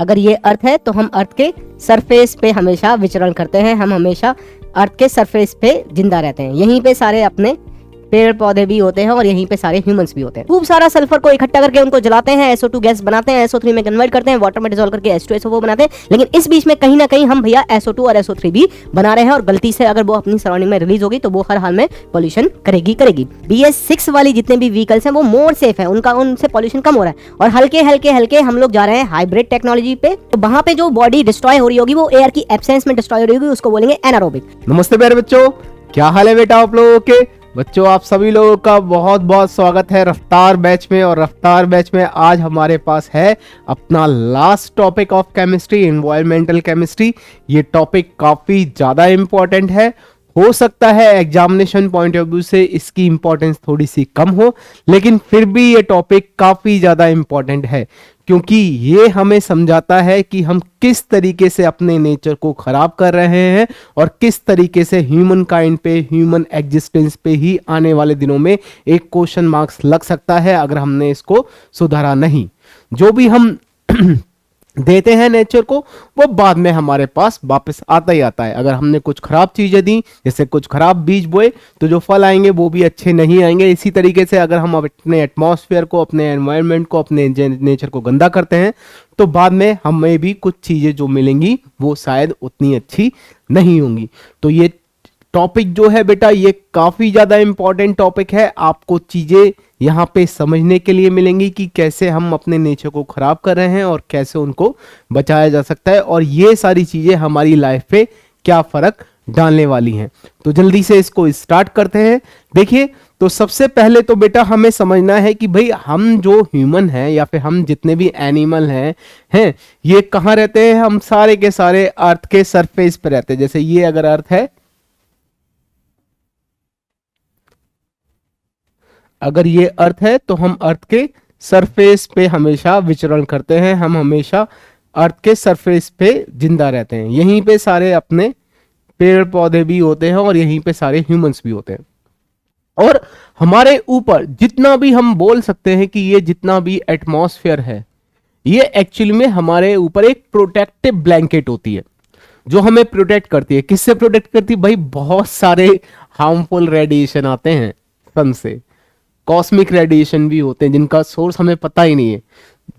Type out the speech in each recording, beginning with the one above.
अगर ये अर्थ है तो हम अर्थ के सरफेस पे हमेशा विचरण करते हैं, हम हमेशा अर्थ के सरफेस पे जिंदा रहते हैं। यहीं पे सारे अपने पेड़ पौधे भी होते हैं और यहीं पे सारे ह्यूमंस भी होते हैं। खूब सारा सल्फर को इकट्ठा करके उनको जलाते हैं, SO2 गैस बनाते हैं, SO3 में कन्वर्ट करते हैं, वाटर में डिसॉल्व करके H2SO4 बनाते हैं। लेकिन इस बीच में कहीं ना कहीं हम भैया SO2 और SO3 भी बना रहे हैं, और गलती से अगर वो अपनी सराउंडिंग में रिलीज होगी तो वो हर हाल में पोल्यूशन करेगी। BS6 वाली जितने भी व्हीकल्स हैं वो मोर सेफ है, उनसे पोल्यूशन कम हो रहा है। और हल्के हल्के हम लोग जा रहे हैं हाइब्रिड टेक्नोलॉजी पे। तो वहां पे जो बॉडी डिस्ट्रॉय हो रही होगी वो एयर की एब्सेंस में डिस्ट्रॉय हो रही होगी, उसको बोलेंगे एनारोबिक। नमस्ते प्यारे बच्चों, क्या हाल है बेटा आप लोगों के? बच्चों आप सभी लोगों का बहुत बहुत स्वागत है रफ्तार बैच में। और रफ्तार बैच में आज हमारे पास है अपना last topic of chemistry, environmental chemistry. ये टॉपिक काफी ज्यादा इंपॉर्टेंट है। हो सकता है एग्जामिनेशन पॉइंट ऑफ व्यू से इसकी इंपॉर्टेंस थोड़ी सी कम हो, लेकिन फिर भी ये टॉपिक काफी ज्यादा इंपॉर्टेंट है, क्योंकि ये हमें समझाता है कि हम किस तरीके से अपने नेचर को खराब कर रहे हैं और किस तरीके से ह्यूमन काइंड पे, ह्यूमन एग्जिस्टेंस पे ही आने वाले दिनों में एक क्वेश्चन मार्क्स लग सकता है अगर हमने इसको सुधारा नहीं। जो भी हम देते हैं नेचर को वो बाद में हमारे पास वापस आता ही आता है। अगर हमने कुछ खराब चीजें दी, जैसे कुछ खराब बीज बोए, तो जो फल आएंगे वो भी अच्छे नहीं आएंगे। इसी तरीके से अगर हम अपने एटमॉस्फेयर को, अपने एनवायरनमेंट को, अपने नेचर को गंदा करते हैं तो बाद में हमें भी कुछ चीजें जो मिलेंगी वो शायद उतनी अच्छी नहीं होंगी। तो ये टॉपिक जो है बेटा ये काफी ज्यादा इंपॉर्टेंट टॉपिक है। आपको चीजें यहाँ पे समझने के लिए मिलेंगी कि कैसे हम अपने नेचर को खराब कर रहे हैं और कैसे उनको बचाया जा सकता है, और ये सारी चीजें हमारी लाइफ पे क्या फर्क डालने वाली हैं। तो जल्दी से इसको स्टार्ट करते हैं। देखिए, तो सबसे पहले तो बेटा हमें समझना है कि भाई हम जो ह्यूमन हैं या फिर हम जितने भी एनिमल हैं ये कहाँ रहते हैं? हम सारे के सारे अर्थ के सरफेस पे रहते हैं। जैसे ये अगर अर्थ है, अगर ये अर्थ है तो हम अर्थ के सरफेस पे हमेशा विचरण करते हैं, हम हमेशा अर्थ के सरफेस पे जिंदा रहते हैं। यहीं पे सारे अपने पेड़ पौधे भी होते हैं और यहीं पे सारे ह्यूमंस भी होते हैं। और हमारे ऊपर जितना भी हम बोल सकते हैं कि ये जितना भी एटमॉस्फेयर है ये एक्चुअली में हमारे ऊपर एक प्रोटेक्टिव ब्लैंकेट होती है जो हमें प्रोटेक्ट करती है। किससे प्रोटेक्ट करती है भाई? बहुत सारे हार्मफुल रेडिएशन आते हैं सन से, कॉस्मिक रेडिएशन भी होते हैं जिनका सोर्स हमें पता ही नहीं है।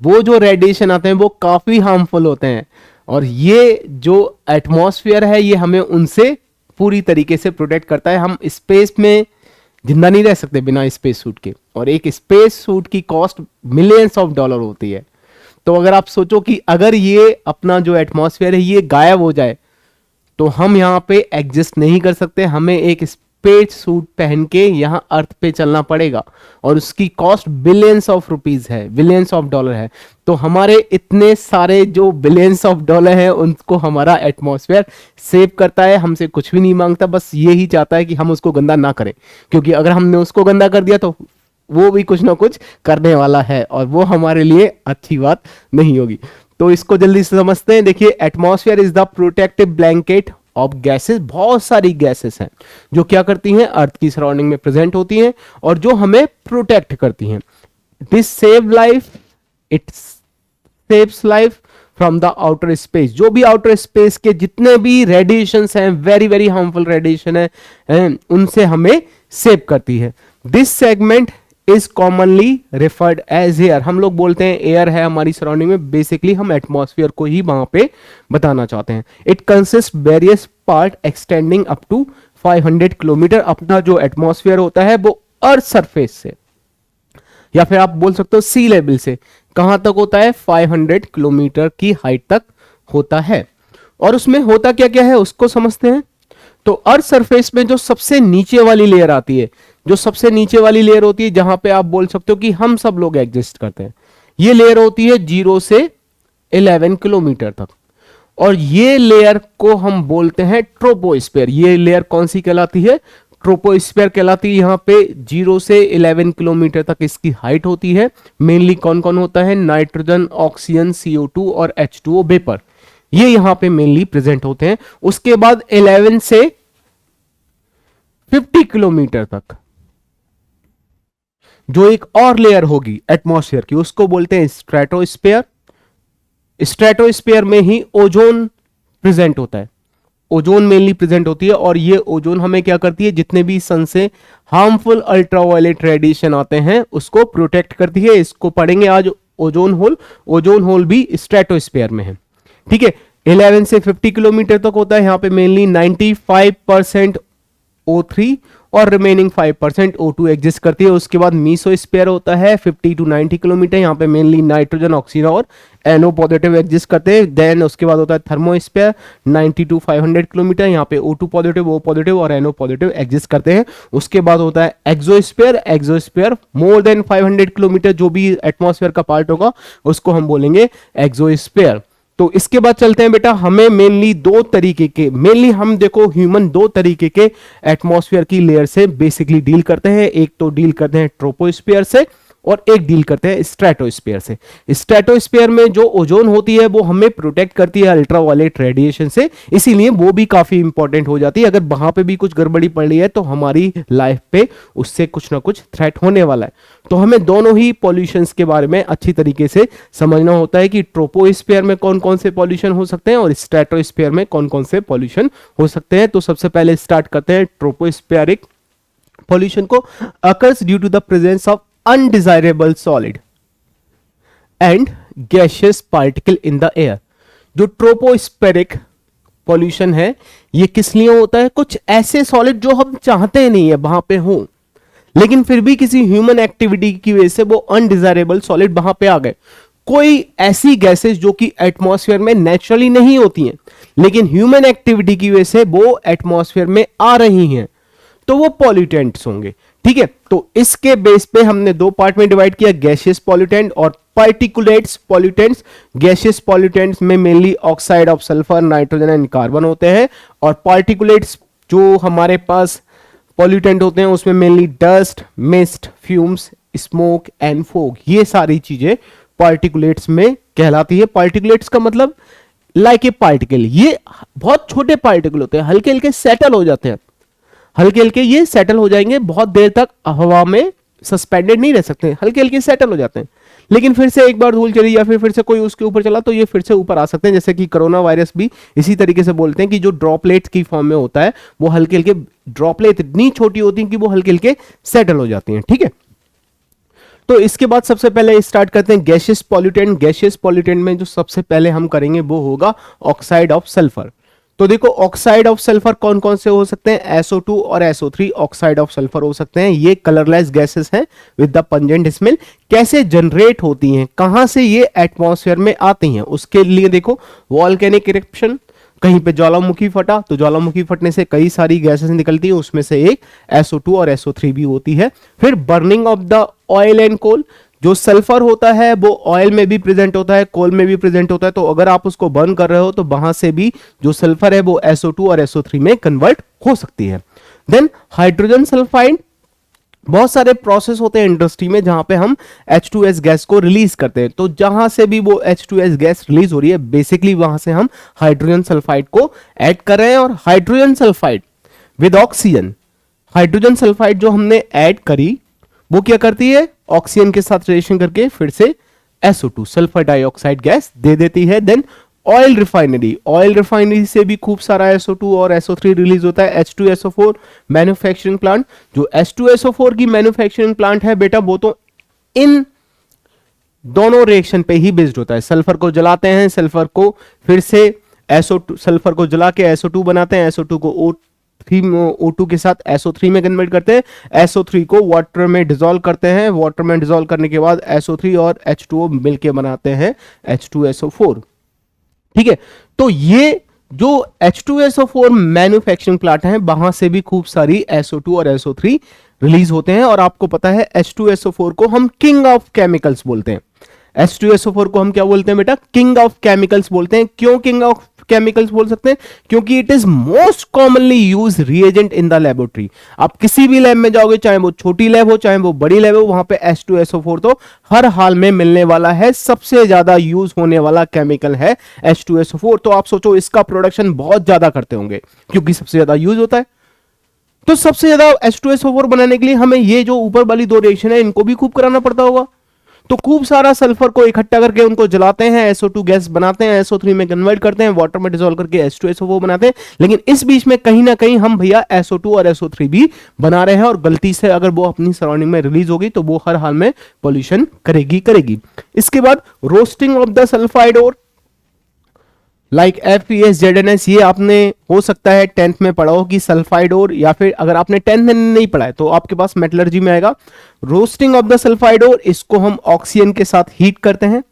वो जो रेडिएशन आते हैं वो काफी हार्मफुल होते हैं, और ये जो एटमॉस्फेयर है ये हमें उनसे पूरी तरीके से प्रोटेक्ट करता है। हम स्पेस में जिंदा नहीं रह सकते बिना स्पेस सूट के, और एक स्पेस सूट की कॉस्ट मिलियंस ऑफ डॉलर होती है। तो अगर आप सोचो कि अगर ये अपना जो एटमॉस्फेयर है ये गायब हो जाए तो हम यहाँ पे एग्जिस्ट नहीं कर सकते। हमें एक स्पेस सूट पहन के यहाँ अर्थ पे चलना पड़ेगा, और उसकी कॉस्ट बिलियंस ऑफ रुपीज है, बिलियंस ऑफ डॉलर है। तो हमारे इतने सारे जो बिलियंस ऑफ डॉलर है उनको हमारा एटमॉस्फेयर सेव करता है, हमसे कुछ भी नहीं मांगता, बस ये ही चाहता है कि हम उसको गंदा ना करें, क्योंकि अगर हमने उसको गंदा कर दिया तो वो भी कुछ ना कुछ करने वाला है, और वो हमारे लिए अच्छी बात नहीं होगी। तो इसको जल्दी से समझते हैं। देखिए, atmosphere is the protective blanket of gases. बहुत सारी गैसेस हैं जो क्या करती हैं, अर्थ की सराउंडिंग में प्रेजेंट होती हैं और जो हमें प्रोटेक्ट करती हैं। This save life, it saves life from the outer space. जो भी आउटर स्पेस के जितने भी रेडिएशंस हैं, वेरी वेरी हार्मफुल रेडिएशन है, उनसे हमें सेव करती है। This segment is commonly referred as air. हम लोग बोलते हैं एयर है हमारी सराउंडिंग में, बेसिकली हम एटमॉस्फेयर को ही वहां पे बताना चाहते हैं। It consist various part extending up to 500 kilometre. अपना जो एटमॉस्फेयर होता है वो अर्थ सरफेस से, या फिर आप बोल सकते हो सी लेवल से, कहां तक होता है? 500 किलोमीटर की हाइट तक होता है। और उसमें होता क्या क्या है उसको समझते हैं। तो अर्थ सरफेस में जो सबसे नीचे वाली लेयर आती है, जो सबसे नीचे वाली लेयर होती है जहां पे आप बोल सकते हो कि हम सब लोग एग्जिस्ट करते हैं, ये लेयर होती है 0 से 11 किलोमीटर तक, और ये लेयर को हम बोलते हैं ट्रोपोस्फेयर। ये लेयर कौन सी कहलाती है? ट्रोपोस्फेयर कहलाती है। यहाँ पे 0 से 11 किलोमीटर तक इसकी हाइट होती है। मेनली कौन कौन होता है? नाइट्रोजन, ऑक्सीजन, CO2 और H2O वेपर, ये यहां पे मेनली प्रेजेंट होते हैं। उसके बाद 11 से 50 किलोमीटर तक जो एक और लेयर होगी एटमॉस्फेयर की, उसको बोलते हैं स्ट्रेटोस्फेयर। स्ट्रेटोस्फीयर में ही ओजोन प्रेजेंट होता है, ओजोन मेनली प्रेजेंट होती है, और ये ओजोन हमें क्या करती है, जितने भी सन से हार्मफुल अल्ट्रावायलेट रेडिएशन आते हैं उसको प्रोटेक्ट करती है। इसको पढ़ेंगे आज, ओजोन होल। ओजोन होल भी स्ट्रेटोस्फीयर में है, ठीक है। 11 से 50 किलोमीटर तक होता है, यहाँ पे मेनली 95% O3 और रिमेनिंग 5% O2 एग्जिस्ट करती है। उसके बाद मीसोस्फीयर होता है 50 टू 90 किलोमीटर, यहाँ पे मेनली नाइट्रोजन, ऑक्सीजन और NO पॉजिटिव एग्जिस्ट करते हैं। देन उसके बाद होता है थर्मोस्फीयर 90 टू 500 किलोमीटर, यहाँ पे O2 पॉजिटिव, O पॉजिटिव और NO पॉजिटिव एग्जिस्ट करते हैं। उसके बाद होता है exosphere. Exosphere more than 500 kilometre, जो भी एटमॉस्फेयर का पार्ट होगा उसको हम बोलेंगे एक्सोस्फीयर। तो इसके बाद चलते हैं बेटा, हमें मेनली दो तरीके के, मेनली हम देखो ह्यूमन दो तरीके के एटमॉस्फेयर की लेयर से बेसिकली डील करते हैं। एक तो डील करते हैं ट्रोपोस्फीयर से और एक डील करते हैं स्ट्रेटोस्फीयर से। स्ट्रेटोस्फीयर में जो ओजोन होती है वो हमें प्रोटेक्ट करती है अल्ट्रावायलेट रेडिएशन से, इसीलिए वो भी काफी इंपॉर्टेंट हो जाती है। अगर वहां पे भी कुछ गड़बड़ी पड़ रही है तो हमारी लाइफ पे उससे कुछ ना कुछ थ्रेट होने वाला है। तो हमें दोनों ही पॉल्यूशंस के बारे में अच्छी तरीके से समझना होता है कि ट्रोपोस्फीयर में कौन कौन से पॉल्यूशन हो सकते हैं और स्ट्रेटोस्फीयर में कौन कौन से पॉल्यूशन हो सकते हैं। तो सबसे पहले स्टार्ट करते हैं ट्रोपोस्फेरिक पॉल्यूशन को। Occurs due to the presence of undesirable solid and gaseous particle in the air। जो ट्रोपोस्फेरिक पॉल्यूशन है ये किस लिए होता है, कुछ ऐसे सॉलिड जो हम चाहते नहीं है वहां पे हो, लेकिन फिर भी किसी ह्यूमन एक्टिविटी की वजह से वो अनडिजायरेबल सॉलिड वहां पे आ गए। कोई ऐसी गैसेस जो कि एटमॉस्फेयर में नेचुरली नहीं होती हैं लेकिन ह्यूमन एक्टिविटी की वजह से वो एटमॉस्फेयर में आ रही हैं, तो वो पॉल्यूटेंट्स होंगे, ठीक है। तो इसके बेस पे हमने दो पार्ट में डिवाइड किया, गैसियस पॉल्यूटेंट और पार्टिकुलेट्स पॉल्यूटेंट्स। गैसियस पॉल्यूटेंट्स में mainly oxide of sulphur, nitrogen and carbon होते हैं, और पार्टिकुलेट्स जो हमारे पास पॉल्यूटेंट होते हैं उसमें mainly dust, mist, fumes, smoke and fog, ये सारी चीजें पार्टिकुलेट्स में कहलाती है। पार्टिकुलेट्स का मतलब लाइक ए पार्टिकल, ये बहुत छोटे पार्टिकल होते हैं, हल्के हल्के सेटल हो जाते हैं, हल्के हल्के ये सेटल हो जाएंगे, बहुत देर तक हवा में सस्पेंडेड नहीं रह सकते, हल्के हल्के सेटल हो जाते हैं, लेकिन फिर से एक बार धूल चली या फिर से कोई उसके ऊपर चला तो ये फिर से ऊपर आ सकते हैं। जैसे कि कोरोना वायरस भी इसी तरीके से बोलते हैं कि जो ड्रॉपलेट्स की फॉर्म में होता है वो हल्के हल्के ड्रॉपलेट इतनी छोटी होती हैं कि वो हल्के हल्के सेटल हो जाती हैं, ठीक है। तो इसके बाद सबसे पहले स्टार्ट करते हैं गैसियस पॉल्यूटेंट। गैसियस पॉल्यूटेंट में जो सबसे पहले हम करेंगे वो होगा ऑक्साइड ऑफ सल्फर। तो देखो ऑक्साइड ऑफ सल्फर कौन कौन से हो सकते हैं, SO2 और SO3 ऑक्साइड ऑफ सल्फर हो सकते हैं। ये कलरलेस गैसेस हैं विद द पंजेंट स्मेल। कैसे जनरेट होती हैं, कहां से ये एटमॉस्फेयर में आती हैं, उसके लिए देखो वॉल्केनिक इरप्शन, कहीं पे ज्वालामुखी फटा तो ज्वालामुखी फटने से कई सारी गैसेस निकलती है, उसमें से एक SO2 और SO3 भी होती है। फिर burning of the oil and coal, जो सल्फर होता है वो ऑयल में भी प्रेजेंट होता है, कोल में भी प्रेजेंट होता है, तो अगर आप उसको बर्न कर रहे हो तो वहां से भी जो सल्फर है वो SO2 और SO3 में कन्वर्ट हो सकती है। देन हाइड्रोजन सल्फाइड, बहुत सारे प्रोसेस होते हैं इंडस्ट्री में जहां पे हम H2S गैस को रिलीज करते हैं, तो जहां से भी वो H2S गैस रिलीज हो रही है बेसिकली वहां से हम हाइड्रोजन सल्फाइड को ऐड कर रहे हैं। और hydrogen sulphide with oxygen, hydrogen sulphide जो हमने ऐड करी वो क्या करती है, ऑक्सीजन के साथ रिएक्शन करके फिर से SO2 सल्फर डाइऑक्साइड गैस दे देती है। Then oil refinery, oil refinery से भी खूब सारा SO2 और SO3 रिलीज होता है। H2SO4 मैन्युफैक्चरिंग प्लांट, जो H2SO4 की मैन्युफैक्चरिंग प्लांट है बेटा वो तो इन दोनों रिएक्शन पे ही बेस्ड होता है। सल्फर को जलाते हैं, सल्फर को फिर से SO2, सल्फर को जला के SO2 बनाते हैं, SO2 को O2 के साथ SO3 में कन्वर्ट करते हैं, SO3 को वाटर में डिसॉल्व करते हैं, वाटर में डिसॉल्व करने के बाद SO3 और H2O मिलके बनाते हैं H2SO4, ठीक है। तो ये जो H2SO4 मैन्युफैक्चरिंग प्लांट है वहां से भी खूब सारी SO2 और SO3 रिलीज होते हैं। और आपको पता है H2SO4 को हम किंग ऑफ केमिकल्स बोलते हैं। H2SO4 को हम क्या बोलते हैं बेटा, किंग ऑफ केमिकल्स बोलते हैं। क्यों किंग ऑफ केमिकल्स बोल सकते हैं, क्योंकि it is most commonly use reagent in the laboratory. आप किसी भी लैब में जाओगे, चाहे वो छोटी लैब हो चाहे वो बड़ी लैब हो, वहां पे H2SO4 तो हर हाल में मिलने वाला है। सबसे ज्यादा यूज होने वाला केमिकल है H2SO4। तो आप सोचो इसका प्रोडक्शन बहुत ज्यादा करते होंगे क्योंकि सबसे ज्यादा यूज होता है। तो सबसे ज्यादा H2SO4 बनाने के लिए हमें ये जो ऊपर वाली दो रिएक्शन है इनको भी खूब कराना पड़ता होगा। तो खूब सारा सल्फर को इकट्ठा करके उनको जलाते हैं, SO2 गैस बनाते हैं, SO3 में कन्वर्ट करते हैं, वाटर में डिसॉल्व करके H2SO4 बनाते हैं। लेकिन इस बीच में कहीं ना कहीं हम भैया SO2 और SO3 भी बना रहे हैं, और गलती से अगर वो अपनी सराउंडिंग में रिलीज होगी तो वो हर हाल में पॉल्यूशन करेगी। इसके बाद roasting of the sulphide ore like FeS ZnS, ये आपने हो सकता है 10th में पढ़ा हो कि सल्फाइड ओर, या फिर अगर आपने 10th में नहीं पढ़ा है तो आपके पास मेटलर्जी में आएगा। Roasting of the sulphide ore, इसको हम ऑक्सीजन के साथ हीट करते हैं।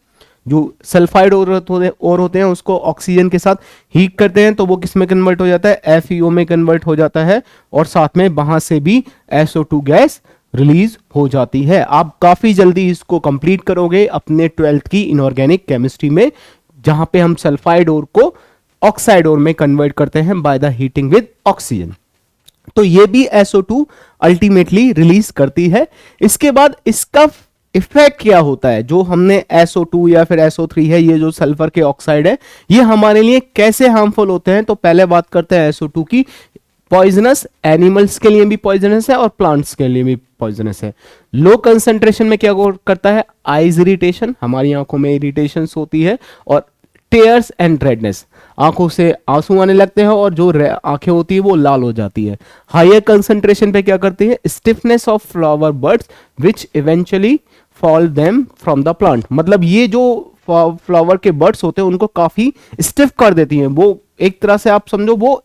जो सल्फाइड ओर होते हैं उसको ऑक्सीजन के साथ हीट करते हैं तो वो किस में कन्वर्ट हो जाता है, FeO में कन्वर्ट हो जाता है, और साथ में वहां से भी SO2 गैस रिलीज हो जाती है। आप काफी जल्दी इसको कंप्लीट करोगे अपने 12th की इनऑर्गेनिक केमिस्ट्री में, जहां पे हम सल्फाइड ओर को ऑक्साइड ओर में कन्वर्ट करते हैं by the heating with oxygen. तो ये भी SO2 अल्टीमेटली रिलीज करती है। इसके बाद इसका इफेक्ट क्या होता है, जो हमने SO2 या फिर SO3 है, ये जो सल्फर के ऑक्साइड है, ये हमारे लिए कैसे हार्मफुल होते हैं। तो पहले बात करते हैं SO2 की। पॉइजनस, एनिमल्स के लिए भी पॉइजनस है और प्लांट्स के लिए भी पॉइजनस है। लो कंसंट्रेशन में क्या करता है, आईज इरिटेशन, हमारी आंखों में इरिटेशन होती है, और टेयर्स एंड रेडनेस, आंखों से आंसू आने लगते हैं और जो आंखें होती है वो लाल हो जाती है। हायर कंसंट्रेशन पे क्या करती है, stiffness of flower birds which eventually fall them from the plant, मतलब ये जो फ्लावर के बर्ड्स होते हैं उनको काफी स्टिफ कर देती हैं, वो एक तरह से आप समझो वो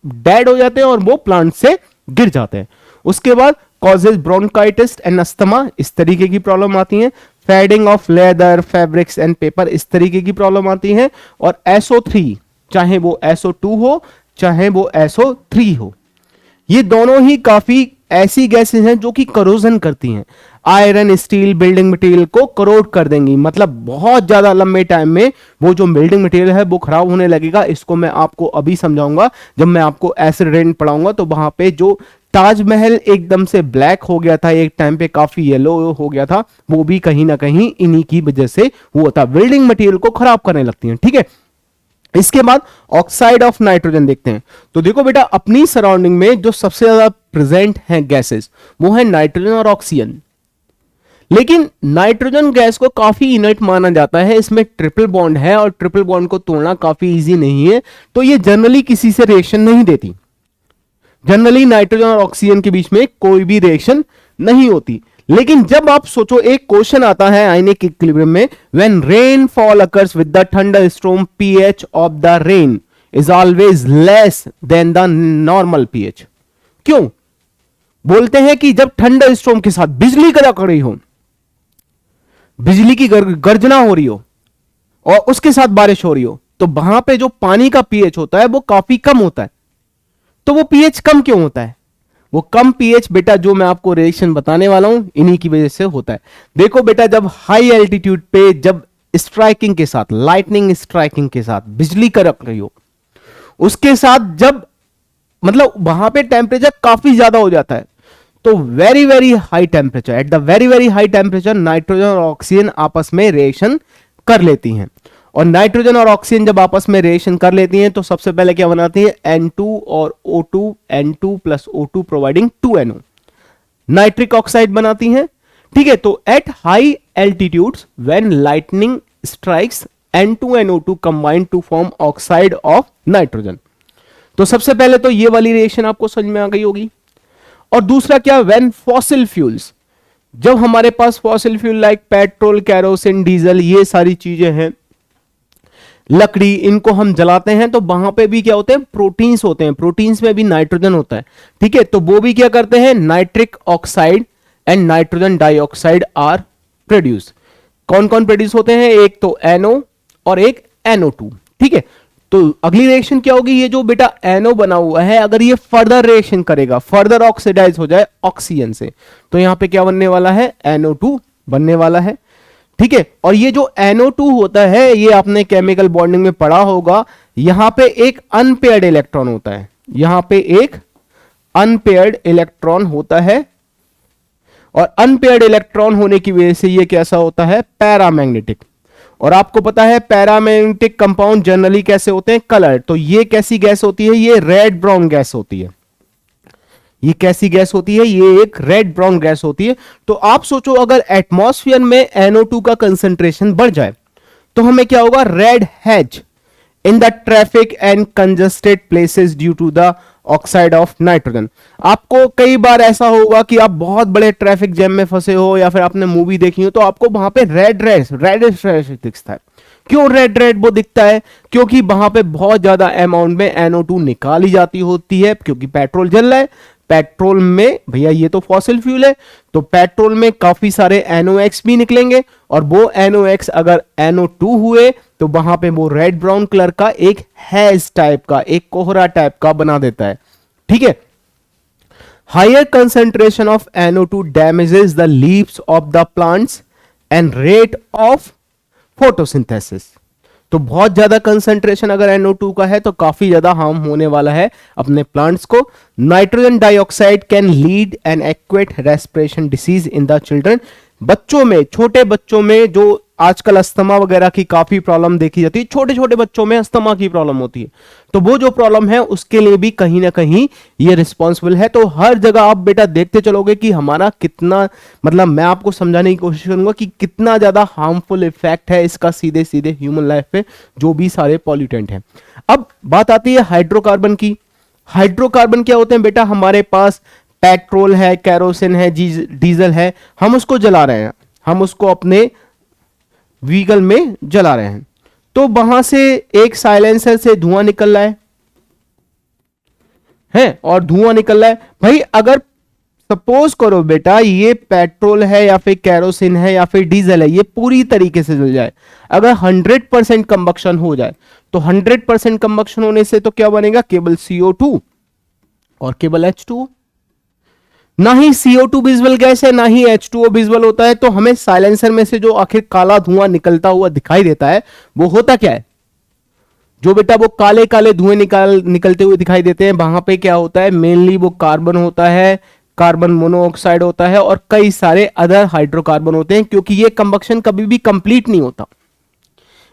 डेड हो जाते हैं और वो प्लांट से गिर जाते हैं। उसके बाद कॉजेज ब्रोंकाइटिस एंड अस्थमा, इस तरीके की प्रॉब्लम आती है। Fading of leather, fabrics and paper, इस तरीके की प्रॉब्लम आती है। और SO3, चाहे वो SO2 हो चाहे वो SO3 हो, ये दोनों ही काफी ऐसी गैसेस हैं जो कि करोजन करती हैं। आयरन, स्टील, बिल्डिंग मटेरियल को करोड कर देंगी, मतलब बहुत ज्यादा लंबे टाइम में वो जो बिल्डिंग मटेरियल है वो खराब होने लगेगा। इसको मैं आपको अभी समझाऊंगा जब मैं आपको एसिड रेन पढ़ाऊंगा। तो वहां पे जो ताजमहल एकदम से ब्लैक हो गया था, एक टाइम पे काफी येलो हो गया था, वो भी कहीं ना कहीं इन्हीं की वजह से हुआ था, बिल्डिंग मटेरियल को खराब करने लगती हैं। ठीक है, इसके बाद ऑक्साइड ऑफ नाइट्रोजन देखते हैं। तो देखो बेटा, अपनी सराउंडिंग में जो सबसे ज्यादा प्रेजेंट हैं गैसेस वो है नाइट्रोजन और ऑक्सीजन। लेकिन नाइट्रोजन गैस को काफी इनर्ट माना जाता है, इसमें ट्रिपल बॉन्ड है और ट्रिपल बॉन्ड को तोड़ना काफी इजी नहीं है, तो ये जनरली किसी से रिएक्शन नहीं देती। जनरली नाइट्रोजन और ऑक्सीजन के बीच में कोई भी रिएक्शन नहीं होती। लेकिन जब आप सोचो, एक क्वेश्चन आता है आयनिक इक्विलिब्रियम में, when rain fall occurs with the thunder storm, pH of the rain is always less than the normal pH। क्यों बोलते हैं कि जब थंडर स्टॉर्म के साथ बिजली कड़क रही हो, बिजली की गर्जना हो रही हो और उसके साथ बारिश हो रही हो, तो वहां पे जो पानी का pH होता है वो काफी कम होता है। तो वो pH कम क्यों होता है, वो कम pH बेटा जो मैं आपको रिएक्शन बताने वाला हूं इन्हीं की वजह से होता है। देखो बेटा, जब हाई एल्टीट्यूड पे जब स्ट्राइकिंग के साथ, लाइटनिंग स्ट्राइकिंग के साथ बिजली कड़क रही हो, उसके साथ जब मतलब वहां पे टेम्परेचर काफी ज्यादा हो जाता है, तो very very high temperature, at the very very high temperature nitrogen और ऑक्सीजन आपस में रिएक्शन कर लेती हैं। और नाइट्रोजन और ऑक्सीजन जब आपस में रिएक्शन कर लेती हैं तो सबसे पहले क्या बनाती है, N2 और O2, N2 plus O2 providing 2NO, nitric oxide बनाती हैं। ठीक है, तो at high altitudes when lightning strikes, N2 and O2 combine to form oxide of nitrogen. तो सबसे पहले तो ये वाली रिएक्शन आपको समझ में आ गई होगी। और दूसरा क्या, व्हेन फॉसिल फ्यूल्स, जब हमारे पास fossil fuel like petrol, kerosene, diesel, ये सारी चीजें हैं, लकड़ी, इनको हम जलाते हैं तो वहां पे भी क्या होते हैं, प्रोटीन्स होते हैं, प्रोटीन्स में भी नाइट्रोजन होता है। ठीक है, तो वो भी क्या करते हैं, nitric oxide and nitrogen dioxide are produce. कौन कौन प्रोड्यूस होते हैं, एक तो NO और एक NO2। ठीक है, तो अगली रिएक्शन क्या होगी, ये जो बेटा NO बना हुआ है अगर ये फर्दर रिएक्शन करेगा, फर्दर ऑक्सीडाइज हो जाए ऑक्सीजन से, तो यहां पे क्या बनने वाला है, NO2 बनने वाला है। ठीक है, और ये जो NO2 होता है, ये आपने केमिकल बॉन्डिंग में पढ़ा होगा, यहां पे एक अनपेयर्ड इलेक्ट्रॉन होता है, यहां पे एक अनपेयर्ड इलेक्ट्रॉन होता है, और अनपेयर्ड इलेक्ट्रॉन होने की वजह से ये कैसा होता है, पैरामैग्नेटिक। और आपको पता है पैरामैग्नेटिक कंपाउंड जनरली कैसे होते हैं, कलर। तो ये कैसी गैस होती है, ये रेड ब्राउन गैस होती है, ये कैसी गैस होती है? ये एक रेड ब्राउन गैस होती है। तो आप सोचो अगर एटमॉस्फेयर में NO2 का कंसंट्रेशन बढ़ जाए तो हमें क्या होगा? Red haze in the traffic and congested places due to the oxide of nitrogen. आपको कई बार ऐसा होगा कि आप बहुत बड़े ट्रैफिक जैम में फंसे हो या फिर आपने मूवी देखी हो तो आपको वहां पे रेडिश दिखता है। क्यों रेड रेड वो दिखता है? क्योंकि वहां पे बहुत ज्यादा अमाउंट में NO2 निकाली जाती होती है, क्योंकि पेट्रोल जल रहा है। पेट्रोल में भैया ये तो फॉसिल फ्यूल है, तो पेट्रोल में काफी सारे NOx भी निकलेंगे और वो NOx अगर NO2 हुए तो वहां पे वो रेड ब्राउन कलर का एक हैज टाइप का, एक कोहरा टाइप का बना देता है। ठीक है। Higher concentration of NO2 damages the leaves of the plants and rate of photosynthesis. तो बहुत ज्यादा कंसंट्रेशन अगर NO2 का है तो काफी ज्यादा हार्म होने वाला है अपने प्लांट्स को। Nitrogen dioxide can lead an acute respiration disease in the children. बच्चों में, छोटे बच्चों में जो आजकल अस्थमा वगैरह की काफी प्रॉब्लम देखी जाती है, छोटे छोटे बच्चों में अस्थमा की प्रॉब्लम होती है, तो वो जो प्रॉब्लम है उसके लिए भी कहीं ना कहीं ये रिस्पॉन्सिबल है। तो हर जगह आप बेटा देखते चलोगे कि हमारा कितना, मतलब मैं आपको समझाने की कोशिश करूंगा कि कितना ज्यादा हार्मफुल इफेक्ट है इसका सीधे सीधे ह्यूमन लाइफ पे, जो भी सारे पॉल्यूटेंट हैं। अब बात आती है हाइड्रोकार्बन की। हाइड्रोकार्बन क्या होते हैं बेटा? हमारे पास पेट्रोल है, कैरोसिन है, डीजल है, हम उसको जला रहे हैं, हम उसको अपने व्हीकल में जला रहे हैं, तो वहां से एक साइलेंसर से धुआं निकल रहा है और धुआं निकल रहा है। भाई अगर सपोज करो बेटा ये पेट्रोल है या फिर कैरोसिन है या फिर डीजल है, ये पूरी तरीके से जल जाए, अगर 100% कंबक्शन हो जाए तो 100% कंबक्शन होने से तो क्या बनेगा? केवल CO2 और केवल H2O। ना ही CO2 विजिबल गैस है, ना ही H2O विजिबल होता है। तो हमें साइलेंसर में से जो आखिर काला धुआं निकलता हुआ दिखाई देता है वो होता क्या है? जो बेटा वो काले काले धुएं निकलते हुए दिखाई देते हैं, वहां पे क्या होता है? मेनली वो कार्बन होता है, कार्बन मोनोऑक्साइड होता है और कई सारे अदर हाइड्रोकार्बन होते हैं, क्योंकि ये कंबक्शन कभी भी कंप्लीट नहीं होता,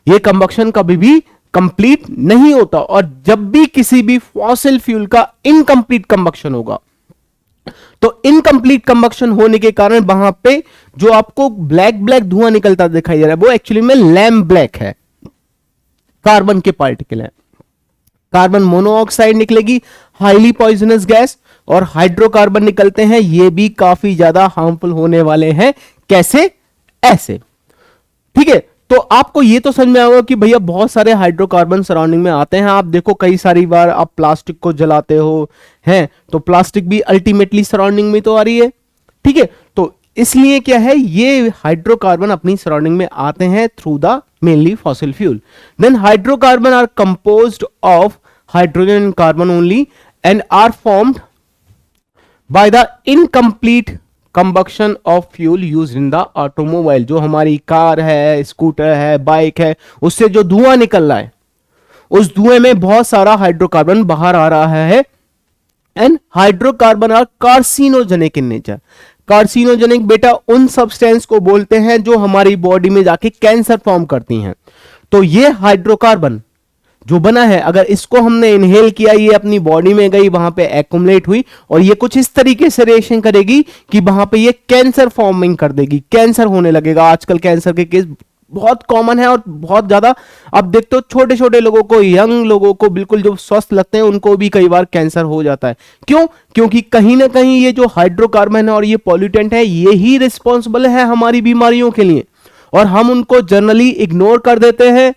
ये कंबक्शन कभी भी कंप्लीट नहीं होता। और जब भी किसी भी फॉसिल फ्यूल का इनकंप्लीट कंबक्शन होगा तो इनकंप्लीट कंबक्शन होने के कारण वहां पे जो आपको ब्लैक ब्लैक धुआं निकलता दिखाई दे रहा है वो एक्चुअली में लैम्प ब्लैक है, कार्बन के पार्टिकल है। कार्बन मोनोऑक्साइड निकलेगी, हाईली पॉइजनस गैस, और हाइड्रोकार्बन निकलते हैं, ये भी काफी ज्यादा हार्मफुल होने वाले हैं। कैसे? ऐसे। ठीक है। तो आपको ये तो समझ में आएगा कि भैया बहुत सारे हाइड्रोकार्बन सराउंडिंग में आते हैं। आप देखो कई सारी बार आप प्लास्टिक को जलाते हो हैं तो प्लास्टिक भी अल्टीमेटली सराउंडिंग में तो आ रही है। ठीक है। तो इसलिए क्या है, ये हाइड्रोकार्बन अपनी सराउंडिंग में आते हैं through the mainly fossil fuel. Then hydrocarbon are composed of hydrogen and carbon only and are formed by the incomplete combustion of fuel use in the automobile. जो हमारी कार है, स्कूटर है, bike है, उससे जो धुआं निकल रहा है उस धुएं में बहुत सारा हाइड्रोकार्बन बाहर आ रहा है। And hydrocarbon are carcinogenic in nature. Carcinogenic बेटा उन सब्सटेंस को बोलते हैं जो हमारी बॉडी में जाके कैंसर फॉर्म करती हैं। तो ये हाइड्रोकार्बन जो बना है, अगर इसको हमने इनहेल किया, ये अपनी बॉडी में गई, वहां पे एक्युमुलेट हुई और ये कुछ इस तरीके से रिएक्शन करेगी कि वहां पे ये कैंसर फॉर्मिंग कर देगी, कैंसर होने लगेगा। आजकल कैंसर के केस बहुत कॉमन है और बहुत ज्यादा आप देखते हो छोटे छोटे लोगों को, यंग लोगों को, बिल्कुल जो स्वस्थ लगते हैं उनको भी कई बार कैंसर हो जाता है। क्यों? क्योंकि कहीं ना कहीं ये जो हाइड्रोकार्बन है और ये पॉल्यूटेंट है, ये ही रिस्पॉन्सिबल है हमारी बीमारियों के लिए, और हम उनको जनरली इग्नोर कर देते हैं,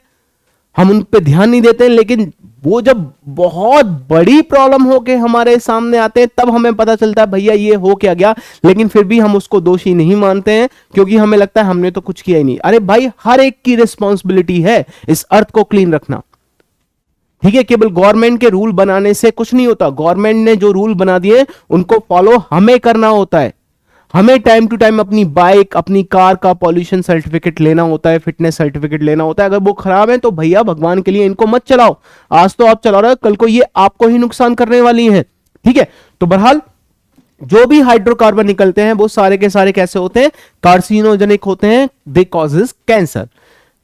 हम उन पे ध्यान नहीं देते हैं। लेकिन वो जब बहुत बड़ी प्रॉब्लम होके हमारे सामने आते हैं तब हमें पता चलता है भैया ये हो क्या गया, लेकिन फिर भी हम उसको दोषी नहीं मानते हैं क्योंकि हमें लगता है हमने तो कुछ किया ही नहीं। अरे भाई हर एक की रिस्पॉन्सिबिलिटी है इस अर्थ को क्लीन रखना। ठीक है। केवल गवर्नमेंट के रूल बनाने से कुछ नहीं होता, गवर्नमेंट ने जो रूल बना दिए उनको फॉलो हमें करना होता है। हमें टाइम टू टाइम अपनी बाइक, अपनी कार का पॉल्यूशन सर्टिफिकेट लेना होता है, फिटनेस सर्टिफिकेट लेना होता है। अगर वो खराब है तो भैया भगवान के लिए इनको मत चलाओ। आज तो आप चला रहे हो, कल को ये आपको ही नुकसान करने वाली है। ठीक है। तो बहरहाल जो भी हाइड्रोकार्बन निकलते हैं वो सारे के सारे कैसे होते हैं? कार्सिनोजेनिक होते हैं। They causes cancer,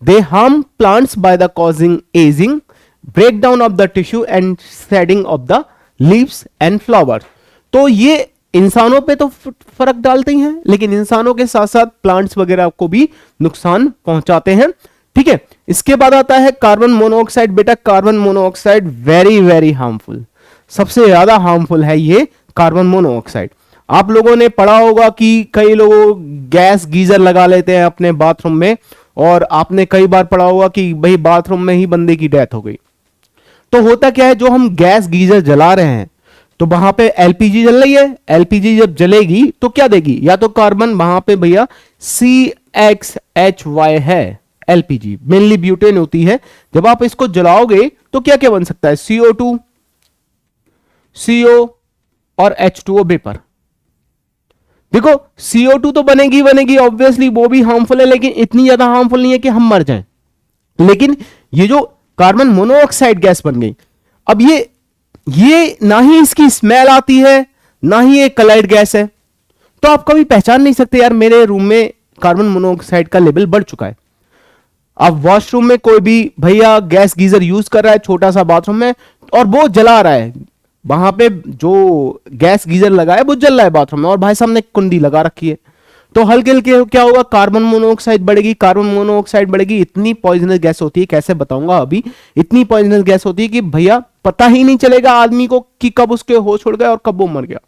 they harm plants by the causing ageing, breakdown of the tissue and shedding of the leaves and flowers. तो ये इंसानों पे तो फर्क डालते ही हैं, लेकिन इंसानों के साथ साथ प्लांट्स वगैरह को भी नुकसान पहुंचाते हैं। ठीक है, इसके बाद आता है कार्बन मोनोऑक्साइड। बेटा carbon monoxide very very harmful, सबसे ज्यादा हार्मफुल है ये कार्बन मोनोऑक्साइड। आप लोगों ने पढ़ा होगा कि कई लोग गैस गीजर लगा लेते हैं अपने बाथरूम में, और आपने कई बार पढ़ा होगा कि भाई बाथरूम में ही बंदे की डेथ हो गई। तो होता क्या है, जो हम गैस गीजर जला रहे हैं तो वहां पे एलपीजी जल रही है, एलपीजी जब जलेगी तो क्या देगी, या तो कार्बन वहां पे भैया CXHY है, एलपीजी मेनली ब्यूटेन होती है। जब आप इसको जलाओगे तो क्या क्या बन सकता है, CO2, CO और H2O वेपर। देखो CO2 तो बनेगी बनेगी ऑब्वियसली, वो भी हार्मफुल है, लेकिन इतनी ज्यादा हार्मफुल नहीं है कि हम मर जाएं। लेकिन ये जो कार्बन मोनोऑक्साइड गैस बन गई, अब ये ना ही इसकी स्मेल आती है, ना ही ये कलर्ड गैस है, तो आप कभी पहचान नहीं सकते यार मेरे रूम में कार्बन मोनोऑक्साइड का लेवल बढ़ चुका है। आप वॉशरूम में कोई भी भैया गैस गीजर यूज कर रहा है छोटा सा बाथरूम में, और वो जला रहा है, वहां पे जो गैस गीजर लगा है वो जल रहा है बाथरूम में, और भाई साहब ने कुंडी लगा रखी है, तो हल्के हल्के क्या होगा, कार्बन मोनोऑक्साइड बढ़ेगी। कार्बन मोनोऑक्साइड बढ़ेगी, इतनी पॉइजनस गैस होती है, कैसे बताऊंगा अभी, इतनी पॉइजनस गैस होती है कि भैया पता ही नहीं चलेगा आदमी को कि कब उसके होश उड़ गए और कब वो मर गया।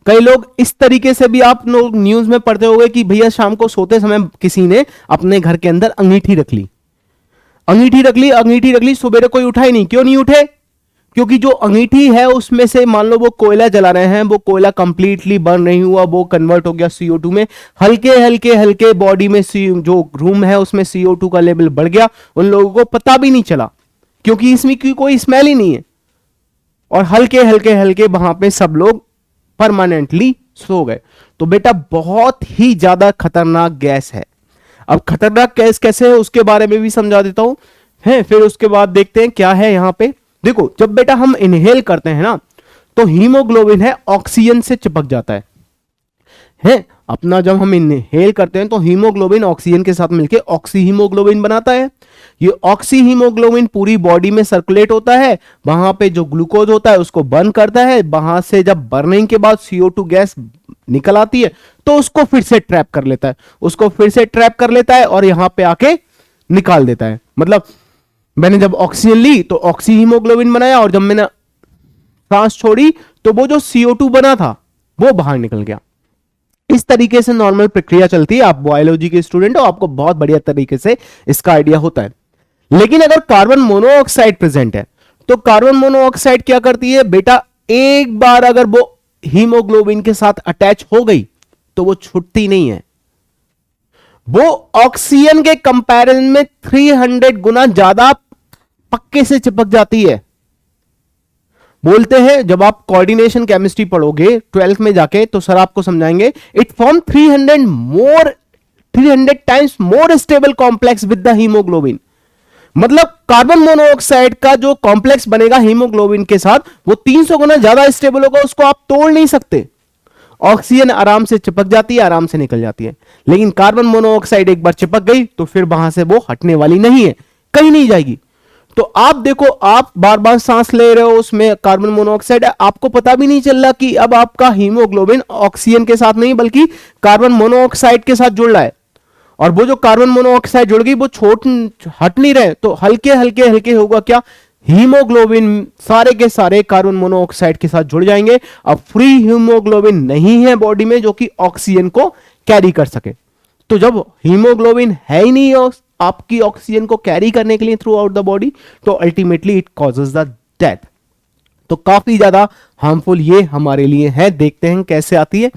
कई लोग इस तरीके से भी आप लोग न्यूज में पढ़ते होंगे कि भैया शाम को सोते समय किसी ने अपने घर के अंदर अंगीठी रख ली, अंगीठी रख ली, अंगीठी रख ली, सवेरे कोई उठा ही नहीं। क्यों नहीं उठे, क्योंकि जो अंगीठी है उसमें से मान लो वो कोयला जला रहे हैं, वो कोयला कंप्लीटली बर्न नहीं हुआ, वो कन्वर्ट हो गया CO2 में, हल्के हल्के हल्के बॉडी में जो रूम है उसमें CO2 का लेवल बढ़ गया, उन लोगों को पता भी नहीं चला क्योंकि इसमें कोई स्मेल ही नहीं है, और हल्के हल्के हल्के वहां पे सब लोग परमानेंटली सो गए। तो बेटा बहुत ही ज्यादा खतरनाक गैस है। अब खतरनाक गैस कैसे है उसके बारे में भी समझा देता हूं है, फिर उसके बाद देखते हैं क्या है यहां पे। देखो जब बेटा हम इनहेल करते हैं ना, तो हीमोग्लोबिन है ऑक्सीजन से चिपक जाता है अपना। जब हम इनहेल करते हैं तो हीमोग्लोबिन ऑक्सीजन के साथ मिलकर ऑक्सी हीमोग्लोबिन बनाता है। ये ऑक्सी हीमोग्लोबिन पूरी बॉडी में सर्कुलेट होता है, वहां पे जो ग्लूकोज होता है उसको बर्न करता है, वहां से जब बर्निंग के बाद CO2 गैस निकल आती है तो उसको फिर से ट्रैप कर लेता है, उसको फिर से ट्रैप कर लेता है और यहां पे आके निकाल देता है। मतलब मैंने जब ऑक्सीजन ली तो ऑक्सी हीमोग्लोबिन बनाया, और जब मैंने सांस छोड़ी तो वो जो CO2 बना था वो बाहर निकल गया। इस तरीके से नॉर्मल प्रक्रिया चलती है। आप बायोलॉजी के स्टूडेंट हो, आपको बहुत बढ़िया तरीके से इसका आइडिया होता है। लेकिन अगर कार्बन मोनोऑक्साइड प्रेजेंट है तो कार्बन मोनोऑक्साइड क्या करती है बेटा, एक बार अगर वो हीमोग्लोबिन के साथ अटैच हो गई तो वो छूटती नहीं है, वो ऑक्सीजन के कंपैरिजन में 300 गुना ज्यादा पक्के से चिपक जाती है। बोलते हैं जब आप कोऑर्डिनेशन केमिस्ट्री पढ़ोगे 12th में जाके तो सर आपको समझाएंगे, it form 300 times more stable complex with the haemoglobin. मतलब कार्बन मोनोऑक्साइड का जो कॉम्प्लेक्स बनेगा हीमोग्लोबिन के साथ वो 300 गुना ज्यादा स्टेबल होगा, उसको आप तोड़ नहीं सकते। ऑक्सीजन आराम से चिपक जाती है, आराम से निकल जाती है, लेकिन कार्बन मोनोऑक्साइड एक बार चिपक गई तो फिर वहां से वो हटने वाली नहीं है, कहीं नहीं जाएगी। तो आप देखो, आप बार बार सांस ले रहे हो, उसमें कार्बन मोनोऑक्साइड है, आपको पता भी नहीं चल रहा कि अब आपका हीमोग्लोबिन ऑक्सीजन के साथ नहीं बल्कि कार्बन मोनोऑक्साइड के साथ जुड़ रहा है। और वो जो कार्बन मोनोऑक्साइड जुड़ गई वो हट नहीं रहे, तो हल्के हल्के हल्के होगा क्या, हीमोग्लोबिन सारे के सारे कार्बन मोनोऑक्साइड के साथ जुड़ जाएंगे। अब फ्री हीमोग्लोबिन नहीं है बॉडी में जो कि ऑक्सीजन को कैरी कर सके। तो जब हीमोग्लोबिन है ही नहीं आपकी ऑक्सीजन को कैरी करने के लिए थ्रू आउट द बॉडी, तो ultimately it causes the death. तो काफी ज्यादा हार्मफुल ये हमारे लिए है। देखते हैं कैसे आती है।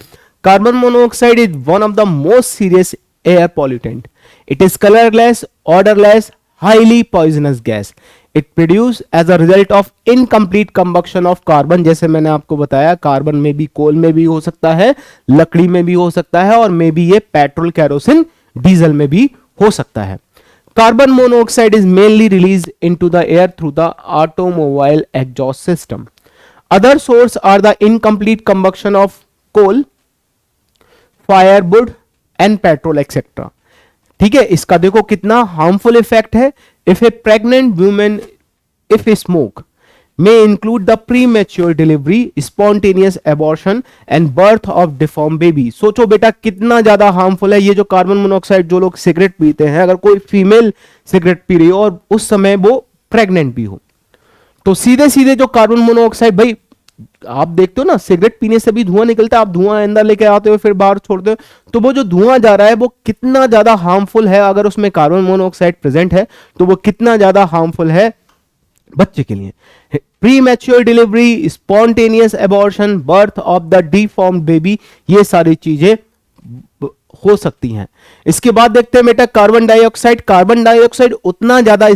Carbon monoxide is one of the most serious air pollutant. It is colourless, odourless, highly poisonous gas. It produce as a result of incomplete combustion of carbon. जैसे मैंने आपको बताया, कार्बन में भी कोल में भी हो सकता है, लकड़ी में भी हो सकता है, और मे बी ये पेट्रोल, कैरोसिन, डीजल में भी हो सकता है। Carbon monoxide is mainly released into the air through the automobile exhaust system. Other sources are the incomplete combustion of coal, firewood and petrol etc. ठीक है, इसका देखो कितना हार्मफुल इफेक्ट है। If a pregnant woman if smoke may include the premature delivery, spontaneous abortion and birth of deformed baby। सोचो बेटा कितना ज्यादा हार्मफुल है ये जो कार्बन मोनोऑक्साइड। जो लोग सिगरेट पीते हैं, अगर कोई फीमेल सिगरेट पी रही हो और उस समय वो प्रेग्नेंट भी हो, तो सीधे सीधे जो कार्बन मोनोऑक्साइड, भाई आप देखते हो ना सिगरेट पीने से भी धुआं निकलता है, आप धुआं अंदर लेके आते हो फिर बाहर छोड़ते हो, तो वो जो धुआं जा रहा है वो कितना ज्यादा हार्मफुल है। अगर उसमें कार्बन मोनोऑक्साइड प्रेजेंट है तो वो कितना ज्यादा हार्मफुल है बच्चे के लिए। Premature delivery, spontaneous abortion, birth of the deformed baby, ये सारी चीजें हो सकती हैं। इसके बाद देखते हैं बेटा कार्बन डाइऑक्साइड। कार्बन डाइऑक्साइड उतना ज्यादा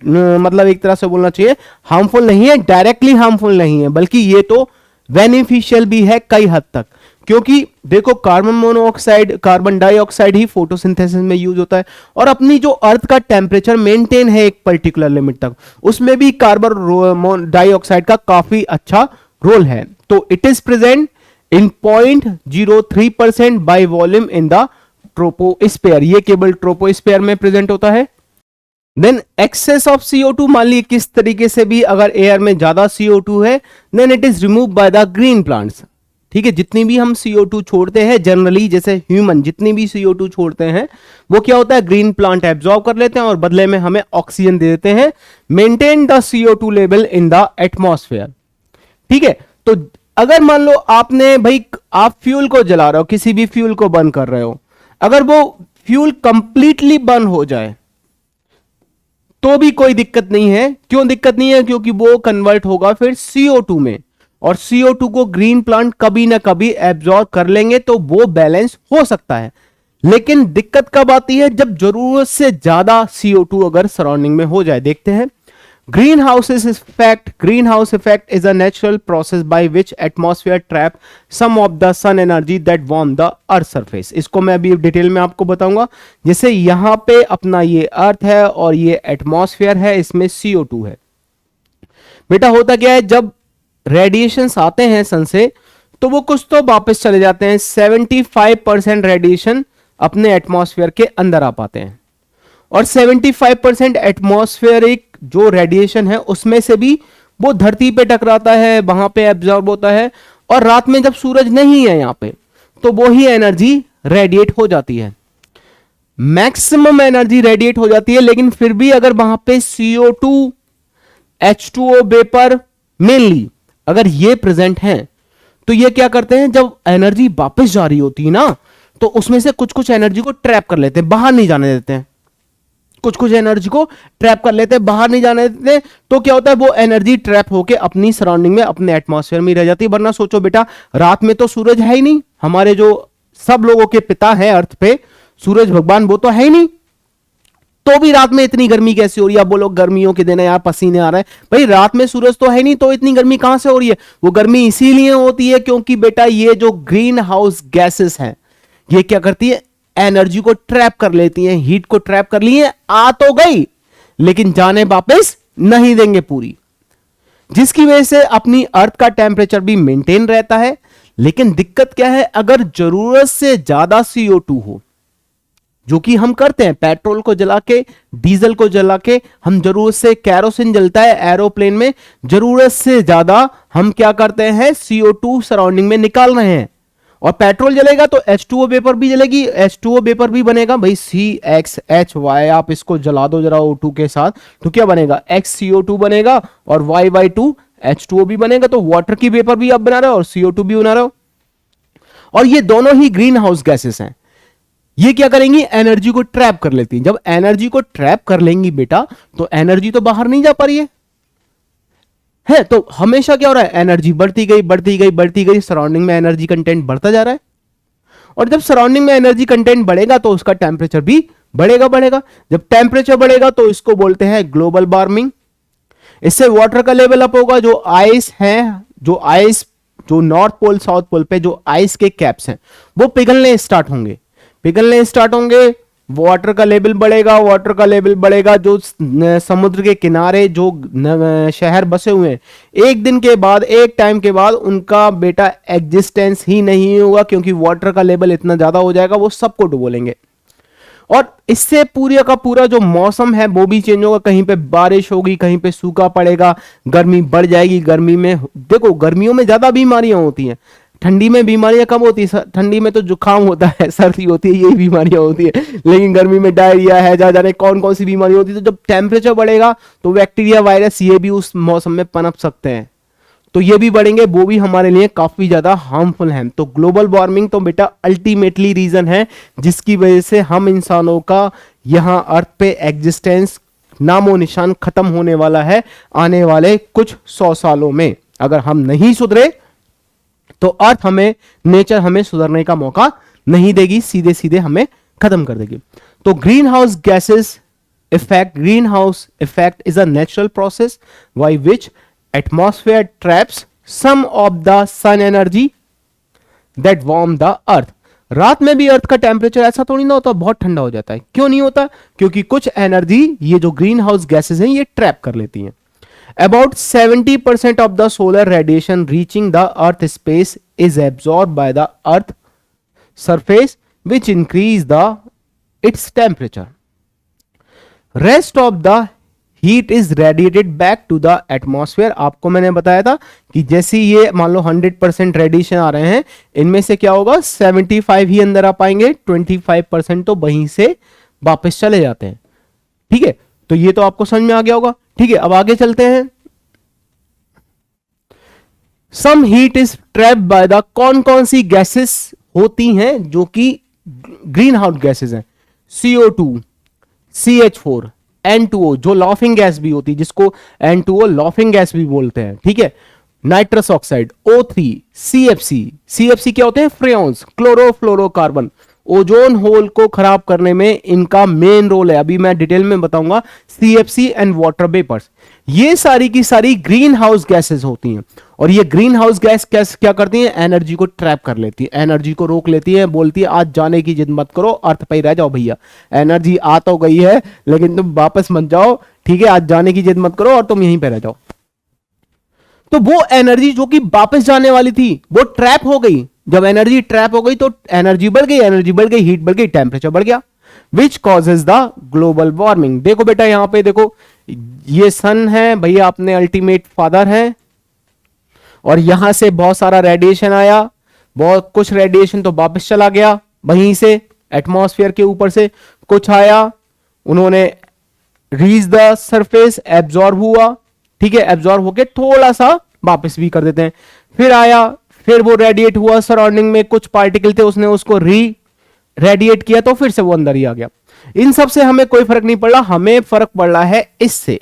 मतलब एक तरह से बोलना चाहिए हार्मफुल नहीं है, डायरेक्टली हार्मफुल नहीं है, बल्कि ये तो बेनिफिशियल भी है कई हद तक। क्योंकि देखो कार्बन मोनोऑक्साइड, कार्बन डाइऑक्साइड ही फोटोसिंथेसिस में यूज होता है, और अपनी जो अर्थ का टेम्परेचर मेंटेन है एक पर्टिकुलर लिमिट तक, उसमें भी कार्बन डाइऑक्साइड का काफी अच्छा रोल है। तो it is present in 0.03% by volume in the troposphere. ये केवल ट्रोपोस्फीयर में प्रेजेंट होता है। देन एक्सेस ऑफ CO2, मान लीजिए किस तरीके से भी अगर एयर में ज्यादा CO2 है, then it is remove by the green plants. ठीक है, जितनी भी हम CO2 छोड़ते हैं जनरली, जैसे ह्यूमन जितनी भी CO2 छोड़ते हैं वो क्या होता है, ग्रीन प्लांट एब्जॉर्ब कर लेते हैं और बदले में हमें ऑक्सीजन दे देते हैं। Maintain the CO2 level in the atmosphere. ठीक है, तो अगर मान लो आपने, भाई आप फ्यूल को जला रहे हो, किसी भी फ्यूल को बर्न कर रहे हो, अगर वो फ्यूल कंप्लीटली बर्न हो जाए तो भी कोई दिक्कत नहीं है। क्यों दिक्कत नहीं है? क्योंकि वो कन्वर्ट होगा फिर CO2 में, और CO2 को ग्रीन प्लांट कभी ना कभी एब्जॉर्ब कर लेंगे, तो वो बैलेंस हो सकता है। लेकिन दिक्कत कब आती है? जब जरूरत से ज्यादा CO2 अगर सराउंडिंग में हो जाए। देखते हैं green house effect. Green house effect is a natural process by which atmosphere trap some of the sun energy that warm the earth surface. इसको मैं अभी डिटेल में आपको बताऊंगा। जैसे यहां पे अपना ये अर्थ है और ये एटमॉस्फेयर है, इसमें CO2 है। बेटा होता क्या है, जब रेडिएशंस आते हैं सन से तो वो कुछ तो वापस चले जाते हैं। 75% रेडिएशन अपने एटमॉस्फेयर के अंदर आ पाते हैं, और 75% एटमॉस्फेरिक जो रेडिएशन है उसमें से भी वो धरती पे टकराता है, वहां पे एब्जॉर्ब होता है, और रात में जब सूरज नहीं है यहां पे तो वो ही एनर्जी रेडिएट हो जाती है। मैक्सिमम एनर्जी रेडिएट हो जाती है, लेकिन फिर भी अगर वहां पे CO2, H2O वेपर मेनली अगर ये प्रेजेंट हैं, तो ये क्या करते हैं, जब एनर्जी वापस जा रही होती है ना, तो उसमें से कुछ कुछ एनर्जी को ट्रैप कर लेते हैं, बाहर नहीं जाने देते हैं। कुछ कुछ एनर्जी को ट्रैप कर लेते हैं, बाहर नहीं जाने देते। तो क्या होता है, वो एनर्जी ट्रैप होके अपनी सराउंडिंग में, अपने एटमॉस्फेयर में रह जाती है। वरना सोचो बेटा, रात में तो सूरज है ही नहीं, हमारे जो सब लोगों के पिता हैं अर्थ पे, सूरज भगवान, वो तो है ही नहीं, तो भी रात में इतनी गर्मी कैसे हो रही है? आप बोलो गर्मियों के दिन है यार, पसीने आ रहे हैं। भाई रात में सूरज तो है नहीं, तो इतनी गर्मी कहां से हो रही है? वो गर्मी इसीलिए होती है क्योंकि बेटा ये जो ग्रीन हाउस गैसेस हैं, ये क्या करती है, एनर्जी को ट्रैप कर लेती हैं, हीट को ट्रैप कर ली है, आ तो गई लेकिन जाने वापस नहीं देंगे पूरी, जिसकी वजह से अपनी अर्थ का टेम्परेचर भी मेंटेन रहता है। लेकिन दिक्कत क्या है, अगर जरूरत से ज्यादा CO2 हो, जो कि हम करते हैं, पेट्रोल को जला के, डीजल को जला के, हम जरूरत से, कैरोसिन जलता है एरोप्लेन में, जरूरत से ज्यादा हम क्या करते हैं, CO2 सराउंडिंग में निकाल रहे हैं। और पेट्रोल जलेगा तो H2O वेपर भी जलेगी, H2O वेपर भी बनेगा। भाई CXHY, आप इसको जला दो जरा O2 के साथ, तो क्या बनेगा, XCO2 बनेगा, और Y2 H2O भी बनेगा। तो वाटर की वेपर भी आप बना रहे हो और CO2 भी बना रहे हो, और ये दोनों ही ग्रीन हाउस गैसेस हैं। ये क्या करेंगी, एनर्जी को ट्रैप कर लेती हैं। जब एनर्जी को ट्रैप कर लेंगी बेटा, तो एनर्जी तो बाहर नहीं जा पा रही है, तो हमेशा क्या हो रहा है, एनर्जी बढ़ती गई बढ़ती गई बढ़ती गई, सराउंडिंग में एनर्जी कंटेंट बढ़ता जा रहा है। और जब सराउंडिंग में एनर्जी कंटेंट बढ़ेगा तो उसका टेम्परेचर भी बढ़ेगा बढ़ेगा। जब टेम्परेचर बढ़ेगा तो इसको बोलते हैं ग्लोबल वार्मिंग। इससे वाटर का लेवल अप होगा। जो आइस है, जो नॉर्थ पोल साउथ पोल पे जो आइस के कैप्स हैं, वो पिघलने स्टार्ट होंगे, वाटर का लेवल बढ़ेगा। वाटर का लेवल बढ़ेगा, जो समुद्र के किनारे जो शहर बसे हुए हैं, एक दिन के बाद, एक टाइम के बाद उनका बेटा एग्जिस्टेंस ही नहीं होगा, क्योंकि वाटर का लेवल इतना ज्यादा हो जाएगा, वो सबको डुबो लेंगे। और इससे पूरा का पूरा जो मौसम है वो भी चेंज होगा, कहीं पे बारिश होगी, कहीं पे सूखा पड़ेगा, गर्मी बढ़ जाएगी। गर्मी में देखो, गर्मियों में ज्यादा बीमारियां होती हैं, ठंडी में बीमारियां कम होती है। ठंडी में तो जुकाम होता है, सर्दी होती है, यही बीमारियां होती है, लेकिन गर्मी में डायरिया है, जा जाने कौन कौन सी बीमारी होती है। तो जब टेम्परेचर बढ़ेगा तो बैक्टीरिया, वायरस ये भी उस मौसम में पनप सकते हैं, तो ये भी बढ़ेंगे, वो भी हमारे लिए काफी ज्यादा हार्मफुल हैं। तो ग्लोबल वार्मिंग तो बेटा अल्टीमेटली रीजन है जिसकी वजह से हम इंसानों का यहां अर्थ पे एग्जिस्टेंस नामो निशान खत्म होने वाला है आने वाले कुछ 100 सालों में। अगर हम नहीं सुधरे तो अर्थ हमें, नेचर हमें सुधरने का मौका नहीं देगी, सीधे सीधे हमें खत्म कर देगी। तो green house gases effect, green house effect is a natural process by which atmosphere traps some of the sun energy that warm the earth। रात में भी अर्थ का टेम्परेचर ऐसा थोड़ी ना होता, बहुत ठंडा हो जाता है। क्यों नहीं होता? क्योंकि कुछ एनर्जी ये जो ग्रीन हाउस गैसेस हैं ये ट्रैप कर लेती हैं। About 70% of the solar radiation reaching the earth space is absorbed by the earth surface which increase the its temperature। Rest of the heat is radiated back to the atmosphere. आपको मैंने बताया था कि जैसे ये मान लो 100% रेडिएशन आ रहे हैं, इनमें से क्या होगा 75 ही अंदर आ पाएंगे, 25% तो वहीं से वापस चले जाते हैं। ठीक है, तो ये तो आपको समझ में आ गया होगा। ठीक है, अब आगे चलते हैं। Some heat is trapped by the, कौन कौन सी गैसेस होती हैं जो कि ग्रीन हाउस गैसेस हैं? CO2, CH4, N2O जो लॉफिंग गैस भी होती है, जिसको N2O लॉफिंग गैस भी बोलते हैं। ठीक है, नाइट्रस ऑक्साइड, O3, CFC क्या होते हैं? फ्रेऑन्स, क्लोरोफ्लोरोकार्बन। ओजोन होल को खराब करने में इनका मेन रोल है, अभी मैं डिटेल में बताऊंगा। CFC एंड वाटर वेपर्स, ये सारी की सारी ग्रीन हाउस गैसेस होती हैं। और ये ग्रीन हाउस गैस क्या करती हैं? एनर्जी को ट्रैप कर लेती है, एनर्जी को रोक लेती है, बोलती है आज जाने की जिद मत करो, अर्थ पे ही रह जाओ भैया, एनर्जी आ तो गई है लेकिन तुम वापस मत जाओ। ठीक है, आज जाने की जिद मत करो और तुम यहीं पे रह जाओ। तो वो एनर्जी जो कि वापस जाने वाली थी वो ट्रैप हो गई। जब एनर्जी ट्रैप हो गई तो एनर्जी बढ़ गई, हीट बढ़ गई, टेम्परेचर बढ़ गया, which causes the global warming. देखो बेटा, यहां पे देखो, ये सन है भैया, अपने अल्टीमेट फादर है, और यहां से बहुत सारा रेडिएशन आया, बहुत कुछ रेडिएशन तो वापस चला गया, वहीं से एटमॉस्फेयर के ऊपर से कुछ आया, उन्होंने रीच द सरफेस, एब्जॉर्ब हुआ। ठीक है, एब्जॉर्ब होके थोड़ा सा वापस भी कर देते हैं, फिर आया, फिर वो रेडिएट हुआ, सराउंडिंग में कुछ पार्टिकल थे, उसने उसको रेडिएट किया, तो फिर से वो अंदर ही आ गया। इन सब से हमें कोई फर्क नहीं पड़ रहा, हमें फर्क पड़ रहा है इससे।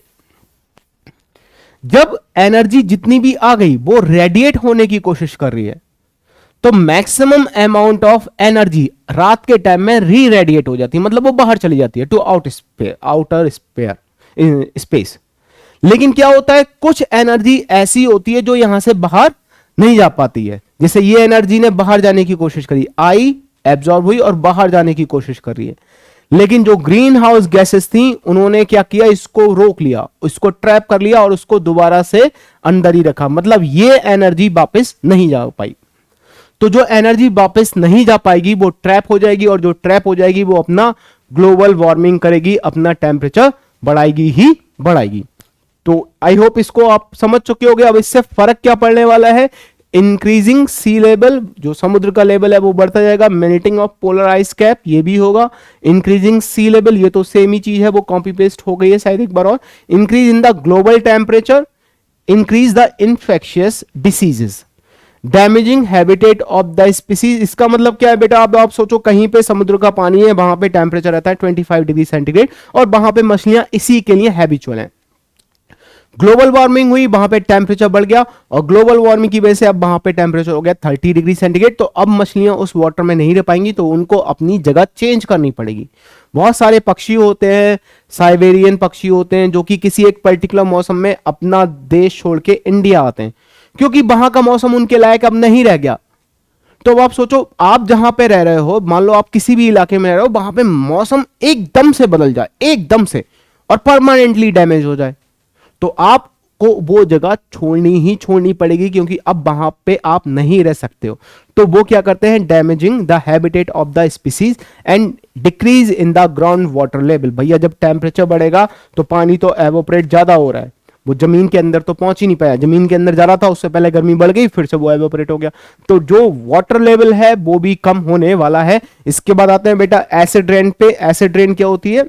जब एनर्जी जितनी भी आ गई वो रेडिएट होने की कोशिश कर रही है, तो मैक्सिमम अमाउंट ऑफ एनर्जी रात के टाइम में रेडिएट हो जाती है, मतलब वो बाहर चली जाती है टू आउटर स्पेस। लेकिन क्या होता है, कुछ एनर्जी ऐसी होती है जो यहां से बाहर नहीं जा पाती है। जैसे ये एनर्जी ने बाहर जाने की कोशिश करी, आई, एब्जॉर्ब हुई और बाहर जाने की कोशिश कर रही है। लेकिन जो ग्रीन हाउस गैसेस थी, उन्होंने क्या किया, इसको रोक लिया, इसको ट्रैप कर लिया और उसको दोबारा से अंदर ही रखा, मतलब ये एनर्जी वापस नहीं जा पाई। तो जो एनर्जी वापस नहीं जा पाएगी वो ट्रैप हो जाएगी, और जो ट्रैप हो जाएगी वो अपना ग्लोबल वार्मिंग करेगी, अपना टेम्परेचर बढ़ाएगी ही बढ़ाएगी। तो आई होप इसको आप समझ चुके होंगे। अब इससे फर्क क्या पड़ने वाला है, इंक्रीजिंग सी लेवल, जो समुद्र का लेवल है वो बढ़ता जाएगा, melting of polar ice cap ये भी होगा, इंक्रीजिंग सी लेवल ये तो सेम ही चीज है, वो कॉपी पेस्ट हो गई है शायद एक बार और। Increase in the global temperature, increase the infectious diseases, damaging habitat of the species. इसका मतलब क्या है बेटा, अब आप सोचो कहीं पे समुद्र का पानी है, वहां पे टेम्परेचर रहता है 25 डिग्री सेंटीग्रेड, और वहां पे मछलियां इसी के लिए हैबिचुअल हैं। ग्लोबल वार्मिंग हुई, वहां पे टेम्परेचर बढ़ गया, और ग्लोबल वार्मिंग की वजह से अब वहां पे टेम्परेचर हो गया 30 डिग्री सेंटीग्रेड। तो अब मछलियां उस वाटर में नहीं रह पाएंगी, तो उनको अपनी जगह चेंज करनी पड़ेगी। बहुत सारे पक्षी होते हैं, साइबेरियन पक्षी होते हैं, जो कि किसी एक पर्टिकुलर मौसम में अपना देश छोड़ के इंडिया आते हैं, क्योंकि वहां का मौसम उनके लायक अब नहीं रह गया। तो अब आप सोचो, आप जहां पे रह रहे हो, मान लो आप किसी भी इलाके में रह रहे हो, वहां पे मौसम एकदम से बदल जाए, एकदम से, और परमानेंटली डैमेज हो जाए, तो आपको वो जगह छोड़नी ही छोड़नी पड़ेगी, क्योंकि अब वहां पे आप नहीं रह सकते हो। तो वो क्या करते हैं, damaging the habitat of the species and decrease in the ground water level. भैया जब टेम्परेचर बढ़ेगा तो पानी तो एवोपरेट ज्यादा हो रहा है, वो जमीन के अंदर तो पहुंच ही नहीं पाया, जमीन के अंदर जा रहा था, उससे पहले गर्मी बढ़ गई, फिर से वो एवोपरेट हो गया, तो जो वाटर लेवल है वो भी कम होने वाला है। इसके बाद आते हैं बेटा एसिड रेन पे। एसिड रेन क्या होती है?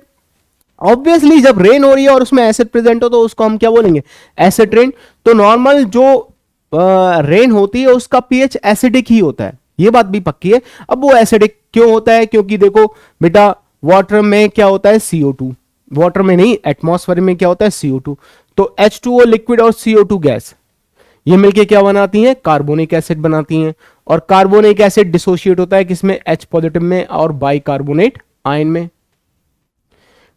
ऑब्वियसली जब रेन हो रही है और उसमें एसिड प्रेजेंट हो तो उसको हम क्या बोलेंगे? Acid rain. तो नॉर्मल जो रेन होती है उसका पीएच एसिडिक ही होता है, ये बात भी पक्की है। अब वो एसिडिक क्यों होता है? क्योंकि देखो बेटा वाटर में क्या होता है? CO2। वाटर में नहीं, एटमॉस्फेयर में क्या होता है? CO2। तो H2O लिक्विड और CO2 गैस ये मिलके क्या बनाती हैं? कार्बोनिक एसिड बनाती हैं। और कार्बोनिक एसिड डिसोशिएट होता है किसमें? H पॉजिटिव में और बाइकार्बोनेट आयन में।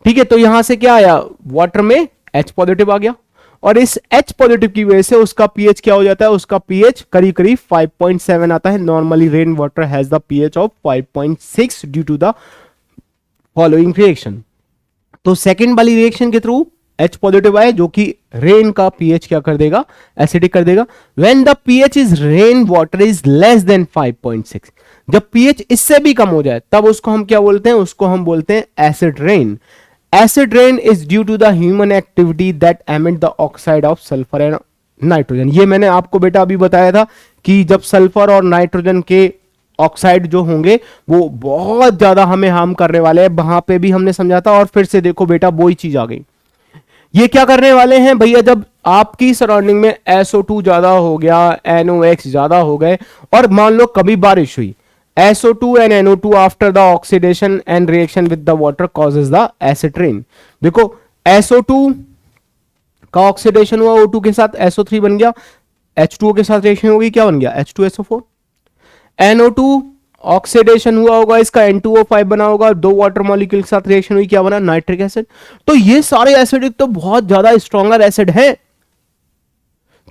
ठीक है, तो यहां से क्या आया? वाटर में H पॉजिटिव आ गया और इस H पॉजिटिव की वजह से उसका पीएच क्या हो जाता है? उसका पीएच करीब करीब 5.7 आता है। Normally rain water has the pH of 5.6 due to the following reaction. तो सेकंड वाली रिएक्शन के थ्रू H पॉजिटिव आए जो कि रेन का पीएच क्या कर देगा? एसिडिक कर देगा। When the pH is rain water is less than 5.6, जब पीएच इससे भी कम हो जाए तब उसको हम क्या बोलते हैं? उसको हम बोलते हैं acid rain. Acid rain is due to the human activity that emit the oxide of sulphur and nitrogen. ये मैंने आपको बेटा अभी बताया था कि जब सल्फर और नाइट्रोजन के ऑक्साइड जो होंगे वो बहुत ज्यादा हमें हार्म करने वाले हैं, वहां पे भी हमने समझा था। और फिर से देखो बेटा वही चीज आ गई। ये क्या करने वाले हैं भैया? जब आपकी सराउंडिंग में SO2 ज्यादा हो गया, NOx ज्यादा हो गए और मान लो कभी बारिश हुई, SO2 and NO2 after the oxidation and reaction with the water causes the acid rain। देखो SO2 का ऑक्सीडेशन हुआ, O2 के साथ SO3 बन गया, H2O के साथ रिएक्शन होगी, क्या बन गया? H2SO4। NO2 ऑक्सीडेशन हुआ होगा, इसका N2O5 बना होगा, दो वाटर मॉलिक्यूल के साथ रिएक्शन हुई, क्या बना? Nitric acid. तो ये सारे एसिडिक तो बहुत ज्यादा स्ट्रॉन्गर एसिड है।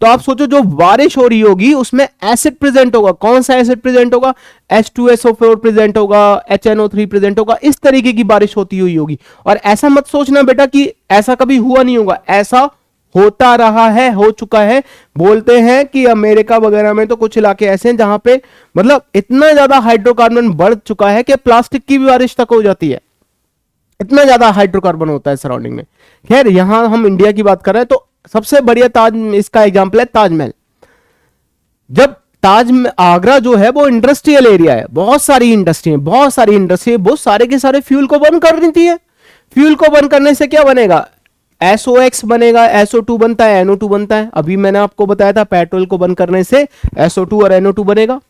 तो आप सोचो जो बारिश हो रही होगी उसमें एसिड प्रेजेंट होगा, कौन सा एसिड प्रेजेंट होगा? H2SO4 प्रेजेंट होगा, HNO3 प्रेजेंट होगा, इस तरीके की बारिश होती हुई होगी। और ऐसा मत सोचना बेटा कि ऐसा कभी हुआ नहीं होगा, ऐसा होता रहा है, हो चुका है। बोलते हैं कि अमेरिका वगैरह में तो कुछ इलाके ऐसे हैं जहां पे मतलब इतना ज्यादा हाइड्रोकार्बन बढ़ चुका है कि प्लास्टिक की भी बारिश तक हो जाती है, इतना ज्यादा हाइड्रोकार्बन होता है सराउंडिंग में। खैर यहां हम इंडिया की बात कर रहे हैं तो सबसे बढ़िया ताज इसका एग्जांपल है ताजमहल। जब आगरा जो है वो इंडस्ट्रियल एरिया है, बहुत सारी इंडस्ट्री है, वो सारे के सारे फ्यूल को बर्न कर देती है। फ्यूल को बर्न करने से क्या बनेगा? SOX बनेगा, SO2 बनता है, NO2 बनता है। अभी मैंने आपको बताया था पेट्रोल को बर्न करने से SO2 और NO2 बनेगा।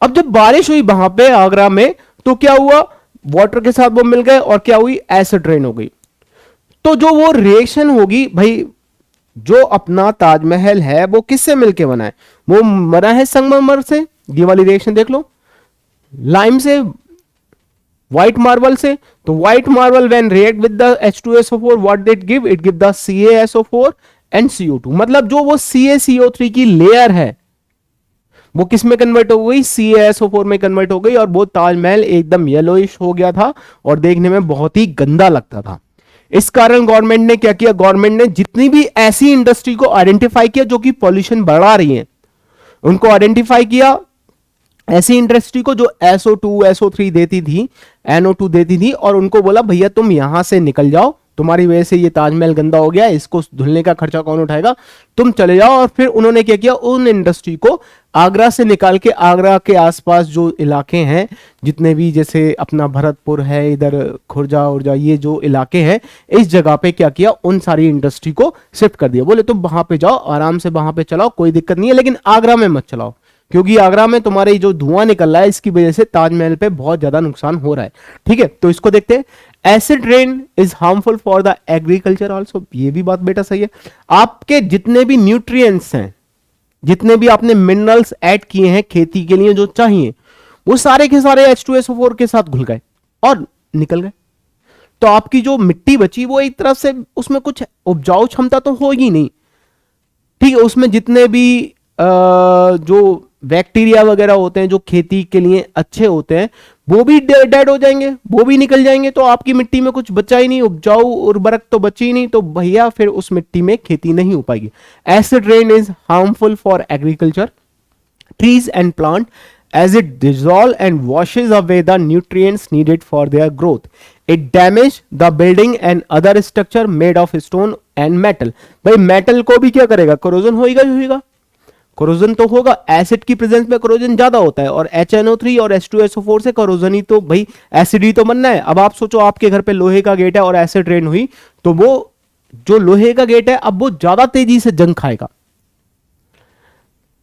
अब जब बारिश हुई वहां पे आगरा में तो क्या हुआ? वाटर के साथ वो मिल गए और क्या हुई? एसिड रेन हो गई। तो जो वो रिएक्शन होगी भाई, जो अपना ताजमहल है वो किससे मिलके बना है? वो बना है संगमरमर से। ये वाली रिएक्शन देख लो, लाइम से, व्हाइट मार्बल से। तो white marble when react with the H2SO4 what did give? It give the CaSO4 and CO2। मतलब जो वो CaCO3 की लेयर है वो किस में कन्वर्ट हो गई? CaSO4 में कन्वर्ट हो गई और वो ताजमहल एकदम येलोइश हो गया था और देखने में बहुत ही गंदा लगता था। इस कारण गवर्नमेंट ने क्या किया? गवर्नमेंट ने जितनी भी ऐसी इंडस्ट्री को आइडेंटिफाई किया जो कि पॉल्यूशन बढ़ा रही है, उनको आइडेंटिफाई किया। ऐसी इंडस्ट्री को जो SO2 SO3 देती थी, NO2 देती थी, और उनको बोला भैया तुम यहां से निकल जाओ, तुम्हारी वजह से ये ताजमहल गंदा हो गया, इसको धुलने का खर्चा कौन उठाएगा, तुम चले जाओ। और फिर उन्होंने क्या किया? उन इंडस्ट्री को आगरा से निकाल के आगरा के आसपास जो इलाके हैं जितने भी, जैसे अपना भरतपुर है, इधर खुर्जा उर्जा, ये जो इलाके हैं, इस जगह पे क्या किया? उन सारी इंडस्ट्री को शिफ्ट कर दिया। बोले तुम वहां पे जाओ, आराम से वहां पे चलाओ, कोई दिक्कत नहीं है, लेकिन आगरा में मत चलाओ, क्योंकि आगरा में तुम्हारे जो धुआं निकल रहा है इसकी वजह से ताजमहल पे बहुत ज्यादा नुकसान हो रहा है। ठीक है, तो इसको देखते हैं। Acid rain is harmful for the agriculture also. ये भी बात बेटा सही है। आपके जितने भी न्यूट्रिएंट्स हैं, जितने भी आपने मिनरल्स ऐड किए हैं खेती के लिए जो चाहिए, वो सारे के सारे H2SO4 के साथ घुल गए और निकल गए। तो आपकी जो मिट्टी बची वो एक तरफ से उसमें कुछ उपजाऊ क्षमता तो होगी नहीं। ठीक है, उसमें जितने भी जो बैक्टीरिया वगैरह होते हैं जो खेती के लिए अच्छे होते हैं वो भी डेड हो जाएंगे, वो भी निकल जाएंगे। तो आपकी मिट्टी में कुछ बचा ही नहीं, उपजाऊ उर्वरक तो बची ही नहीं, तो भैया फिर उस मिट्टी में खेती नहीं हो पाएगी। Acid rain is harmful for agriculture, trees and plant as it dissolves and washes away the nutrients needed for their growth. It damages the building and other structure made of stone and metal. भाई metal को भी क्या करेगा, corrosion होगा ही होगा, corrosion तो होगा, acid की प्रेजेंस में कोरोजन ज्यादा होता है, और HNO3 और H2SO4 से कोरोजन ही तो भाई एसिड ही तो बनना है। अब आप सोचो आपके घर पे लोहे का गेट है और एसिड रेन हुई तो वो जो लोहे का गेट है अब वो ज्यादा तेजी से जंग खाएगा।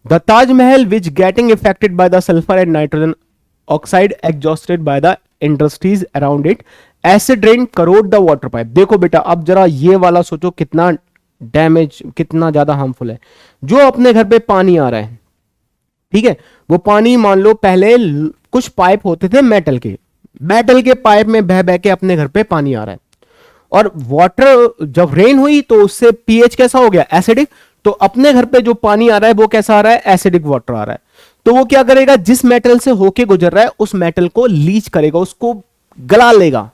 The Taj Mahal, which getting affected by the sulfur and nitrogen oxide exhausted by the industries around it, acid rain corrode the water pipe। देखो बेटा अब जरा ये वाला सोचो कितना डैमेज, कितना ज्यादा हार्मफुल है। जो अपने घर पे पानी आ रहा है, ठीक है, वो पानी मान लो पहले कुछ पाइप होते थे मेटल के पाइप में बह बह के अपने घर पे पानी आ रहा है, और वाटर जब रेन हुई तो उससे पीएच कैसा हो गया, एसिडिक। तो अपने घर पे जो पानी आ रहा है वो कैसा आ रहा है, एसिडिक वाटर आ रहा है। तो वो क्या करेगा, जिस मेटल से होके गुजर रहा है उस मेटल को लीच करेगा, उसको गला लेगा,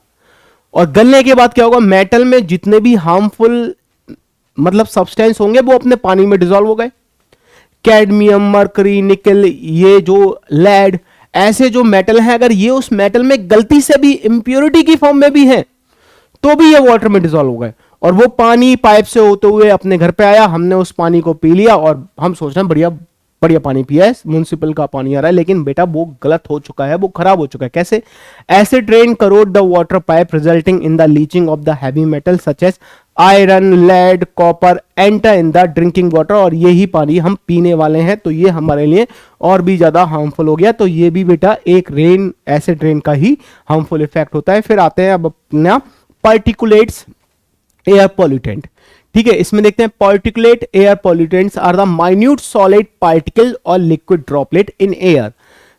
और गलने के बाद क्या होगा, मेटल में जितने भी हार्मफुल मतलब सब्सटेंस होंगे वो अपने पानी में डिसॉल्व हो गए। कैडमियम, मरकरी, निकल, ये जो लेड, ऐसे जो मेटल हैं अगर ये उस मेटल में गलती से भी इंप्योरिटी की फॉर्म में भी है तो भी ये वाटर में डिसॉल्व हो गए, और वो पानी पाइप से होते हुए अपने घर पे आया, हमने उस पानी को पी लिया और हम सोच रहे हैं बढ़िया बढ़िया पानी पिया है, म्युनिसिपल का पानी आ रहा है, लेकिन बेटा वो गलत हो चुका है, वो खराब हो चुका है। कैसे, acid rain corrode the water pipe resulting in the leaching of the heavy metal such as iron, lead, copper enter in the drinking water, और यही पानी हम पीने वाले हैं, तो ये हमारे लिए और भी ज्यादा हार्मफुल हो गया। तो ये भी बेटा एक रेन, एसिड रेन का ही हार्मफुल इफेक्ट होता है। फिर आते हैं अब अपना पार्टिकुलेट्स एयर पॉल्यूटेंट। ठीक है, इसमें देखते हैं particulate air pollutants are the minute solid particle और liquid droplet in air.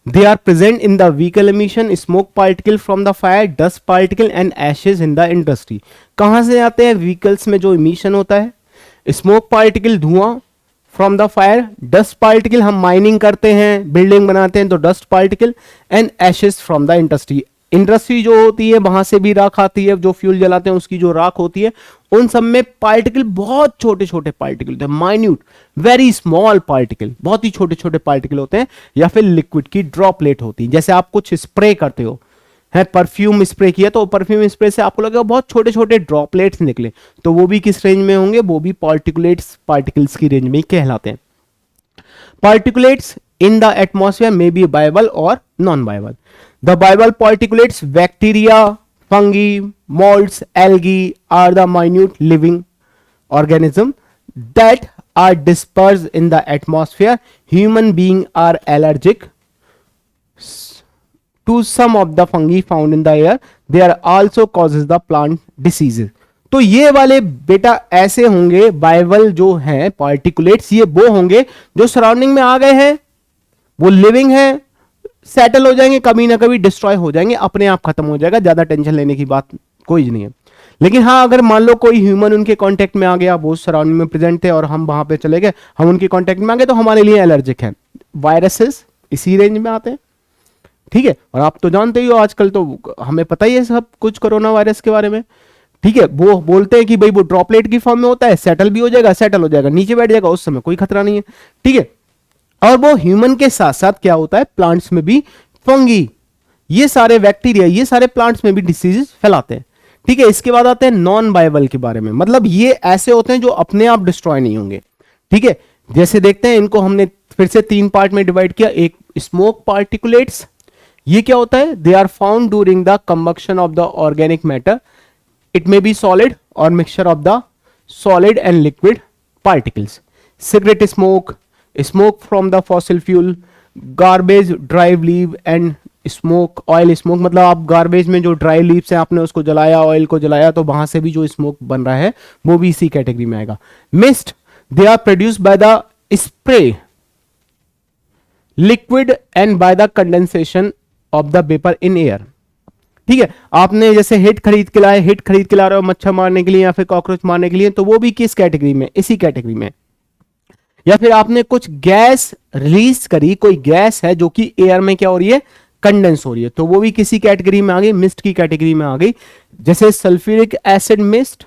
They are present in the vehicle emission, smoke particle from the fire, dust particle and ashes in the industry. कहां से आते हैं, vehicles में जो emission होता है, smoke particle धुआं from the fire, dust particle हम माइनिंग करते हैं, बिल्डिंग बनाते हैं तो dust particle, and Ashes from the industry. Industry जो होती है वहां से भी राख आती है, जो फ्यूल जलाते हैं उसकी जो राख होती है, उन सब में पार्टिकल बहुत छोटे छोटे पार्टिकल होते हैं, माइन्यूट वेरी स्मॉल पार्टिकल, बहुत ही छोटे छोटे पार्टिकल होते हैं, या फिर लिक्विड की ड्रॉपलेट होती है। जैसे आप कुछ स्प्रे करते हो, है परफ्यूम स्प्रे किया तो परफ्यूम स्प्रे से आपको लगेगा बहुत छोटे छोटे ड्रॉपलेट्स निकले, तो वो भी किस रेंज में होंगे, वो भी पार्टिकुलेट्स, पार्टिकल्स की रेंज में ही कहलाते हैं। Particulates in the atmosphere may be viable or non-viable. The viable particulates, bacteria, fungi, molds, algae are the minute living organisms that are dispersed in the atmosphere. Human beings are allergic to some of the fungi found in the air. They are also causes the plant diseases. तो ये वाले बेटा ऐसे होंगे viable जो हैं particulates, ये वो होंगे जो सराउंडिंग में आ गए हैं, वो लिविंग है, सेटल हो जाएंगे, कभी ना कभी डिस्ट्रॉय हो जाएंगे, अपने आप खत्म हो जाएगा, ज्यादा टेंशन लेने की बात कोई नहीं है। लेकिन हाँ, अगर मान लो कोई ह्यूमन उनके कांटेक्ट में आ गया, वो सराउंडिंग में प्रेजेंट थे और हम वहां पे चले गए, हम उनके कांटेक्ट में आ गए, तो हमारे लिए एलर्जिक है। वायरसेस इसी रेंज में आते हैं, ठीक है, और आप तो जानते ही हो आजकल तो हमें पता ही है सब कुछ कोरोना वायरस के बारे में, ठीक है। वो बोलते हैं कि भाई वो ड्रॉपलेट की फॉर्म में होता है, सेटल भी हो जाएगा, सेटल हो जाएगा, नीचे बैठ जाएगा, उस समय कोई खतरा नहीं है, ठीक है। और वो ह्यूमन के साथ साथ क्या होता है, प्लांट्स में भी फंगी, ये सारे बैक्टीरिया, ये सारे प्लांट्स में भी डिसीजेस फैलाते हैं, ठीक है। इसके बाद आते हैं नॉन वाइबल के बारे में, मतलब ये ऐसे होते हैं जो अपने आप डिस्ट्रॉय नहीं होंगे, ठीक है। जैसे देखते हैं, इनको हमने फिर से 3 पार्ट में डिवाइड किया। एक स्मोक पार्टिकुलेट्स, ये क्या होता है, they are found during the combustion of the organic matter, it may be solid और mixture of the solid and liquid particles. Cigarette smoke, smoke from the fossil fuel, garbage, dry leaf and smoke, oil smoke, मतलब आप garbage में जो dry leaves हैं आपने उसको जलाया, oil को जलाया, तो वहां से भी जो स्मोक बन रहा है वो भी इसी कैटेगरी में आएगा। Mist, they are produced by the spray liquid and by the condensation of the vapour in air, ठीक है। आपने जैसे हिट खरीद के लाए, हिट खरीद के ला रहे हो मच्छर मारने के लिए या फिर कॉकरोच मारने के लिए, तो वो भी किस कैटेगरी में, इसी कैटेगरी में। या फिर आपने कुछ गैस रिलीज करी, कोई गैस है जो कि एयर में क्या हो रही है, कंडेंस हो रही है, तो वो भी किसी कैटेगरी में आ गई, मिस्ट की कैटेगरी में आ गई। जैसे sulphuric acid mist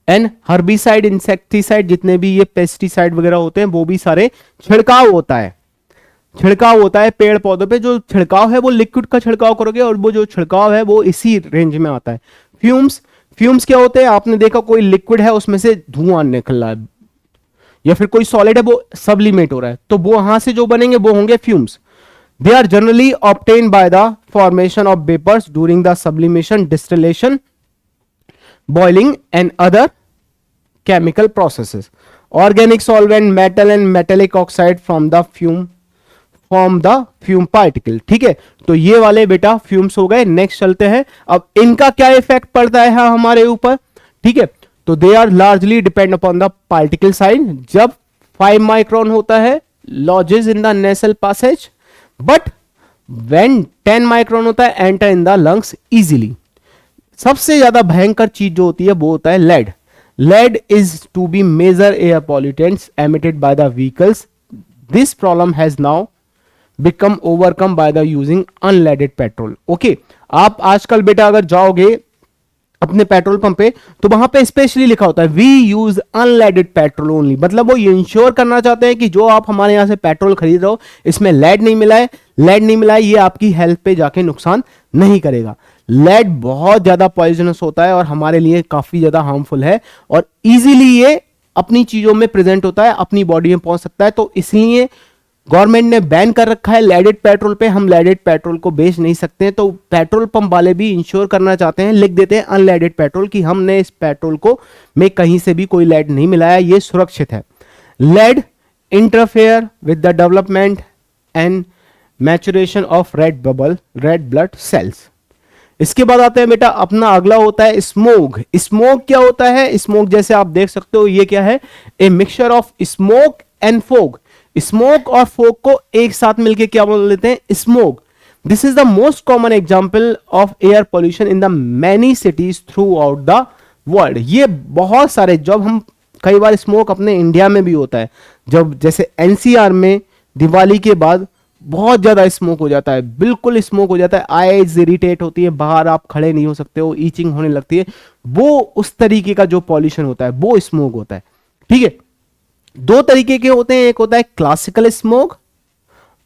and herbicide, insecticide, जितने भी ये पेस्टिसाइड वगैरह होते हैं वो भी सारे छिड़काव होता है, छिड़काव होता है पेड़ पौधों पे, जो छिड़काव है वो लिक्विड का छिड़काव करोगे और वो जो छिड़काव है वो इसी रेंज में आता है। फ्यूम्स, फ्यूम्स क्या होते हैं, आपने देखा कोई लिक्विड है उसमें से धुआं निकल रहा है, या फिर कोई सॉलिड है वो सब्लिमेट हो रहा है, तो वो वहां से जो बनेंगे वो होंगे fumes. They are generally obtain by the formation of vapours during the sublimation, distillation, boiling and other chemical processes. Organic solvent, metal and metallic oxide from the fume particle. ठीक है, तो ये वाले बेटा फ्यूम्स हो गए। नेक्स्ट चलते हैं, अब इनका क्या इफेक्ट पड़ता है हमारे ऊपर। ठीक है, तो they are largely depend upon the particle size. जब 5 माइक्रोन होता है lodges in the nasal passage, but when 10 micron होता है enter in the lungs easily. सबसे ज्यादा भयंकर चीज जो होती है वो होता है lead. Lead is to be major air pollutants emitted by the vehicles. This problem has now become overcome by the using unleaded petrol. Okay, आप आजकल बेटा अगर जाओगे अपने पेट्रोल पंप पे तो वहां पे स्पेशली लिखा होता है we use unleaded petrol only. मतलब वो इंश्योर करना चाहते हैं कि जो आप हमारे यहां से पेट्रोल खरीद रहे हो इसमें लेड नहीं मिला है, लेड नहीं मिला है, ये आपकी हेल्थ पे जाके नुकसान नहीं करेगा। लेड बहुत ज्यादा पॉइजनस होता है और हमारे लिए काफी ज्यादा हार्मफुल है और इजीली ये अपनी चीजों में प्रेजेंट होता है, अपनी बॉडी में पहुंच सकता है। तो इसलिए गवर्नमेंट ने बैन कर रखा है लेडेड पेट्रोल पे। हम लेडेड पेट्रोल को बेच नहीं सकते हैं, तो पेट्रोल पंप वाले भी इंश्योर करना चाहते हैं, लिख देते हैं अनलेडेड पेट्रोल कि हमने इस पेट्रोल को में कहीं से भी कोई लेड नहीं मिलाया, ये सुरक्षित है। Lead interfere with the development and maturation of red blood cells. इसके बाद आते हैं बेटा अपना अगला होता है स्मोक। स्मोक क्या होता है? स्मोक जैसे आप देख सकते हो ये क्या है, a mixture of smoke and fog. Smoke और फोग को एक साथ मिलके क्या बोल देते हैं? Smoke. This is the most common example of air pollution in the many cities through out the world. ये बहुत सारे, जब हम कई बार स्मोक अपने इंडिया में भी होता है, जब जैसे एनसीआर में दिवाली के बाद बहुत ज्यादा स्मोक हो जाता है, बिल्कुल स्मोक हो जाता है, आईज इरिटेट होती है, बाहर आप खड़े नहीं हो सकते हो, ईचिंग होने लगती है, वो उस तरीके का जो पॉल्यूशन होता है वो स्मोक होता है। ठीक है, दो तरीके के होते हैं, एक होता है क्लासिकल स्मोक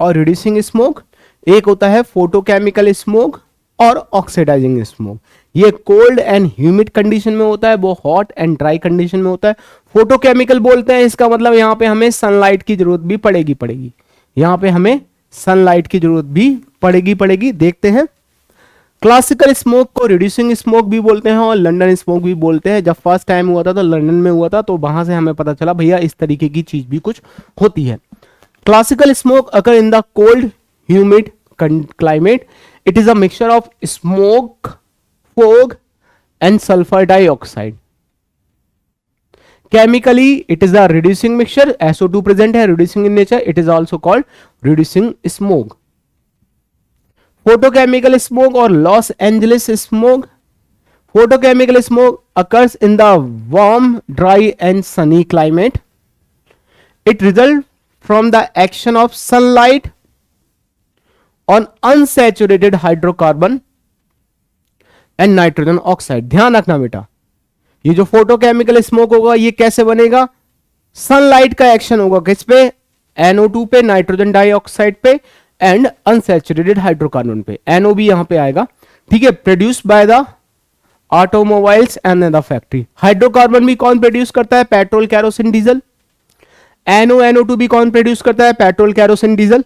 और रिड्यूसिंग स्मोक, एक होता है फोटोकेमिकल स्मोक और ऑक्सीडाइजिंग स्मोक। ये कोल्ड एंड ह्यूमिड कंडीशन में होता है, वो हॉट एंड ड्राई कंडीशन में होता है। फोटोकेमिकल बोलते हैं, इसका मतलब यहां पे हमें सनलाइट की जरूरत भी पड़ेगी, यहां पे हमें सनलाइट की जरूरत भी पड़ेगी। देखते हैं, क्लासिकल स्मोक को रिड्यूसिंग स्मोक भी बोलते हैं और लंदन स्मोक भी बोलते हैं। जब फर्स्ट टाइम हुआ था तो लंदन में हुआ था, तो वहां से हमें पता चला भैया इस तरीके की चीज भी कुछ होती है। Classical smoke occur in the cold humid climate. It is a mixture of smoke, fog and sulphur dioxide. Chemically, it is a reducing mixture. SO2 present है, reducing in nature. It is also called reducing smoke. Photochemical smoke or Los Angeles smoke. Photochemical smoke occurs in the warm, dry, and sunny climate. It results from the action of sunlight on unsaturated hydrocarbon and nitrogen oxide. ध्यान रखना बेटा, ये जो photochemical smoke होगा ये कैसे बनेगा? Sunlight का एक्शन होगा किस पे? NO2 पे, नाइट्रोजन डाइऑक्साइड पे एंड अनसैचुरेटेड हाइड्रोकार्बन पे। NO भी यहां पे आएगा। ठीक है, produce by the automobiles and the factory. Hydrocarbon भी कौन प्रोड्यूस करता है? Petrol, kerosene, diesel. NO2 भी कौन प्रोड्यूस करता है? Petrol, kerosene, diesel.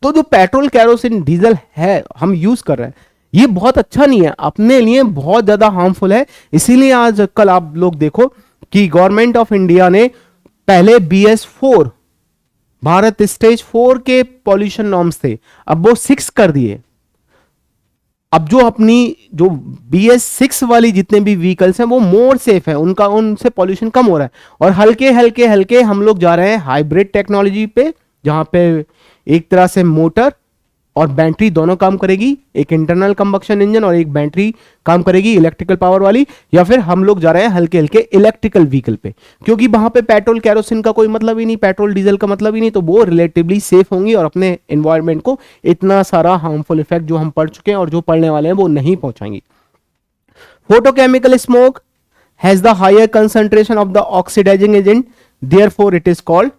तो जो पेट्रोल, कैरोसिन, डीजल है हम यूज कर रहे हैं, ये बहुत अच्छा नहीं है, अपने लिए बहुत ज्यादा हार्मफुल है। इसीलिए आज कल आप लोग देखो कि गवर्नमेंट ऑफ इंडिया ने पहले BS4 भारत स्टेज 4 के पॉल्यूशन नॉर्म्स थे, अब वो 6 कर दिए। अब जो अपनी जो BS6 वाली जितने भी व्हीकल्स हैं वो मोर सेफ है, उनका उनसे पॉल्यूशन कम हो रहा है। और हल्के हल्के हम लोग जा रहे हैं हाइब्रिड टेक्नोलॉजी पे, जहां पे एक तरह से मोटर और बैटरी दोनों काम करेगी, एक इंटरनल कंबक्शन इंजन और एक बैटरी काम करेगी इलेक्ट्रिकल पावर वाली। या फिर हम लोग जा रहे हैं हल्के हल्के इलेक्ट्रिकल व्हीकल पे, क्योंकि वहां पे पेट्रोल, कैरोसिन का कोई मतलब ही नहीं, पेट्रोल, डीजल का मतलब ही नहीं, तो वो रिलेटिवली सेफ होंगी और अपने एनवायरनमेंट को इतना सारा हार्मफुल इफेक्ट जो हम पढ़ चुके हैं और जो पढ़ने वाले हैं वो नहीं पहुंचाएंगी। Photochemical smoke has the higher concentration of the oxidising agent, therefore it is called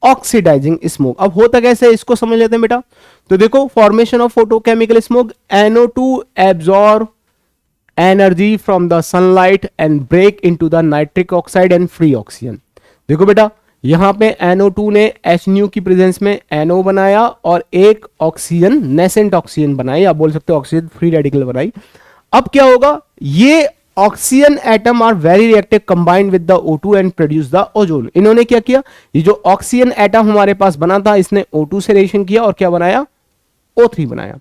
oxidising smoke. अब होता कैसे है इसको समझ लेते हैं बेटा। तो देखो formation of photochemical smoke, NO2 absorb energy from the sunlight and break into the nitric oxide and free oxygen. देखो बेटा यहां पे NO2 ने HNO की प्रेजेंस में NO बनाया और एक ऑक्सीजन नेसेंट ऑक्सीजन बनाई, आप बोल सकते हो ऑक्सीजन फ्री रेडिकल बनाई। अब क्या होगा, ये oxygen atom are very reactive combined with the O2 and produce the ozone. इन्होंने क्या किया, ये जो ऑक्सीजन एटम हमारे पास बना था इसने O2 से रिएक्शन किया और क्या बनाया, O3 बनाया।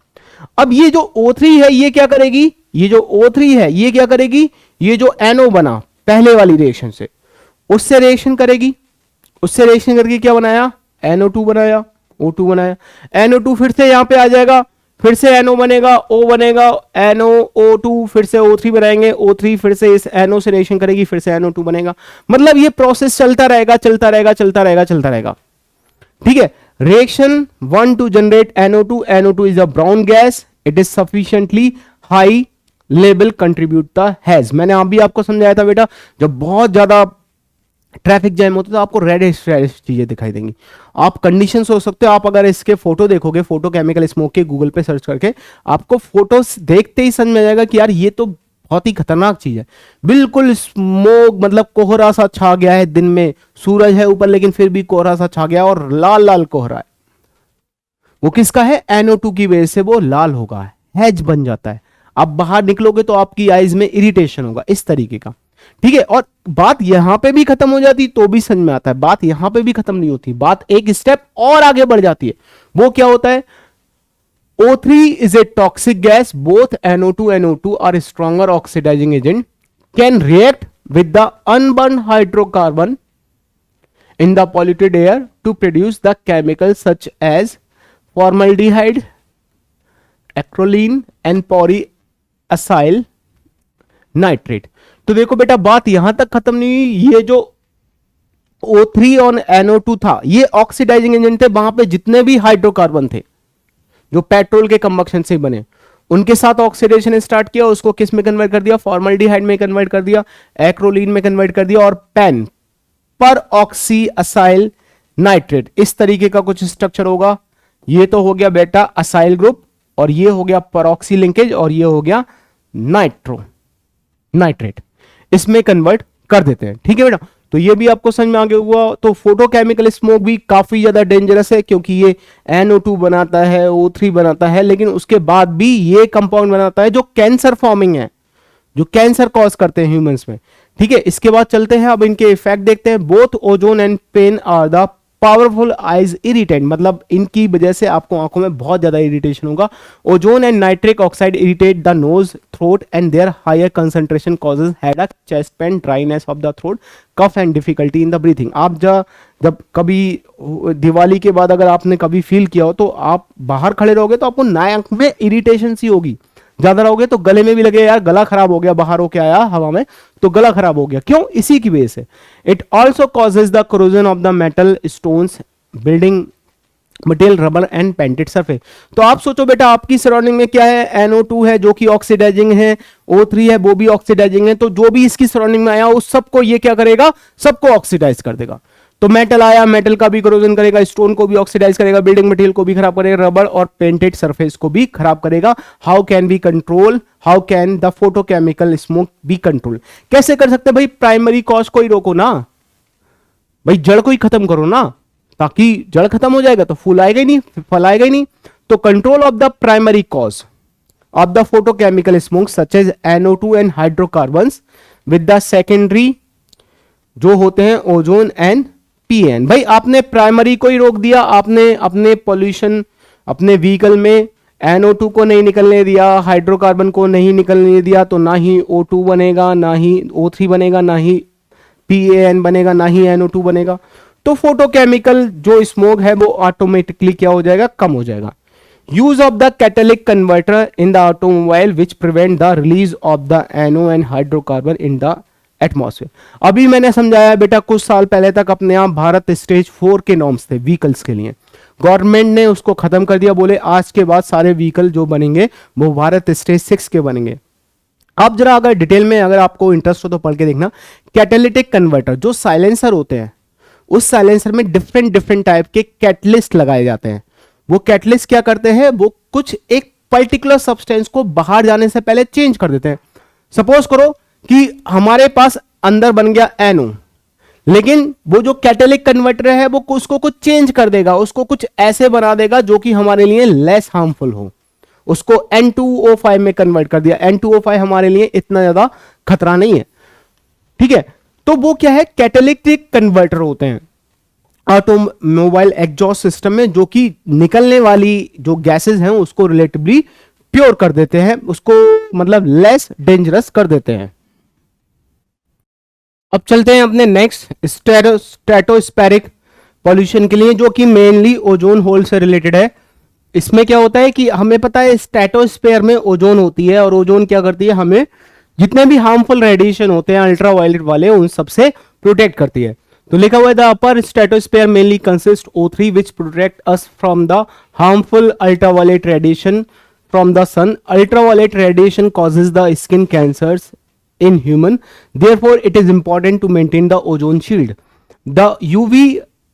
अब ये जो O3 है ये क्या करेगी, ये जो O3 है ये क्या करेगी, ये जो NO बना पहले वाली रिएक्शन से उससे रिएक्शन करेगी, उससे रिएक्शन करके क्या बनाया, NO2 बनाया, O2 बनाया। NO2 फिर से यहां पे आ जाएगा, फिर से NO बनेगा, O बनेगा, NO O2 फिर से O3 बनाएंगे, O3 फिर से इस NO से रिएक्शन करेगी, फिर से NO2 बनेगा। मतलब ये प्रोसेस चलता रहेगा चलता रहेगा चलता रहेगा चलता रहेगा। ठीक है, reaction 1 to generate NO2। NO2 is a brown gas, it is sufficiently high level contribute the haze. मैंने अभी आपको समझाया था बेटा, जब बहुत ज्यादा ट्रैफिक जैम होता है तो आपको रेडिश चीजें दिखाई देंगी। आप कंडीशन हो सकते हो, आप अगर इसके फोटो देखोगे फोटो केमिकल स्मोक के गूगल पे सर्च करके, आपको फोटोस देखते ही समझ में आ जाएगा कि यार ये तो बहुत ही खतरनाक चीज है। बिल्कुल स्मोक मतलब कोहरा सा छा गया है, दिन में सूरज है ऊपर लेकिन फिर भी कोहरा सा छा गया और लाल लाल कोहरा है। वो किसका है, NO2 की वजह से वो लाल होगा, हैज बन जाता है। आप बाहर निकलोगे तो आपकी आईज में इरिटेशन होगा, इस तरीके का। ठीक है, और बात यहां पे भी खत्म हो जाती तो भी समझ में आता है, बात यहां पे भी खत्म नहीं होती, बात एक स्टेप और आगे बढ़ जाती है। वो क्या होता है, O3 is a toxic gas. Both NO2 and O2 are stronger oxidizing agent. Can react with the unburned hydrocarbon in the polluted air to produce the chemicals such as formaldehyde, acrolein and polyacyl nitrate. तो देखो बेटा बात यहां तक खत्म नहीं हुई। ये जो O3 और NO2 था ये ऑक्सीडाइजिंग एजेंट थे, वहां पे जितने भी हाइड्रोकार्बन थे जो पेट्रोल के कंबक्शन से बने उनके साथ ऑक्सीडेशन स्टार्ट किया, उसको किस में कन्वर्ट कर दिया, फॉर्मल्डिहाइड में कन्वर्ट कर दिया, एक्रोलीन में कन्वर्ट कर दिया और पेन पर ऑक्सी असाइल नाइट्रेट, इस तरीके का कुछ स्ट्रक्चर होगा। ये तो हो गया बेटा असाइल ग्रुप और ये हो गया परऑक्सी लिंकेज और ये हो गया नाइट्रेट, इसमें कन्वर्ट कर देते हैं। ठीक है बेटा, तो ये भी आपको समझ में आ गया हुआ। तो फोटोकेमिकल स्मोक भी काफी ज्यादा डेंजरस है क्योंकि ये NO2 बनाता है, O3 बनाता है, लेकिन उसके बाद भी ये कंपाउंड बनाता है जो कैंसर फॉर्मिंग है, जो कैंसर कॉज करते हैं ह्यूमंस में। ठीक है, इसके बाद चलते हैं अब इनके इफेक्ट देखते हैं। Both ozone and PAN are the powerful eyes irritant, मतलब इनकी वजह से आपको आंखों में बहुत ज्यादा इरिटेशन होगा। Ozone and nitric oxide irritate the nose, throat and their higher concentration causes headache, chest pain, dryness of the throat, cough and difficulty in the breathing. आप जब कभी दिवाली के बाद अगर आपने कभी फील किया हो तो आप बाहर खड़े रहोगे तो आपको नाक में इरिटेशन सी होगी, ज्यादा रहोगे तो गले में भी लगे यार गला खराब हो गया, बाहर होके आया हवा में तो गला खराब हो गया। क्यों, इसी की वजह से। It also causes the corrosion of the metal, stones, building material, rubber and painted surface. तो आप सोचो बेटा आपकी सराउंडिंग में क्या है, NO2 है जो कि ऑक्सीडाइजिंग है, O3 है वो भी ऑक्सीडाइजिंग है, तो जो भी इसकी सराउंडिंग में आया उस सबको ये क्या करेगा, सबको ऑक्सीडाइज कर देगा। तो मेटल आया, मेटल का भी कोरोजन करेगा, स्टोन को भी ऑक्सीडाइज करेगा, बिल्डिंग मटेरियल को भी खराब करेगा, रबर और पेंटेड सरफेस को भी खराब करेगा। How can be control, how can the photochemical smoke be control, कैसे कर सकते भाई, प्राइमरी कॉज को ही रोको ना भाई, जड़ को ही खत्म करो ना, ताकि जड़ खत्म हो जाएगा तो फूल आएगा ही नहीं, फल आएगा ही नहीं। तो control of the primary cause of the photochemical smoke such as NO2 and hydrocarbons with the secondary जो होते हैं ओजोन एंड PN। भाई आपने प्राइमरी को ही रोक दिया, आपने अपने पोल्यूशन अपने व्हीकल में NO2 को नहीं निकलने दिया, हाइड्रोकार्बन को नहीं निकलने दिया, तो ना ही O2 बनेगा, ना ही O3 बनेगा, ना ही PAN बनेगा, ना ही NO2 बनेगा। तो फोटोकेमिकल जो स्मोक है वो ऑटोमेटिकली क्या हो जाएगा, कम हो जाएगा। Use of the catalytic converter in the automobile which prevent the release of the NO and hydrocarbon in the atmosphere. अभी मैंने समझाया बेटा, कुछ साल पहले तक अपने यहाँ भारत स्टेज 4 के नॉर्म्स थे व्हीकल्स के लिए, गवर्नमेंट ने उसको खत्म कर दिया, बोले आज के बाद सारे व्हीकल जो बनेंगे वो भारत स्टेज 6 के बनेंगे। अब जरा अगर डिटेल में अगर आपको इंटरेस्ट हो तो पढ़ के देखना। कैटालिटिक कन्वर्टर जो साइलेंसर होते हैं उस साइलेंसर में डिफरेंट डिफरेंट टाइप के कैटलिस्ट लगाए जाते हैं। वो कैटलिस्ट क्या करते हैं, वो कुछ एक पर्टिकुलर सब्सटेंस को बाहर जाने से पहले चेंज कर देते हैं। सपोज करो कि हमारे पास अंदर बन गया NO, लेकिन वो जो कैटेलिक कन्वर्टर है वो उसको कुछ चेंज कर देगा, उसको कुछ ऐसे बना देगा जो कि हमारे लिए लेस हार्मफुल हो, उसको N2O5 में कन्वर्ट कर दिया। N2O5 हमारे लिए इतना ज्यादा खतरा नहीं है, ठीक है। तो वो क्या है, कैटेलिटिक कन्वर्टर होते हैं ऑटोमोबाइल एग्जॉस्ट सिस्टम में, जो कि निकलने वाली जो गैसेस हैं उसको रिलेटिवली प्योर कर देते हैं, उसको मतलब लेस डेंजरस कर देते हैं। अब चलते हैं अपने नेक्स्ट स्ट्रेटोस्फेरिक पॉल्यूशन के लिए, जो कि मेनली ओजोन होल से रिलेटेड है। इसमें क्या होता है कि हमें पता है स्ट्रेटोस्फेयर में ओजोन होती है, और ओजोन क्या करती है, हमें जितने भी हार्मफुल रेडिएशन होते हैं अल्ट्रावायलेट वाले उन सबसे प्रोटेक्ट करती है। तो लिखा हुआ है the upper stratosphere mainly consist O3 which protect us from the harmful ultraviolet radiation from the sun. Ultraviolet radiation causes the skin cancers in human, therefore it is important to maintain the ozone shield. The UV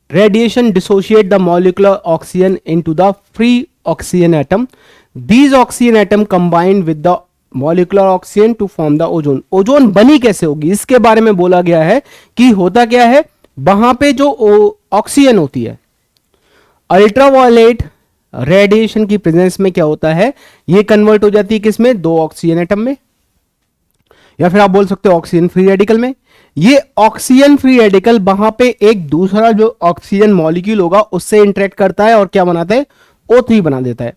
radiation dissociate the molecular oxygen into the free oxygen atom. These oxygen atom combine with the molecular oxygen to form the ozone. Ozone बनी कैसे होगी, इसके बारे में बोला गया है कि होता क्या है, वहां पे जो ऑक्सीजन होती है, अल्ट्रावायलेट रेडिएशन की प्रेजेंस में क्या होता है, ये कन्वर्ट हो जाती है किसमें, दो ऑक्सीजन एटम में, या फिर आप बोल सकते हो ऑक्सीजन फ्री रेडिकल में। ये ऑक्सीजन फ्री रेडिकल वहां पे एक दूसरा जो ऑक्सीजन मॉलिक्यूल होगा उससे इंटरेक्ट करता है और क्या बनाता है, O3 बना देता है।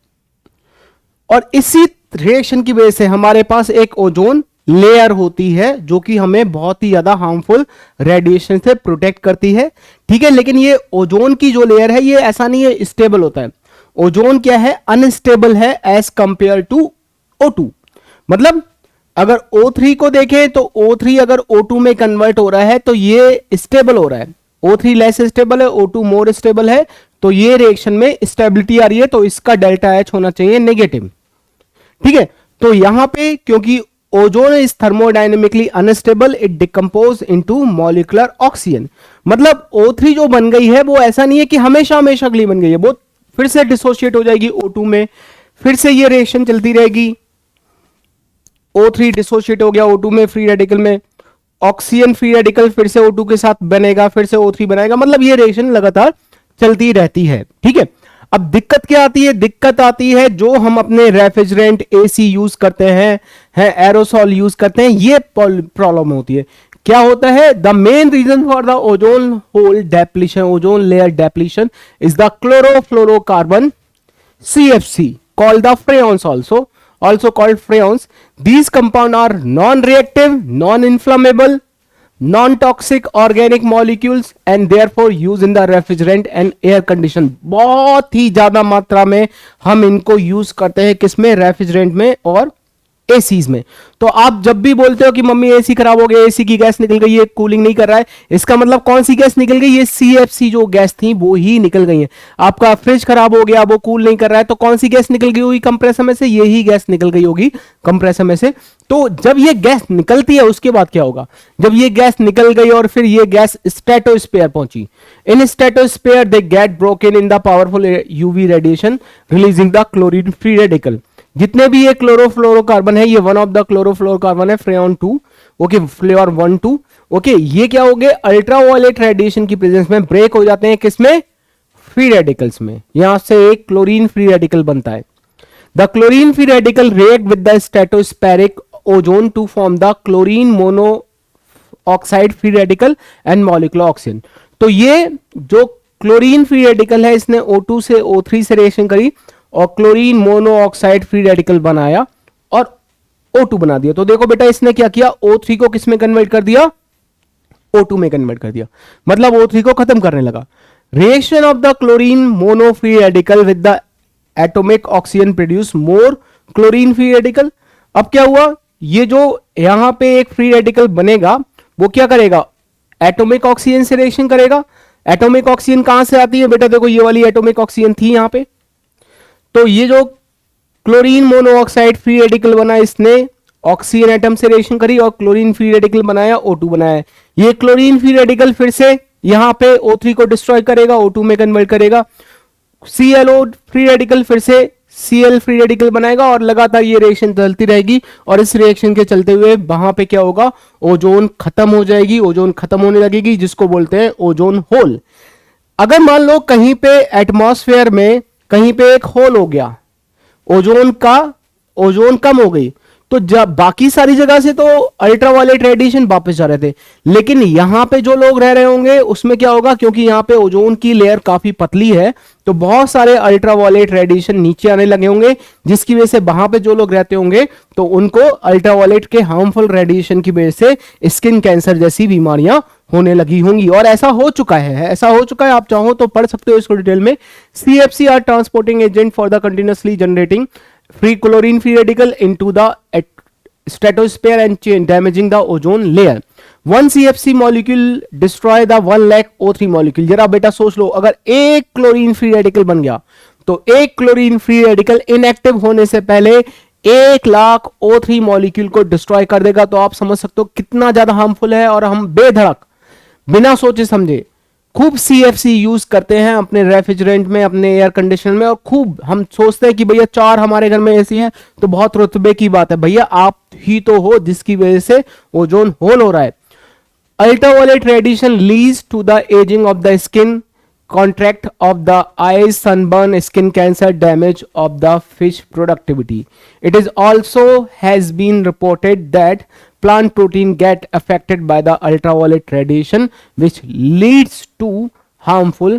और इसी रिएक्शन की वजह से हमारे पास एक ओजोन लेयर होती है जो कि हमें बहुत ही ज्यादा हार्मफुल रेडिएशन से प्रोटेक्ट करती है, ठीक है। लेकिन ये ओजोन की जो लेयर है ये ऐसा नहीं है स्टेबल होता है, ओजोन क्या है, अनस्टेबल है एज कंपेयर टू O2। मतलब अगर O3 को देखें तो O3 अगर O2 में कन्वर्ट हो रहा है तो ये स्टेबल हो रहा है, O3 लेस स्टेबल है, O2 मोर स्टेबल है, तो ये रिएक्शन में स्टेबिलिटी आ रही है, तो इसका डेल्टा H होना चाहिए नेगेटिव, ठीक है। तो यहां पे क्योंकि ozone is thermodynamically unstable, it decompose into molecular oxygen. मतलब O3 जो बन गई है वो ऐसा नहीं है कि हमेशा हमेशा के लिए बन गई है, वो फिर से डिसोशिएट हो जाएगी O2 में, फिर से ये रिएक्शन चलती रहेगी, O3 डिसोशिएट हो गया O2 में फ्री रेडिकल में, ऑक्सीजन फ्री रेडिकल फिर से O2 के साथ बनेगा, फिर से O3 बनाएगा, मतलब ये रिएक्शन लगातार चलती रहती है, ठीक है। अब दिक्कत क्या आती है, दिक्कत आती है जो हम अपने रेफ्रिजरेंट AC यूज करते हैं एरोसॉल यूज करते हैं, ये प्रॉब्लम होती है। क्या होता है, the main reason for the ozone hole depletion, ozone layer depletion is the chlorofluorocarbon CFC called the freons also called freons. These compounds are non-reactive, non-inflammable, non-toxic organic molecules and therefore used in the refrigerant and air condition. बहुत ही ज्यादा मात्रा में हम इनको use करते हैं किसमें, refrigerant में और एसीज में। तो आप जब भी बोलते हो कि मम्मी एसी खराब हो गया, एसी की गैस निकल गई है, कूलिंग नहीं कर रहा है, इसका मतलब कौन सी गैस निकल गई, ये CFC जो गैस थी वो ही निकल गई है। आपका फ्रिज खराब हो गया, वो कूल नहीं कर रहा है, तो कौन सी गैस निकल गई होगी कंप्रेसर में से, यही गैस निकल गई होगी कंप्रेसर में से। तो जब ये गैस निकलती है उसके बाद क्या होगा, जब ये गैस निकल गई और फिर ये गैस स्ट्रेटोस्फीयर पहुंची, in stratosphere they get broken in the powerful UV radiation releasing the chlorine free radical. जितने भी ये क्लोरोफ्लोरोकार्बन है, ये वन ऑफ द क्लोरोफ्लोरोकार्बन है, फ्रेऑन 2, ओके, फ्लेवर 1 2, ओके, ये क्या हो गए, अल्ट्रावायलेट रेडिएशन की प्रेजेंस में ब्रेक हो जाते हैं किसमें, फ्री रेडिकल्स में। यहां से एक क्लोरीन फ्री रेडिकल बनता है। The chlorine free radical react with the stratospheric ozone to form the chlorine mono oxide free radical and molecular oxygen. तो ये जो क्लोरीन फ्री रेडिकल है इसने O2 से O3 से रिएक्शन करी और क्लोरीन मोनोऑक्साइड फ्री रेडिकल बनाया और O2 बना दिया। तो देखो बेटा इसने क्या किया, O3 को किस में कन्वर्ट कर दिया, O2 में कन्वर्ट कर दिया, मतलब O3 को खत्म करने लगा। Reaction of the chlorine mono free radical with the atomic oxygen produce more chlorine free radical. अब क्या हुआ, ये जो यहां पे एक फ्री रेडिकल बनेगा वो क्या करेगा, एटॉमिक ऑक्सीजन से रिएक्शन करेगा। एटॉमिक ऑक्सीजन कहां से आती है बेटा, देखो ये वाली एटॉमिक ऑक्सीजन थी यहां पे, तो ये जो क्लोरीन मोनोऑक्साइड फ्री रेडिकल बना इसने ऑक्सीजन एटम से रिएक्शन करी और क्लोरीन फ्री रेडिकल बनाया, O2 बनाया। ये क्लोरीन फ्री रेडिकल फिर से यहाँ पे O3 को डिस्ट्रॉय करेगा, O2 में कन्वर्ट करेगा, ClO फ्री रेडिकल फिर से Cl फ्री रेडिकल बनाएगा और लगातार ये रिएक्शन चलती रहेगी और इस रिएक्शन के चलते हुए वहां पे क्या होगा, ओजोन खत्म हो जाएगी, ओजोन खत्म होने लगेगी, जिसको बोलते हैं ओजोन होल। अगर मान लो कहीं पे एटमॉस्फेयर में कहीं पे एक होल हो गया, ओजोन कम हो गई, तो जब बाकी सारी जगह से तो अल्ट्रावायलेट रेडिएशन वापस जा रहे थे, लेकिन यहां पे जो लोग रह रहे होंगे उसमें क्या होगा, क्योंकि यहां पे ओजोन की लेयर काफी पतली है तो बहुत सारे अल्ट्रावायलेट रेडिएशन नीचे आने लगे होंगे, जिसकी वजह से वहां पे जो लोग रहते होंगे तो उनको अल्ट्रावायलेट के हार्मफुल रेडिएशन की वजह से स्किन कैंसर जैसी बीमारियां होने लगी होंगी। और ऐसा हो चुका है, आप चाहो तो पढ़ सकते हो इसको डिटेल में। CFC are transporting agent for the continuously generating free chlorine free radical into the stratosphere and damaging the ozone layer. One CFC molecule destroy the 1 lakh O3 molecule. जरा बेटा सोच लो, अगर एक क्लोरीन फ्री रेडिकल बन गया तो एक chlorine free radical inactive होने से पहले 1 लाख O3 मॉलिक्यूल को डिस्ट्रॉय कर देगा। तो आप समझ सकते हो कितना ज्यादा हार्मफुल है। और हम बेधड़क बिना सोचे समझे खूब CFC यूज करते हैं अपने रेफ्रिजरेंट में, अपने एयर कंडीशनर में, और खूब हम सोचते हैं कि भैया 4 हमारे घर में ऐसी हैं तो बहुत रुतबे की बात है। भैया आप ही तो हो जिसकी वजह से ओजोन होल हो रहा है। Ultraviolet radiation leads to the ageing of the skin, contract of the eyes, sunburn, skin cancer, damage of the fish productivity. It is also has been reported that plant protein get affected by the ultraviolet radiation which leads to harmful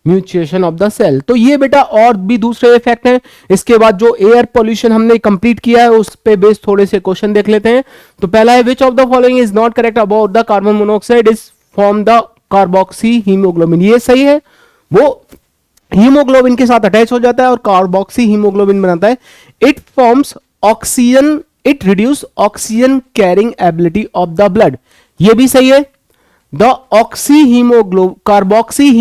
mutation of the cell. तो ये बेटा और भी दूसरे effect हैं। इसके बाद जो एयर पोल्यूशन हमने कंप्लीट किया है उस पे बेस थोड़े से क्वेश्चन देख लेते हैं। तो पहला है विच of the following is not correct about the carbon monoxide is form the carboxy haemoglobin. ये सही है, वो हीमोग्लोबिन के साथ अटैच हो जाता है और कार्बोक्सी हीमोग्लोबिन बनाता है। It forms oxygen, it reduce oxygen carrying ability of the blood. ये भी सही है। The carboxy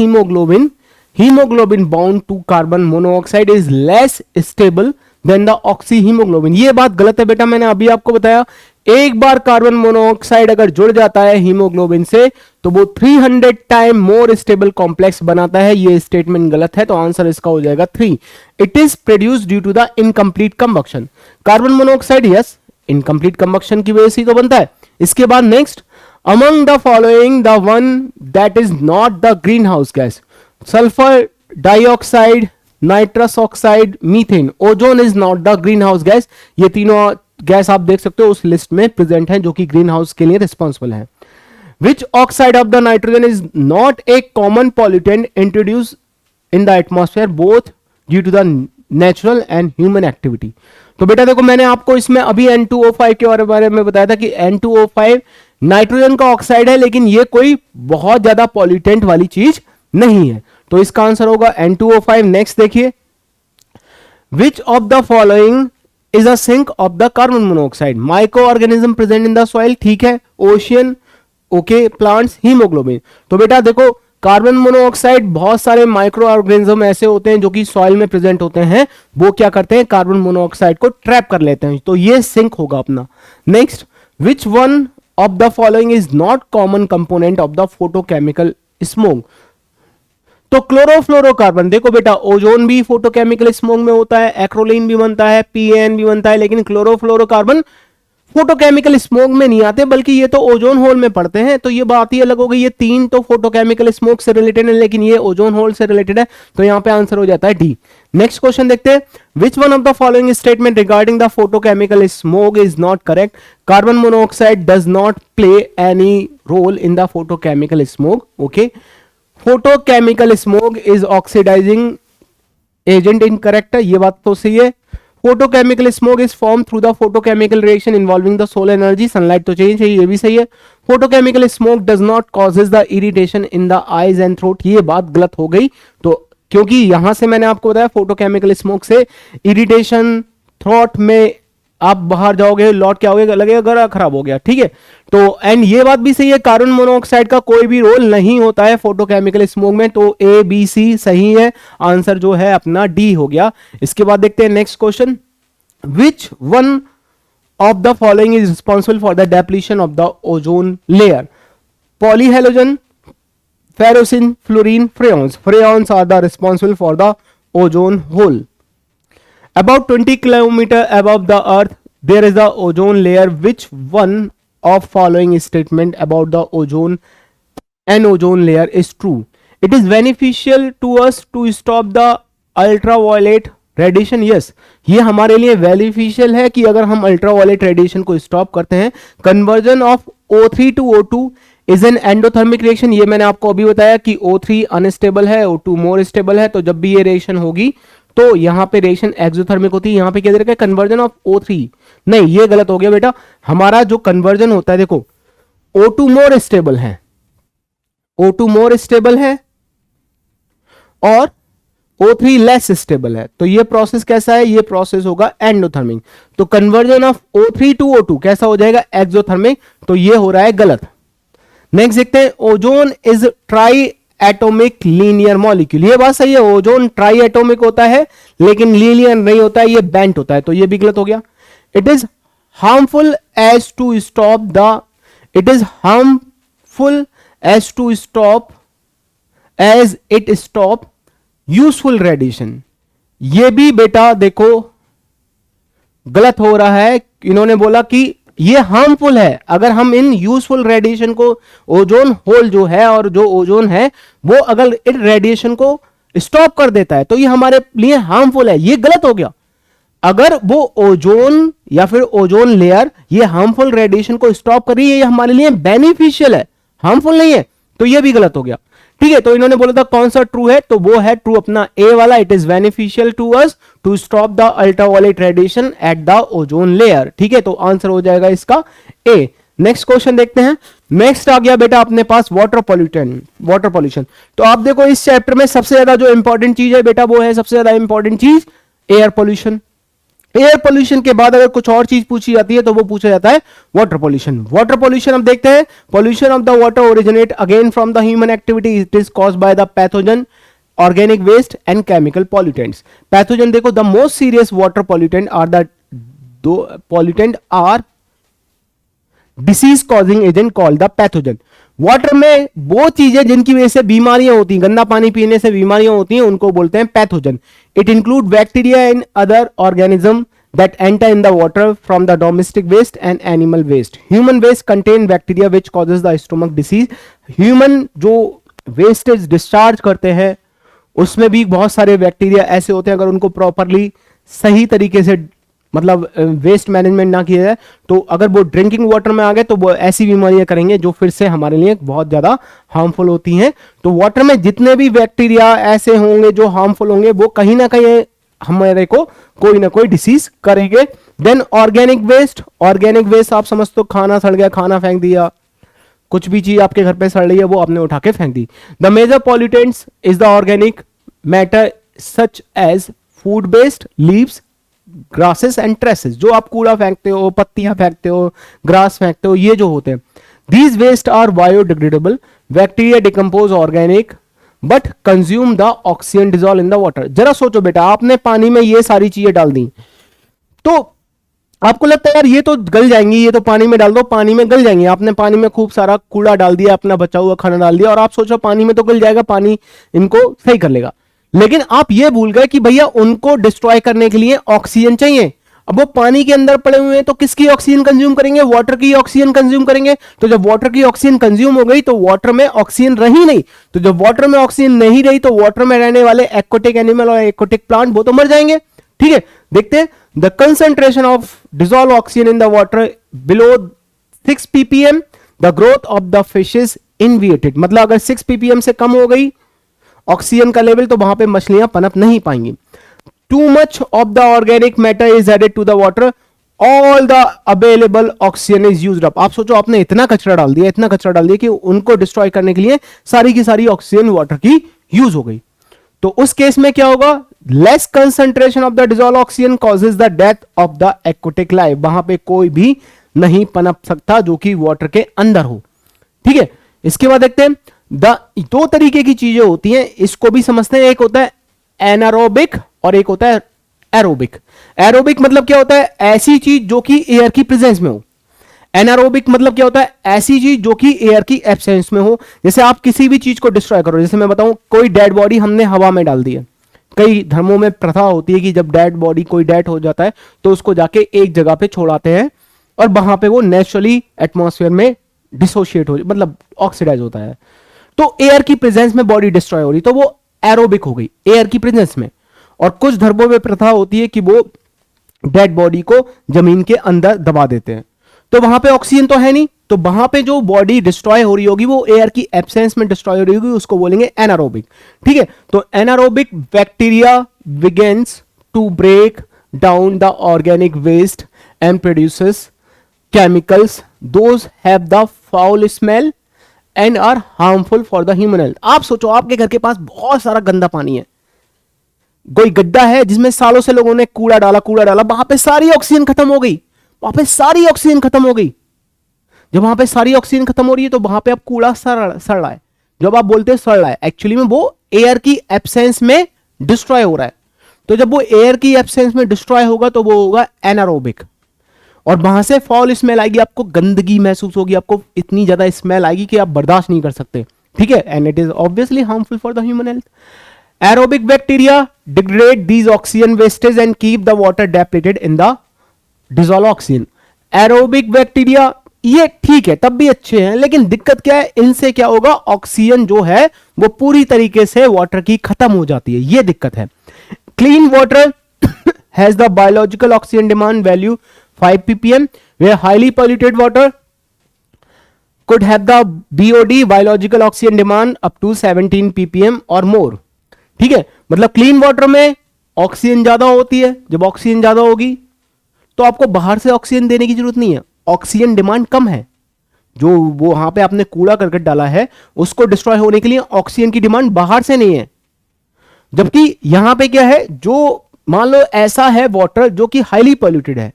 hemoglobin bound to carbon monoxide is less stable than the oxyhemoglobin। ये बात गलत है बेटा, मैंने अभी आपको बताया। एक बार कार्बन मोनोऑक्साइड अगर जुड़ जाता है हीमोग्लोबिन से तो वो 300 टाइम मोर स्टेबल कॉम्प्लेक्स बनाता है। ये स्टेटमेंट गलत है, तो आंसर इसका हो जाएगा 3। It is produced due to the incomplete combustion. Carbon monoxide yes incomplete combustion की वजह से ही तो बनता है। इसके बाद next, among the following the one that is not the green house gas, sulphur dioxide, nitrous oxide, methane. Ozone is not the green house gas. ये तीनों गैस आप देख सकते हो उस लिस्ट में प्रेजेंट हैं जो कि ग्रीन हाउस के लिए रिस्पॉन्सिबल है। Which oxide of the nitrogen is not a common pollutant introduce in the atmosphere both due to the natural and human activity. तो बेटा देखो मैंने आपको इसमें अभी N2O5 के बारे में बताया था कि N2O5 नाइट्रोजन का ऑक्साइड है, लेकिन ये कोई बहुत ज्यादा पॉल्यूटेंट वाली चीज नहीं है। तो इसका आंसर होगा N2O5। नेक्स्ट देखिए, which of the following is a sink of the carbon monoxide, micro organism present in the soil, ठीक है, ओशियन, ओके, प्लांट्स, हीमोग्लोबिन। तो बेटा देखो कार्बन मोनोऑक्साइड बहुत सारे माइक्रो ऑर्गेनिज्म ऐसे होते हैं जो कि सॉइल में प्रेजेंट होते हैं, वो क्या करते हैं कार्बन मोनोऑक्साइड को ट्रैप कर लेते हैं, तो ये सिंक होगा अपना। Next, which one of the following is not common component of the photochemical smoke. तो क्लोरोफ्लोरोकार्बन, देखो बेटा ओजोन भी फोटोकेमिकल स्मोक में होता है, एक्रोलीन भी बनता है, PAN भी बनता है, लेकिन क्लोरोफ्लोरोकार्बन फोटोकेमिकल स्मोक में नहीं आते, बल्कि ये तो ओजोन होल में पड़ते हैं। तो ये बात ही अलग हो गई, ये 3 तो फोटोकेमिकल स्मोक से रिलेटेड है, लेकिन ये ओजोन होल से रिलेटेड है, तो यहां पे आंसर हो जाता है D। नेक्स्ट क्वेश्चन देखते हैं, which one of the following statement regarding the photochemical smoke is not correct, carbon monoxide does not play any role in the photochemical smoke, okay, photochemical smoke is oxidising agent, incorrect है, ये बात तो सही है। Photochemical smoke is form through the photochemical reaction involving the solar energy, sunlight तो चाहिए, ये भी सही है। Photochemical smoke does not causes the irritation in the eyes and throat, ये बात गलत हो गई। तो क्योंकि यहां से मैंने आपको बताया फोटोकेमिकल स्मोक से इरिटेशन, थ्रोट में आप बाहर जाओगे लौट के आओगे लगेगा गला खराब हो गया, ठीक है। तो एंड ये बात भी सही है, कार्बन मोनोऑक्साइड का कोई भी रोल नहीं होता है फोटोकेमिकल स्मोक में, तो ABC सही है, आंसर जो है अपना D हो गया। इसके बाद देखते हैं next question, which one of the following is responsible for the depletion of the ozone layer, polyhalogen, ferrocene, fluorine, freons. Freons are the responsible for the ozone hole. About 20 kilometer above the earth, there is the ozone layer. Which one of following statement about the ozone and ozone layer is true? It is beneficial to us to stop the ultraviolet radiation. Yes, ये हमारे लिए beneficial है कि अगर हम ultraviolet radiation को stop करते हैं. Conversion of O3 to O2 is an endothermic reaction. ये मैंने आपको अभी बताया कि O3 अनस्टेबल है, O2 मोर स्टेबल है. तो जब भी ये रिएक्शन होगी तो यहाँ पे रिएक्शन एक्सोथर्मिक होती है. यहाँ पे क्या दे रखा है, कन्वर्जन ऑफ O3. नहीं, ये गलत हो गया बेटा. हमारा जो कन्वर्जन होता है, देखो O2 मोर स्टेबल है, O2 मोर स्टेबल है और O3 लेस स्टेबल है. तो ये प्रोसेस कैसा है, ये प्रोसेस होगा एंडोथर्मिक. तो conversion of O3 to O2 कैसा हो जाएगा, एक्सोथर्मिक. तो ये हो रहा है गलत. नेक्स्ट देखते हैं, ozone is try atomic linear molecule. ये बात सही है, ओजोन ट्राई एटोमिक होता है लेकिन लीनियर नहीं होता है, ये बेंट होता है. तो ये भी गलत हो गया. It is harmful as to stop the, it is harmful as to stop as it stop useful radiation. ये भी बेटा देखो गलत हो रहा है. इन्होंने बोला कि ये हार्मफुल है. अगर हम इन यूजफुल रेडिएशन को, ओजोन होल जो है और जो ओजोन है वो अगर इन रेडिएशन को स्टॉप कर देता है तो ये हमारे लिए हार्मफुल है. ये गलत हो गया. अगर वो ओजोन या फिर ओजोन लेयर ये हार्मफुल रेडिएशन को स्टॉप कर रही है, ये हमारे लिए बेनिफिशियल है, हार्मफुल नहीं है. तो ये भी गलत हो गया. ठीक है, तो इन्होंने बोला था कौन सा ट्रू है, तो वो है ट्रू अपना ए वाला. It is beneficial to us to stop the ultraviolet radiation at the ozone layer. ठीक है, तो आंसर हो जाएगा इसका ए. नेक्स्ट क्वेश्चन देखते हैं. नेक्स्ट आ गया बेटा अपने पास वाटर पॉल्यूशन. वाटर पॉल्यूशन, तो आप देखो इस चैप्टर में सबसे ज्यादा जो इंपॉर्टेंट चीज है बेटा वो है, सबसे ज्यादा इंपॉर्टेंट चीज एयर पॉल्यूशन. एयर पोल्यूशन के बाद अगर कुछ और चीज पूछी जाती है तो वो पूछा जाता है वाटर पोल्यूशन. वाटर पोल्यूशन अब देखते हैं. Pollution of the water originate again from the human activity. It is caused by the pathogen, organic waste and chemical pollutants. Pathogen देखो, the most serious water pollutant are the pollutant are disease causing agent called the pathogen. Water में वो चीजें जिनकी वजह से बीमारियां होती हैं, गंदा पानी पीने से बीमारियां होती हैं, उनको बोलते हैं pathogen. It include bacteria and other organism that enter in the water from the domestic waste and animal waste. Human waste contain bacteria which causes the stomach disease. Human जो wastage discharge करते हैं उसमें भी बहुत सारे bacteria ऐसे होते हैं, अगर उनको प्रॉपरली सही तरीके से मतलब वेस्ट मैनेजमेंट ना किया जाए तो अगर वो ड्रिंकिंग वाटर में आ गए तो वो ऐसी बीमारियां करेंगे जो फिर से हमारे लिए बहुत ज्यादा हार्मफुल होती हैं. तो वाटर में जितने भी बैक्टीरिया ऐसे होंगे जो हार्मफुल होंगे वो कहीं ना कहीं हमारे को कोई ना कोई डिसीज करेंगे. Then organic waste. Organic waste आप समझते हो, खाना सड़ गया, खाना फेंक दिया, कुछ भी चीज आपके घर पे सड़ रही है वो आपने उठा के फेंक दी. The major pollutants is the organic matter such as food based, leaves, grasses and traces. जो आप कूड़ा फेंकते हो, पत्तियां फेंकते हो, ग्रास फेंकते हो, ये जो होते हैं, these waste are biodegradable. Bacteria decompose organic but consume the oxygen dissolve in the water. जरा सोचो बेटा, आपने पानी में ये सारी चीजें डाल दी तो आपको लगता है यार ये तो गल जाएंगी, ये तो पानी में डाल दो, पानी में गल जाएंगी. आपने पानी में खूब सारा कूड़ा डाल दिया, अपना बचा हुआ खाना डाल दिया और आप सोचो पानी में तो गल जाएगा, पानी इनको सही कर लेगा. लेकिन आप ये भूल गए कि भैया उनको डिस्ट्रॉय करने के लिए ऑक्सीजन चाहिए. अब वो पानी के अंदर पड़े हुए हैं तो किसकी ऑक्सीजन कंज्यूम करेंगे, वाटर की ऑक्सीजन कंज्यूम करेंगे. तो जब वाटर की ऑक्सीजन कंज्यूम हो गई तो वाटर में ऑक्सीजन रही नहीं. तो जब वाटर में ऑक्सीजन नहीं रही तो वाटर में रहने वाले एक्वाटिक एनिमल और एक्वाटिक प्लांट वो तो मर जाएंगे. ठीक है, देखते हैं. The concentration of dissolve oxygen in the water below 6 ppm, the growth of the fishes inhibited. मतलब अगर 6 ppm से कम हो गई ऑक्सीजन का लेवल तो वहां पे मछलियां पनप नहीं पाएंगी. Too much of the organic matter is added to the water. All the available oxygen is used up. आप सोचो आपने इतना कचरा डाल दिया, इतना कचरा डाल दिया कि उनको डिस्ट्रॉय करने के लिए सारी की सारी ऑक्सीजन वाटर की यूज हो गई. तो उस केस में क्या होगा, less concentration of the dissolve oxygen causes the death of the aquatic life. वहां पे कोई भी नहीं पनप सकता जो कि वाटर के अंदर हो. ठीक है, इसके बाद देखते हैं. दो तरीके की चीजें होती हैं, इसको भी समझते हैं. एक होता है एनारोबिक और एक होता है एरोबिक. एरोबिक मतलब क्या होता है, ऐसी चीज जो कि एयर की प्रेजेंस में हो. एनारोबिक मतलब क्या होता है? ऐसी चीज जो कि एयर की एब्सेंस में हो। जैसे आप किसी भी चीज को डिस्ट्रॉय करो, जैसे मैं बताऊं कोई डेड बॉडी हमने हवा में डाल दी है। कई धर्मों में प्रथा होती है कि जब डेड बॉडी कोई डेड हो जाता है तो उसको जाके एक जगह पे छोड़ाते हैं और वहां पे वो नेचुरली एटमॉस्फेयर में डिसोशिएट हो, मतलब ऑक्सीडाइज होता है। तो एयर की प्रेजेंस में बॉडी डिस्ट्रॉय हो रही, तो वो एरोबिक हो गई एयर की प्रेजेंस में। और कुछ धर्मों में प्रथा होती है कि वो डेड बॉडी को जमीन के अंदर दबा देते हैं, तो वहां पे ऑक्सीजन तो है नहीं, तो वहां पे जो बॉडी डिस्ट्रॉय हो रही होगी वो एयर की एब्सेंस में डिस्ट्रॉय हो रही होगी, उसको बोलेंगे एनारोबिक। ठीक है, तो anaerobic bacteria begins to break down the organic waste and produces chemicals those have the foul smell and are harmful for the human health। आप सोचो आपके घर के पास बहुत सारा गंदा पानी है, कोई गड्ढा है जिसमें सालों से लोगों ने कूड़ा डाला, वहां पे सारी ऑक्सीजन खत्म हो गई, वहां पे सारी ऑक्सीजन खत्म हो गई। जब वहां पे सारी ऑक्सीजन खत्म हो रही है तो वहां पे अब कूड़ा सड़ रहा है। जब आप बोलते हैं सड़ रहा है, एक्चुअली में वो एयर की एब्सेंस में डिस्ट्रॉय हो रहा है। तो जब वो एयर की एब्सेंस में डिस्ट्रॉय होगा तो वो होगा एनारोबिक, और वहां से फॉल स्मेल आएगी, आपको गंदगी महसूस होगी, आपको इतनी ज्यादा स्मेल आएगी कि आप बर्दाश्त नहीं कर सकते। ठीक है, and it is obviously harmful for the human health. Aerobic bacteria degrade these oxygen wastage and keep the water depleted in the dissolve oxygen. Aerobic bacteria ये ठीक है, तब भी अच्छे हैं, लेकिन दिक्कत क्या है, इनसे क्या होगा, ऑक्सीजन जो है वो पूरी तरीके से वाटर की खत्म हो जाती है, ये दिक्कत है। Clean water has the biological oxygen demand value 5 ppm, where highly polluted water could have the BOD biological oxygen demand up to 17 ppm or more। ठीक है, मतलब क्लीन वाटर में ऑक्सीजन ज्यादा होती है, जब ऑक्सीजन ज्यादा होगी तो आपको बाहर से ऑक्सीजन देने की जरूरत नहीं है, ऑक्सीजन डिमांड कम है। जो वो वहां पे आपने कूड़ा करकट डाला है उसको डिस्ट्रॉय होने के लिए ऑक्सीजन की डिमांड बाहर से नहीं है। जबकि यहां पे क्या है, जो मान लो ऐसा है वाटर जो कि हाईली पॉल्यूटेड है,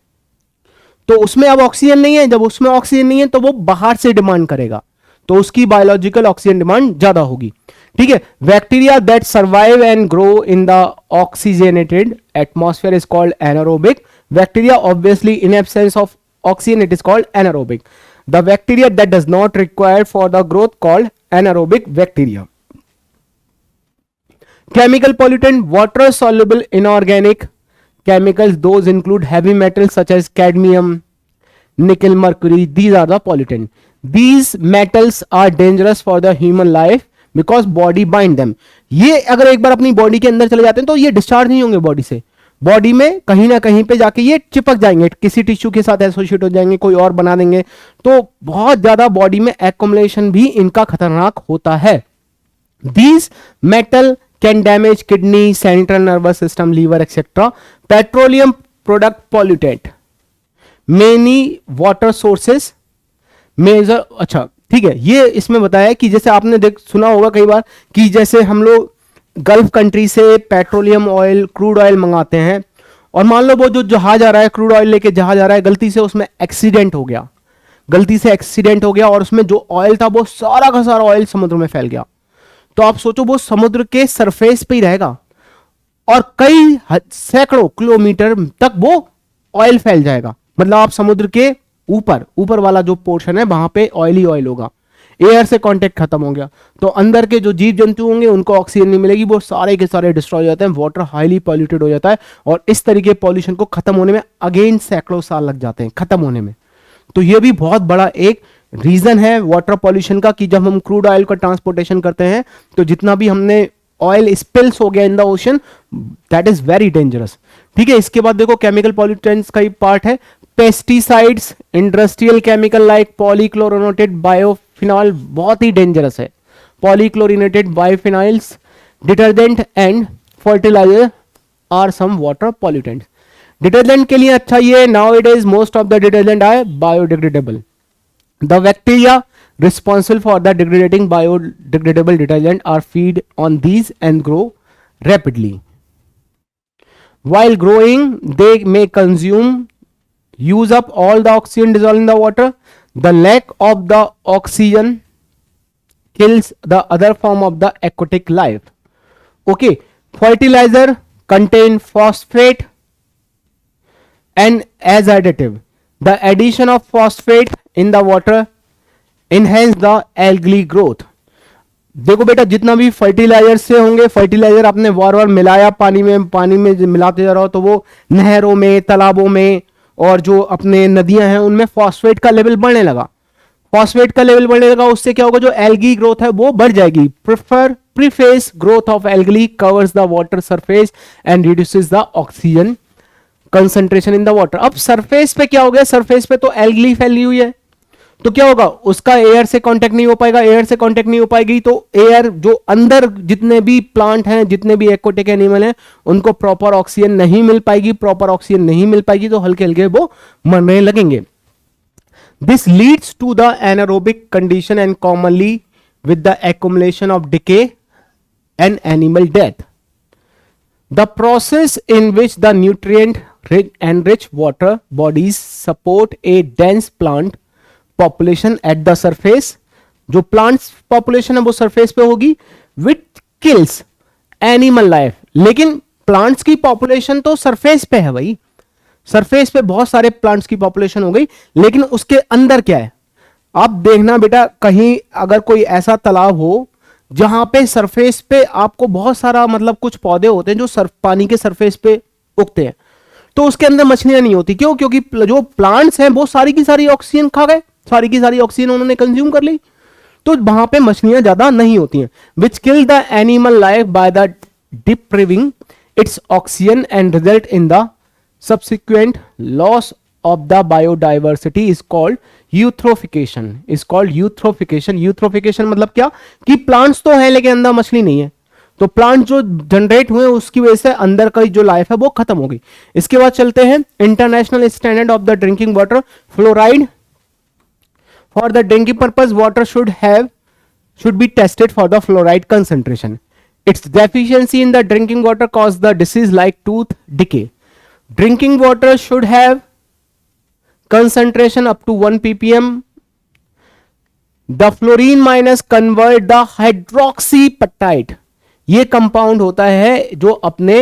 तो उसमें अब ऑक्सीजन नहीं है, जब उसमें ऑक्सीजन नहीं है तो वो बाहर से डिमांड करेगा, तो उसकी बायोलॉजिकल ऑक्सीजन डिमांड ज्यादा होगी। ठीक है, bacteria that survive and grow in the oxygenated atmosphere is called anaerobic bacteria. Obviously in absence of oxygen it is called anaerobic. The bacteria that does not require for the growth called anaerobic bacteria. Chemical pollutant, water soluble inorganic chemicals, those include heavy metals such as cadmium, nickel, mercury, these are the pollutant। These metals are dangerous for the human life because body bind them। ये अगर एक बार अपनी body के अंदर चले जाते हैं तो ये डिस्चार्ज नहीं होंगे बॉडी से, बॉडी में कहीं ना कहीं पे जाके ये चिपक जाएंगे, किसी टिश्यू के साथ एसोसिएट हो जाएंगे, कोई और बना देंगे, तो बहुत ज्यादा बॉडी में एक्युमुलेशन भी इनका खतरनाक होता है। These metal can damage kidney, central nervous system, liver, etc. Petroleum product pollutant, many water sources major। अच्छा ठीक है, ये इसमें बताया कि जैसे आपने सुना होगा कई बार कि जैसे हम लोग गल्फ कंट्री से पेट्रोलियम ऑयल, क्रूड ऑयल मंगाते हैं, और मान लो वो जो जहाज आ रहा है, क्रूड ऑयल लेके जहाज आ रहा है, गलती से उसमें एक्सीडेंट हो गया, और उसमें जो ऑयल था वो सारा का सारा ऑयल समुद्र में फैल गया। तो आप सोचो वो समुद्र के सरफेस पे ही रहेगा और कई सैकड़ों किलोमीटर तक वो ऑयल फैल जाएगा, मतलब आप समुद्र के ऊपर वाला जो पोर्शन है वहां पे ऑयल ही ऑयल होगा। एयर से कांटेक्ट खत्म हो गया तो अंदर के जो जीव जंतु होंगे उनको ऑक्सीजन नहीं मिलेगी, वो सारे के सारे डिस्ट्रॉय हो जाते हैं, वाटर हाईली पॉल्यूटेड हो जाता है, और इस तरीके पॉल्यूशन को खत्म होने में अगेन सैकड़ों साल लग जाते हैं खत्म होने में। तो ये भी बहुत बड़ा एक रीजन है वाटर पॉल्यूशन का कि जब हम क्रूड ऑयल का ट्रांसपोर्टेशन करते हैं तो जितना भी हमने ऑयल स्पिल्स हो गया in the ocean, that is very dangerous. ठीक है, इसके बाद देखो केमिकल पॉल्यूटेंट्स का ही पार्ट है। Pesticides, industrial chemical like polychlorinated biphenol, बहुत ही डेंजरस है। Polychlorinated biphenyls, detergent and fertiliser are some water pollutants. Detergent के लिए अच्छा ये now it is most of the detergent are biodegradable. The bacteria responsible for the degrading biodegradable detergent are feed on these and grow rapidly. While growing, they may use up all the oxygen dissolved in the water. The lack of the oxygen kills the other form of the aquatic life. Okay, fertilizer contain phosphate and as additive. The addition of phosphate in the water enhance the algal growth. देखो बेटा, जितना भी fertiliser से होंगे, fertiliser आपने बार बार मिलाया पानी में मिलाते जा रहा हो, तो वो नहरों में, तालाबों में और जो अपने नदियां हैं उनमें फॉस्फेट का लेवल बढ़ने लगा। फॉस्फेट का लेवल बढ़ने लगा, उससे क्या होगा, जो एल्गी ग्रोथ है वो बढ़ जाएगी। Preface growth of algae covers the water surface and reduces the oxygen concentration in the water. अब सरफेस पे क्या हो गया, सरफेस पे तो एल्गी फैली हुई है, तो क्या होगा, उसका एयर से कांटेक्ट नहीं हो पाएगा। एयर से कांटेक्ट नहीं हो पाएगी तो एयर जो अंदर जितने भी प्लांट हैं, जितने भी एक्वाटिक एनिमल हैं, उनको प्रॉपर ऑक्सीजन नहीं मिल पाएगी। प्रॉपर ऑक्सीजन नहीं मिल पाएगी तो हल्के हल्के वो मरने लगेंगे। This leads to the anaerobic condition and commonly with the accumulation of decay and animal death. The process in which the nutrient enriched water bodies support a dense plant population at the surface, जो plants population है वो surface पे होगी, which kills animal life। लेकिन plants की population तो surface पे है भाई, surface पे बहुत सारे plants की population हो गई, लेकिन उसके अंदर क्या है। आप देखना बेटा, कहीं अगर कोई ऐसा तालाब हो जहां पे सरफेस पे आपको बहुत सारा मतलब कुछ पौधे होते हैं जो पानी के सरफेस पे उगते हैं, तो उसके अंदर मछलियां नहीं होती। क्यों? क्योंकि जो प्लांट्स हैं वो सारी की सारी ऑक्सीजन खा गए, सारी की सारी ऑक्सीजन उन्होंने कंज्यूम कर ली, तो वहां पे मछलियां ज्यादा नहीं होती हैं। Which kill the animal life by the depriving its oxygen and result in the subsequent loss of the biodiversity is called eutrophication। Eutrophication मतलब क्या, कि प्लांट्स तो है लेकिन अंदर मछली नहीं है, तो प्लांट जो जनरेट हुए उसकी वजह से अंदर का जो लाइफ है वो खत्म हो गई। इसके बाद चलते हैं international standard of the drinking water. Fluoride for the drinking purpose water should be tested for the fluoride concentration. Its deficiency in the drinking water cause the disease like tooth decay. Drinking water should have concentration up to 1 ppm. The fluorine minus convert the hydroxyapatite। ये compound होता है जो अपने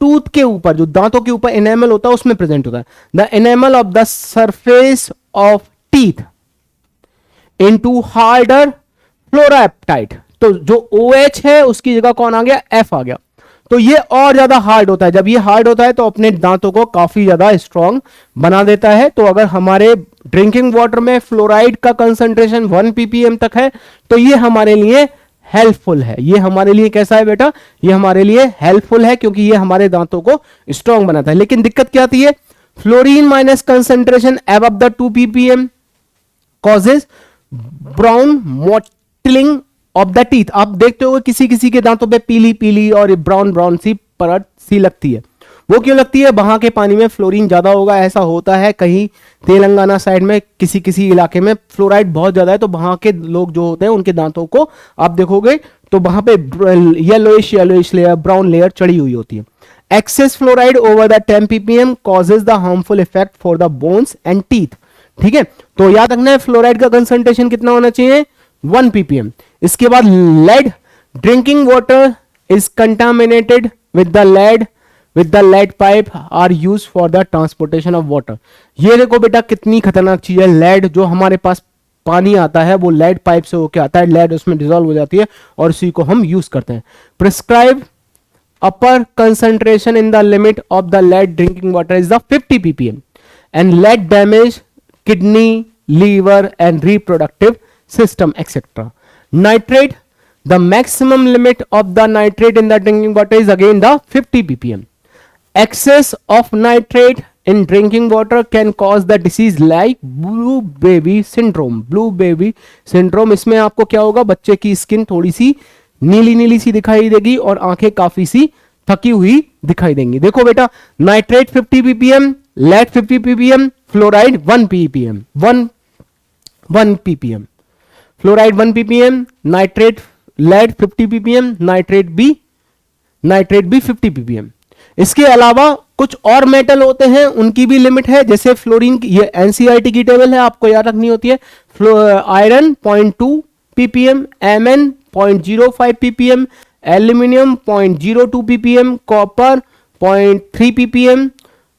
tooth के ऊपर, जो दांतों के ऊपर एनेमल होता है उसमें प्रेजेंट होता है। The enamel of the surface of teeth into harder fluorapatite. तो जो OH है उसकी जगह कौन आ गया, F आ गया, तो ये और ज्यादा हार्ड होता है। जब ये हार्ड होता है तो अपने दांतों को काफी ज्यादा स्ट्रांग बना देता है। तो अगर हमारे ड्रिंकिंग वाटर में फ्लोराइड का कंसंट्रेशन 1 ppm तक है तो ये हमारे लिए हेल्पफुल है। ये हमारे लिए कैसा है बेटा, ये हमारे लिए हेल्पफुल है क्योंकि ये हमारे दांतों को स्ट्रांग बनाता है। लेकिन दिक्कत क्या आती है, fluorine minus concentration above the 2 ppm causes brown mottling of the teeth. आप देखते हो किसी किसी के दांतों पे पीली पीली और ब्राउन ब्राउन सी परत सी लगती है। वो क्यों लगती है, वहां के पानी में फ्लोरीन ज्यादा होगा। ऐसा होता है कहीं तेलंगाना साइड में किसी किसी इलाके में फ्लोराइड बहुत ज्यादा है, तो वहां के लोग जो होते हैं उनके दांतों को आप देखोगे तो वहां पे येलोइश लेयर, ब्राउन लेयर चढ़ी हुई होती है। Excess fluoride over the 10 ppm causes the harmful effect for the bones and teeth. ठीक है, तो याद रखना है फ्लोराइड का कंसंट्रेशन कितना होना चाहिए, 1 ppm। इसके बाद lead, drinking water is contaminated with the lead pipe are use for the transportation of water. ये देखो बेटा कितनी खतरनाक चीज है। लेड जो हमारे पास पानी आता है वो लेड पाइप से होकर आता है, लेड उसमें डिसॉल्व हो जाती है और उसी को हम यूज करते हैं। Prescribe upper concentration in the limit of the lead drinking water is the 50 ppm and lead damage kidney, liver and reproductive system etc. Nitrate, the maximum limit of the nitrate in the drinking water is again the 50 ppm. Excess of nitrate in drinking water can cause the disease like blue baby syndrome। blue baby syndrome इसमें आपको क्या होगा, बच्चे की skin थोड़ी सी नीली नीली सी दिखाई देगी और आंखें काफी सी थकी हुई दिखाई देंगी। देखो बेटा, nitrate 50 ppm, lead 50 ppm, fluoride 1 ppm, 1 ppm, fluoride 1 ppm, nitrate lead 50 ppm, nitrate भी 50 ppm। इसके अलावा कुछ और मेटल होते हैं उनकी भी लिमिट है, जैसे फ्लोरीन, ये NCERT की टेबल है आपको याद रखनी होती है। Iron 0.2 ppm, Mn 0.05 ppm, aluminium 0.02 ppm, copper 0.3 ppm,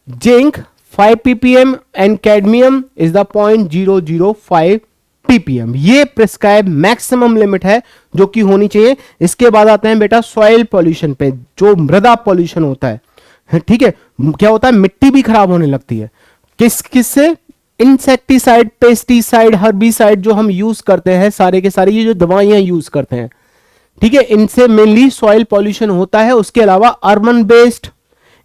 zinc 5 ppm and cadmium is the 0.005 ppm. ये प्रिस्क्राइब मैक्सिमम लिमिट है जो कि होनी चाहिए. इसके बाद आते हैं बेटा सॉइल पॉल्यूशन पे, जो मृदा पॉल्यूशन होता है. ठीक है, क्या होता है, मिट्टी भी खराब होने लगती है. किससे? इंसेक्टिसाइड, पेस्टिसाइड, हर्बिसाइड जो हम यूज करते हैं, सारे के सारे ये जो दवाइयां यूज करते हैं, ठीक है, इनसे मेनली सॉइल पॉल्यूशन होता है. उसके अलावा urban based,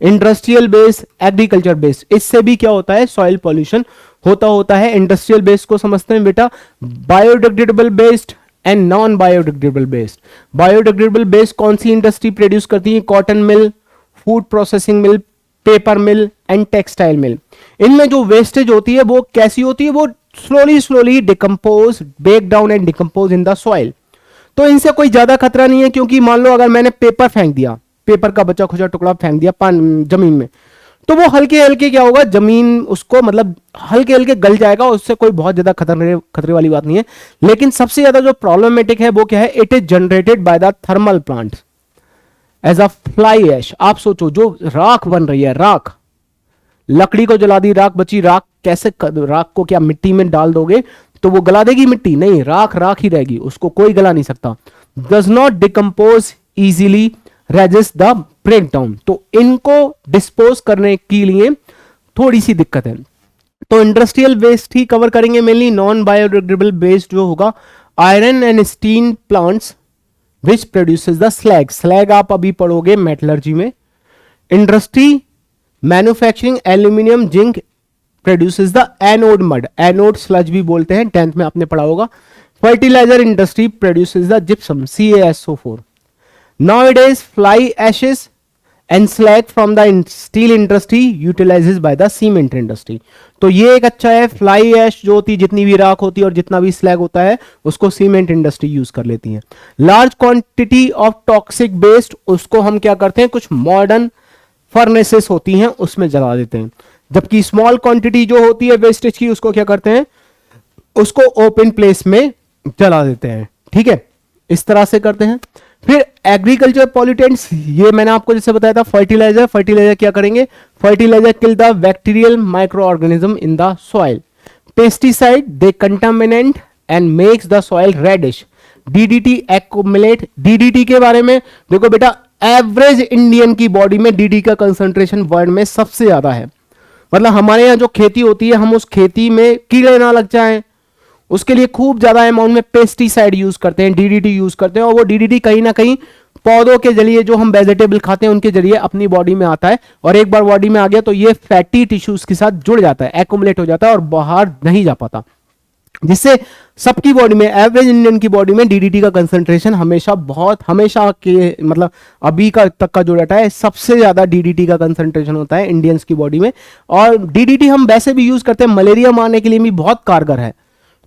industrial based, agriculture based, इससे भी क्या होता है, सॉइल पॉल्यूशन होता है. इंडस्ट्रियल बेस्ड को समझते हैं बेटा, biodegradable based and non biodegradable based. Biodegradable based कौन सी इंडस्ट्री प्रोड्यूस करती है? Cotton mill, food processing mill, paper mill and textile mill. इनमें जो वेस्टेज होती है वो कैसी होती है? वो slowly decompose, break down and decompose in the soil. तो इनसे कोई ज्यादा खतरा नहीं है, क्योंकि मान लो अगर मैंने पेपर फेंक दिया, पेपर का बचा खुचा टुकड़ा फेंक दिया जमीन में, तो वो हल्के हल्के क्या होगा, जमीन उसको मतलब हल्के हल्के गल जाएगा, उससे कोई बहुत ज्यादा खतरे वाली बात नहीं है. लेकिन सबसे ज्यादा जो प्रॉब्लमेटिक है वो क्या है? It is generated by the thermal plants as a fly ash. आप सोचो, जो राख बन रही है, राख, लकड़ी को जला दी, राख बची. राख कैसे? राख को क्या मिट्टी में डाल दोगे तो वो गला देगी मिट्टी? नहीं, राख राख ही रहेगी, उसको कोई गला नहीं सकता. Does not decompose easily, resist the break down. तो इनको डिस्पोज करने के लिए थोड़ी सी दिक्कत है. तो इंडस्ट्रियल वेस्ट ही कवर करेंगे मेनली. नॉन बायोडिग्रेडेबल वेस्ट जो होगा, iron and steel plants which produces the slag. Slag आप अभी पढ़ोगे मेटलर्जी में. Industry manufacturing aluminium zinc produces the anode mud. Anode sludge भी बोलते हैं, 10th में आपने पढ़ा होगा. Fertiliser industry produces the gypsum, CaSO4. Nowadays, fly ashes and slag from the steel industry utilizes by the cement industry. तो ये एक अच्छा है. फ्लाई ऐश जो होती है, जितनी भी राख होती है और जितना भी स्लैग होता है, उसको सीमेंट इंडस्ट्री यूज कर लेती है. Large quantity of toxic waste, उसको हम क्या करते हैं, कुछ मॉडर्न फर्नेसेस होती हैं उसमें जला देते हैं. जबकि स्मॉल क्वांटिटी जो होती है वेस्टेज की, उसको क्या करते हैं, उसको ओपन प्लेस में जला देते हैं. ठीक है, इस तरह से करते हैं. फिर एग्रीकल्चर पॉल्यूटेंट्स, ये मैंने आपको जैसे बताया था. फर्टिलाइजर क्या करेंगे? Fertiliser kill the bacterial micro organism in the soil. Pesticide they contaminant and makes the soil reddish. DDT accumulate. DDT के बारे में देखो बेटा, एवरेज इंडियन की बॉडी में डीडीटी का कंसंट्रेशन वर्ल्ड में सबसे ज्यादा है. मतलब हमारे यहाँ जो खेती होती है, हम उस खेती में कीड़े ना लग जाएं, उसके लिए खूब ज्यादा अमाउंट में पेस्टिसाइड यूज करते हैं, डीडीटी यूज करते हैं. और वो डीडीटी कहीं ना कहीं पौधों के जरिए, जो हम वेजिटेबल खाते हैं उनके जरिए अपनी बॉडी में आता है. और एक बार बॉडी में आ गया तो ये फैटी टिश्यूज के साथ जुड़ जाता है, एक्युमुलेट हो जाता है और बाहर नहीं जा पाता. जिससे सबकी बॉडी में, एवरेज इंडियन की बॉडी में डीडीटी का कंसंट्रेशन हमेशा के मतलब अभी का तक का जो डाटा है, सबसे ज्यादा डीडीटी का कंसंट्रेशन होता है इंडियंस की बॉडी में. और डीडीटी हम वैसे भी यूज करते हैं, मलेरिया मारने के लिए भी बहुत कारगर है.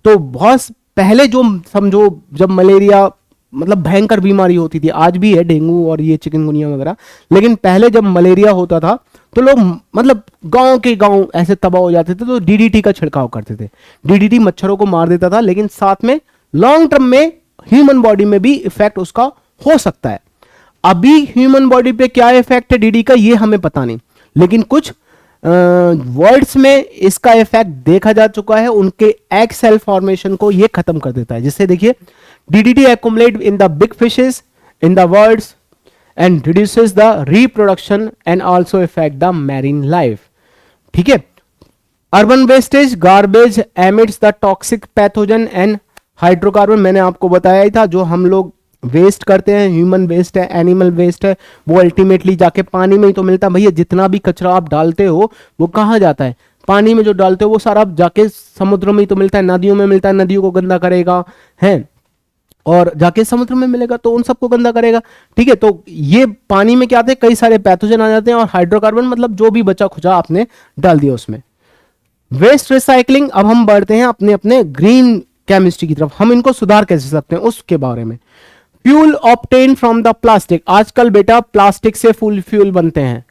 तो बहुत पहले जो समझो, जब मलेरिया मतलब भयंकर बीमारी होती थी, आज भी है डेंगू और ये चिकनगुनिया वगैरह, लेकिन पहले जब मलेरिया होता था तो लोग मतलब गांव के गांव ऐसे तबाह हो जाते थे, तो डीडीटी का छिड़काव करते थे. डीडीटी मच्छरों को मार देता था, लेकिन साथ में लॉन्ग टर्म में ह्यूमन बॉडी में भी इफेक्ट उसका हो सकता है. अभी ह्यूमन बॉडी पे क्या इफेक्ट है डीडीटी का, ये हमें पता नहीं, लेकिन कुछ वर्ड्स में इसका इफेक्ट देखा जा चुका है. उनके एग सेल फॉर्मेशन को ये खत्म कर देता है. जिससे देखिए, DDT accumulate in the big fishes in the worlds and reduces the reproduction and also affect the marine life. ठीक है. Urban wastage, garbage emits the toxic pathogen and hydrocarbon, मैंने आपको बताया ही था. जो हम लोग वेस्ट करते हैं, ह्यूमन वेस्ट है, एनिमल वेस्ट है, वो अल्टीमेटली जाके पानी में ही तो मिलता है. भैया जितना भी कचरा आप डालते हो वो कहाँ जाता है? पानी में. जो डालते हो वो सारा जाके समुद्र में ही तो मिलता है, नदियों में मिलता है. नदियों को गंदा करेगा है, और जाके समुद्र में मिलेगा तो उन सबको गंदा करेगा. ठीक है, तो ये पानी में क्या आते हैं, कई सारे पैथोजन आ जाते हैं. और हाइड्रोकार्बन मतलब जो भी बचा खुचा आपने डाल दिया उसमें. Waste recycling. अब हम बढ़ते हैं अपने अपने ग्रीन केमिस्ट्री की तरफ. हम इनको सुधार कैसे सकते हैं उसके बारे में. Fuel obtain from the plastic. आजकल बेटा प्लास्टिक से फ्यूल बनते हैं.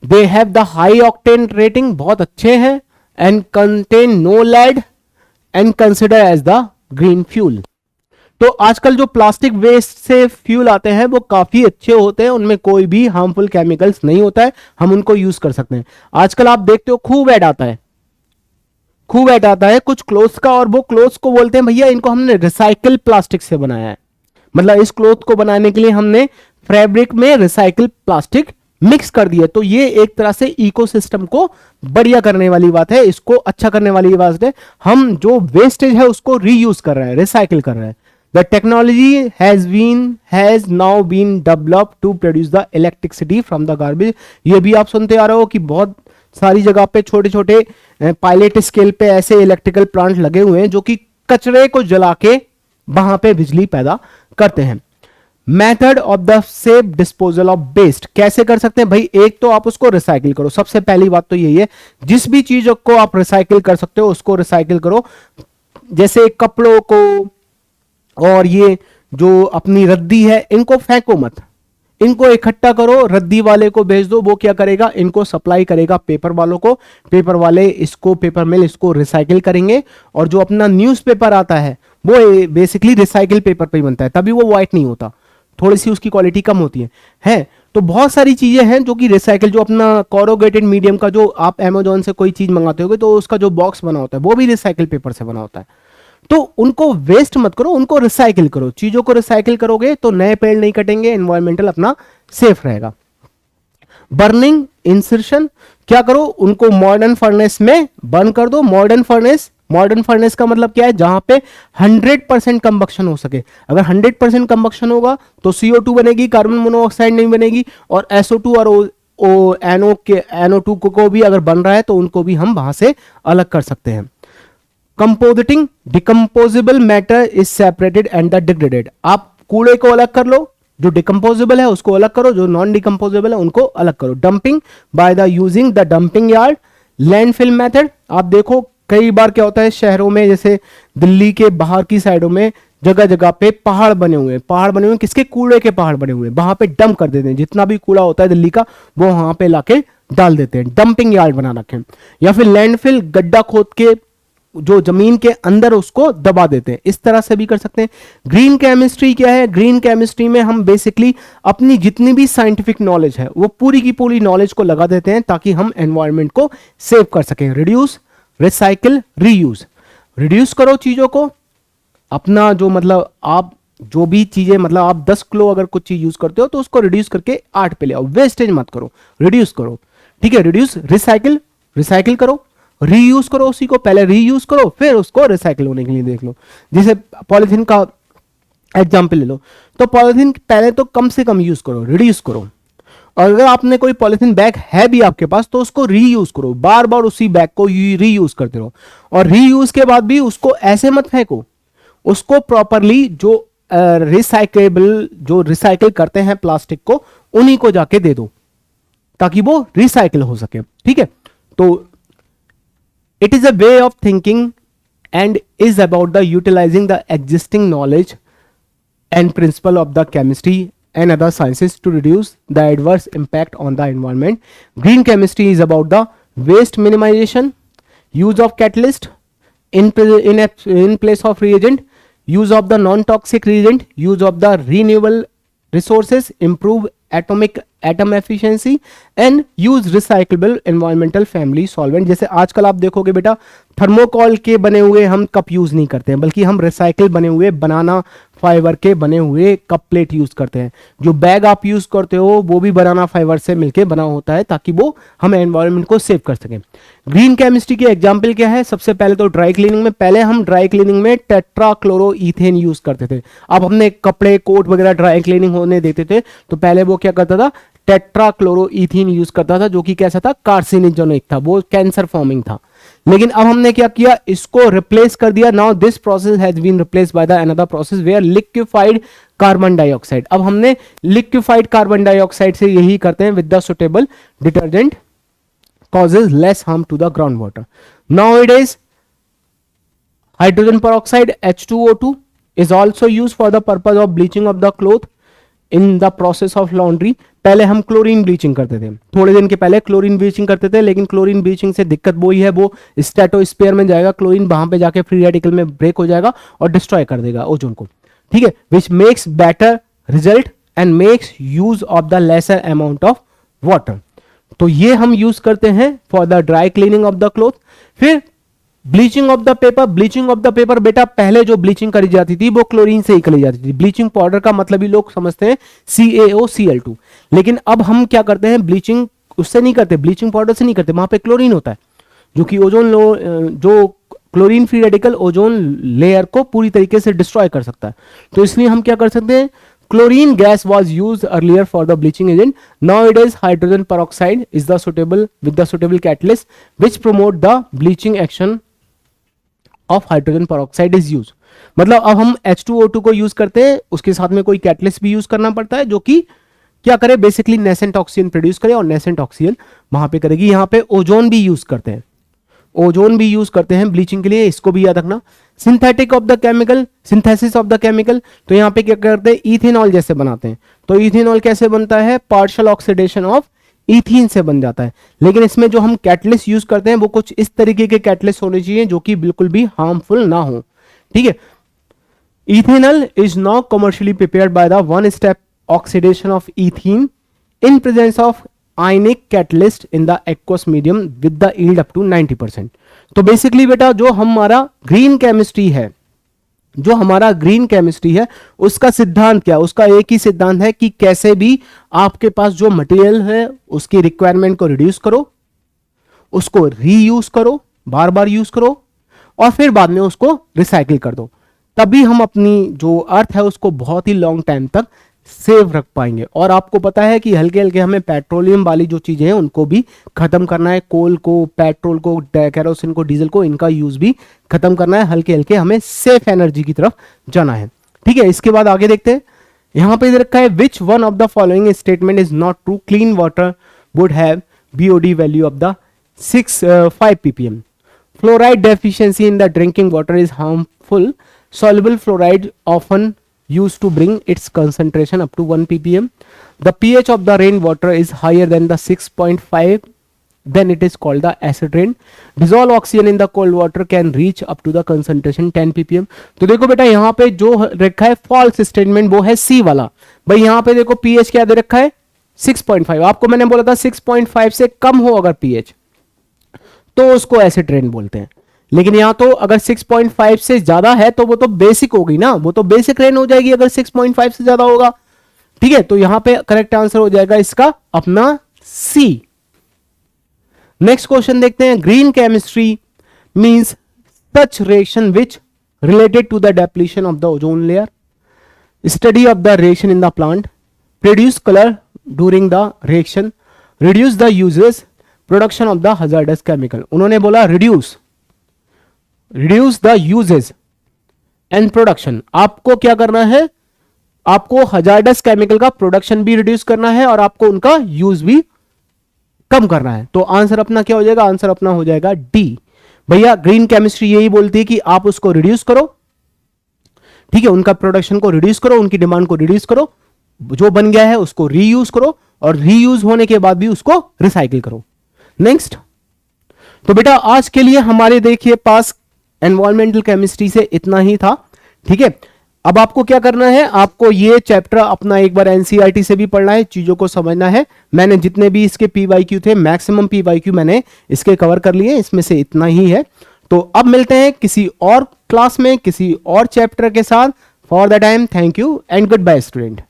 They have the high octane rating, बहुत अच्छे हैं. And contain no lead and consider as the green fuel. तो आजकल जो प्लास्टिक वेस्ट से फ्यूल आते हैं वो काफी अच्छे होते हैं, उनमें कोई भी हार्मफुल केमिकल्स नहीं होता है, हम उनको यूज कर सकते हैं। आजकल आप देखते हो खूब ऐड आता है, खूब ऐड आता है कुछ क्लोथ्स का, और वो क्लोथ्स को बोलते हैं भैया इनको हमने रिसाइकिल प्लास्टिक से बनाया है। मतलब इस क्लोथ को बनाने के लिए हमने फैब्रिक में रिसाइकिल प्लास्टिक मिक्स कर दिया। तो ये एक तरह से इकोसिस्टम को बढ़िया करने वाली बात है, इसको अच्छा करने वाली बात है। हम जो वेस्टेज है उसको रीयूज कर रहे हैं, रिसाइकिल कर रहे हैं। The technology has now been developed to produce the electricity from the garbage. ये भी आप सुनते आ रहे हो कि बहुत सारी जगह पे छोटे छोटे पायलट स्केल पे ऐसे इलेक्ट्रिकल प्लांट लगे हुए हैं जो कि कचरे को जला के वहां पे बिजली पैदा करते हैं। Method of the safe disposal of waste कैसे कर सकते हैं भाई? एक तो आप उसको रिसाइकिल करो, सबसे पहली बात तो यही है, जिस भी चीज को आप रिसाइकिल कर सकते हो उसको रिसाइकिल करो। जैसे कपड़ों को और ये जो अपनी रद्दी है इनको फेंको मत, इनको इकट्ठा करो, रद्दी वाले को भेज दो, वो क्या करेगा इनको सप्लाई करेगा पेपर वालों को, पेपर वाले इसको पेपर मिल इसको रिसाइकिल करेंगे। और जो अपना न्यूज़पेपर आता है वो बेसिकली रिसाइकिल पेपर पे ही बनता है, तभी वो व्हाइट नहीं होता, थोड़ी सी उसकी क्वालिटी कम होती है। तो बहुत सारी चीजें हैं जो कि रिसाइकिल, जो अपना कोरोगेटेड मीडियम का जो आप अमेजोन से कोई चीज मंगाते होगे तो उसका जो बॉक्स बना होता है वो भी रिसाइकिल पेपर से बना होता है। तो उनको वेस्ट मत करो, उनको रिसाइकिल करो। चीजों को रिसाइकिल करोगे तो नए पेड़ नहीं कटेंगे, एनवायरमेंटल अपना सेफ रहेगा। बर्निंग इंसर्शन क्या करो, उनको मॉडर्न फर्नेस में बर्न कर दो। मॉडर्न फर्नेस का मतलब क्या है? जहां पे 100% कंबक्शन हो सके। अगर 100% कंबक्शन होगा तो CO2 बनेगी, कार्बन मोनोऑक्साइड नहीं बनेगी, और SO2 और NO2 को भी अगर बन रहा है तो उनको भी हम वहां से अलग कर सकते हैं। Compositing decomposable matter is separated and the degraded. आप कूड़े को अलग कर लो, जो डिकम्पोजेबल है उसको अलग करो, जो नॉन डिकम्पोजेबल है उनको अलग करो। Dumping by the using the dumping yard. Landfill method, आप देखो कई बार क्या होता है शहरों में, जैसे दिल्ली के बाहर की साइडों में जगह जगह पे पहाड़ बने हुए हैं, किसके? कूड़े के पहाड़ बने हुए हैं, वहां पे डंप कर देते हैं, जितना भी कूड़ा होता है दिल्ली का वो वहां पे लाके डाल देते हैं। डंपिंग यार्ड बना रखे हैं। या फिर लैंडफिल, गड्ढा खोद के जो जमीन के अंदर उसको दबा देते हैं, इस तरह से भी कर सकते हैं। ग्रीन केमिस्ट्री क्या है? ग्रीन केमिस्ट्री में हम बेसिकली अपनी जितनी भी साइंटिफिक नॉलेज है वो पूरी की पूरी नॉलेज को लगा देते हैं ताकि हम एनवायरनमेंट को सेव कर सकें। Reduce, recycle, reuse. रिड्यूस करो चीजों को, अपना जो मतलब आप जो भी चीजें मतलब आप 10 किलो अगर कुछ चीज यूज करते हो तो उसको रिड्यूस करके 8 पे ले आओ। वेस्टेज मत करो, रिड्यूस करो, ठीक है। रिड्यूस, रिसाइकिल करो, रीयूज करो, उसी को पहले रीयूज करो फिर उसको रिसाइकिल होने के लिए देख लो। जैसे पॉलिथीन का एग्जाम्पल ले लो, तो पॉलिथीन पहले तो कम से कम यूज करो, रिड्यूस करो। और अगर आपने कोई पॉलिथीन बैग है भी आपके पास तो उसको रीयूज करो, बार बार उसी बैग को रीयूज करते रहो। और रीयूज के बाद भी उसको ऐसे मत फेंको, उसको प्रॉपरली जो रिसाइकेबल, जो रिसाइकिल करते हैं प्लास्टिक को, उन्हीं को जाके दे दो ताकि वो रिसाइकिल हो सके, ठीक है। तो it is a way of thinking and is about the utilizing the existing knowledge and principle of the chemistry and other sciences to reduce the adverse impact on the environment. Green chemistry is about the waste minimization, use of catalyst in place of reagent, use of the non-toxic reagent, use of the renewable resources, improve atom efficiency and use recyclable environmental family solvent। जैसे आजकल आप देखोगे बेटा thermocol के बने हुए हम cup use नहीं करते हैं, बल्कि हम रिसाइकिल बने हुए बनाना फाइबर के बने हुए कप प्लेट यूज करते हैं। जो बैग आप यूज करते हो वो भी बनाना फाइबर से मिलके बना होता है ताकि वो हम एनवायरनमेंट को सेव कर सकें। ग्रीन केमिस्ट्री के एग्जाम्पल क्या है? सबसे पहले तो ड्राई क्लीनिंग में, पहले हम ड्राई क्लीनिंग में टेट्राक्लोरोईथेन यूज करते थे। अब अपने कपड़े कोट वगैरह ड्राई क्लीनिंग होने देते थे तो पहले वो क्या करता था? टेट्राक्लोरोईथेन यूज करता था, जो कि कैसा था? कार्सिनोजेनिक था, वो कैंसर फॉर्मिंग था। लेकिन अब हमने क्या किया? इसको रिप्लेस कर दिया। Now this process has been replaced by the another process where liquefied carbon dioxide. अब हमने लिक्विफाइड कार्बन डाइऑक्साइड से यही करते हैं with the suitable detergent causes less harm to the groundwater. Nowadays, hydrogen peroxide H2O2 is also used for the purpose of bleaching of the cloth in the process of laundry. पहले हम chlorine bleaching करते थे, थोड़े दिन के पहले chlorine bleaching करते थे, लेकिन क्लोरीन ब्लीचिंग से दिक्कत वो ही है, वो स्ट्रेटोस्फीयर में जाएगा, क्लोरीन वहां पे जाके फ्री रेडिकल में ब्रेक हो जाएगा और डिस्ट्रॉय कर देगा ओजोन को। ठीक है, which makes better result and makes use of the lesser amount of water. तो ये हम यूज करते हैं for the dry cleaning of the cloth. फिर bleaching of the paper. Bleaching of the paper बेटा पहले जो ब्लीचिंग करी जाती थी वो क्लोरीन से ही करी जाती थी। ब्लीचिंग पाउडर का मतलब ही लोग समझते हैं CaOCl2, लेकिन अब हम क्या करते हैं, ब्लीचिंग उससे नहीं करते, ब्लीचिंग पाउडर से नहीं करते, वहां पे क्लोरीन होता है जो कि जो chlorine free radical ozone layer को पूरी तरीके से डिस्ट्रॉय कर सकता है। तो इसलिए हम क्या कर सकते हैं, chlorine gas was used earlier for the bleaching agent. Nowadays hydrogen peroxide is the suitable catalyst which promote the bleaching action of hydrogen peroxide is used। मतलब अब हम H2O2 को यूज करते हैं, उसके साथ में कोई कैटलिस्ट भी यूज करना पड़ता है जो कि क्या करे, बेसिकली नेसेंट ऑक्सीजन प्रोड्यूस करे, और नेसेंट ऑक्सीजन वहां पे करेगी। यहां पे ओजोन भी यूज करते हैं, ओजोन भी यूज करते हैं ब्लीचिंग के लिए, इसको भी याद रखना। Synthetic of the chemical, synthesis of the chemical, तो यहाँ पे क्या करते हैं, इथेनॉल जैसे बनाते हैं। तो इथेनॉल कैसे बनता है, पार्शियल ऑक्सीडेशन ऑफ इथीन से बन जाता है। लेकिन इसमें जो हम कैटलिस्ट यूज करते हैं वो कुछ इस तरीके के कैटलिस्ट होने चाहिए जो कि बिल्कुल भी हार्मफुल ना हो, ठीक है। Ethanol is now commercially prepared by the one step oxidation of ethene in presence of ionic catalyst in the aqueous medium with the yield up to 90%। तो बेसिकली बेटा जो हमारा ग्रीन केमिस्ट्री है, उसका सिद्धांत क्या है, उसका एक ही सिद्धांत है कि कैसे भी आपके पास जो मटेरियल है उसकी रिक्वायरमेंट को रिड्यूस करो, उसको रीयूज करो, बार बार यूज करो, और फिर बाद में उसको रिसाइकिल कर दो। तभी हम अपनी जो अर्थ है उसको बहुत ही लॉन्ग टाइम तक सेव रख पाएंगे। और आपको पता है कि हल्के हल्के हमें पेट्रोलियम वाली जो चीजें हैं उनको भी खत्म करना है, कोल को, पेट्रोल को, केरोसिन को, डीजल को, इनका यूज भी खत्म करना है। हल्के हल्के हमें सेफ एनर्जी की तरफ जाना है, ठीक है। इसके बाद आगे देखते हैं, यहां पे रखा है विच one of the following statement is not true, clean water would have BOD value of the 5 ppm, fluoride deficiency in the drinking water is harmful, soluble fluoride often used to bring its concentration up to 1 ppm, the pH of the rainwater is higher than the 6.5, then it is called the acid rain, dissolved oxygen in the cold water can reach up to the concentration 10 ppm। तो देखो बेटा यहाँ पे जो रखा है false statement वो है C वाला। भाई यहाँ पे देखो pH क्या दे रखा है 6.5, आपको मैंने बोला था 6.5 से कम हो अगर pH तो उसको एसिड रेन बोलते हैं। लेकिन यहां तो अगर 6.5 से ज्यादा है तो वो तो बेसिक होगी ना, वो तो बेसिक रेन हो जाएगी अगर 6.5 से ज्यादा होगा, ठीक है। तो यहां पे करेक्ट आंसर हो जाएगा इसका अपना C। नेक्स्ट क्वेश्चन देखते हैं, green chemistry means such reaction which related to the depletion of the ozone layer, study of the reaction in the plant, produce colour during the reaction, reduce the uses, production of the hazardous chemical. उन्होंने बोला reduce the uses and production. आपको क्या करना है, आपको hazardous chemical का production भी reduce करना है और आपको उनका यूज भी कम करना है। तो आंसर अपना क्या हो जाएगा, आंसर अपना हो जाएगा D। भैया ग्रीन केमिस्ट्री यही बोलती है कि आप उसको रिड्यूस करो, ठीक है, उनका प्रोडक्शन को रिड्यूस करो, उनकी डिमांड को रिड्यूस करो, जो बन गया है उसको रीयूज करो, और रीयूज होने के बाद भी उसको रिसाइकिल करो। नेक्स्ट, तो बेटा आज के लिए हमारे देखिए पास एनवायरमेंटल केमिस्ट्री से इतना ही था, ठीक है। अब आपको क्या करना है, आपको ये चैप्टर अपना एक बार एनसीईआरटी से भी पढ़ना है, चीजों को समझना है। मैंने जितने भी इसके PYQ थे, मैक्सिमम PYQ मैंने इसके कवर कर लिए, इसमें से इतना ही है। तो अब मिलते हैं किसी और क्लास में किसी और चैप्टर के साथ। For the time thank you and goodbye student.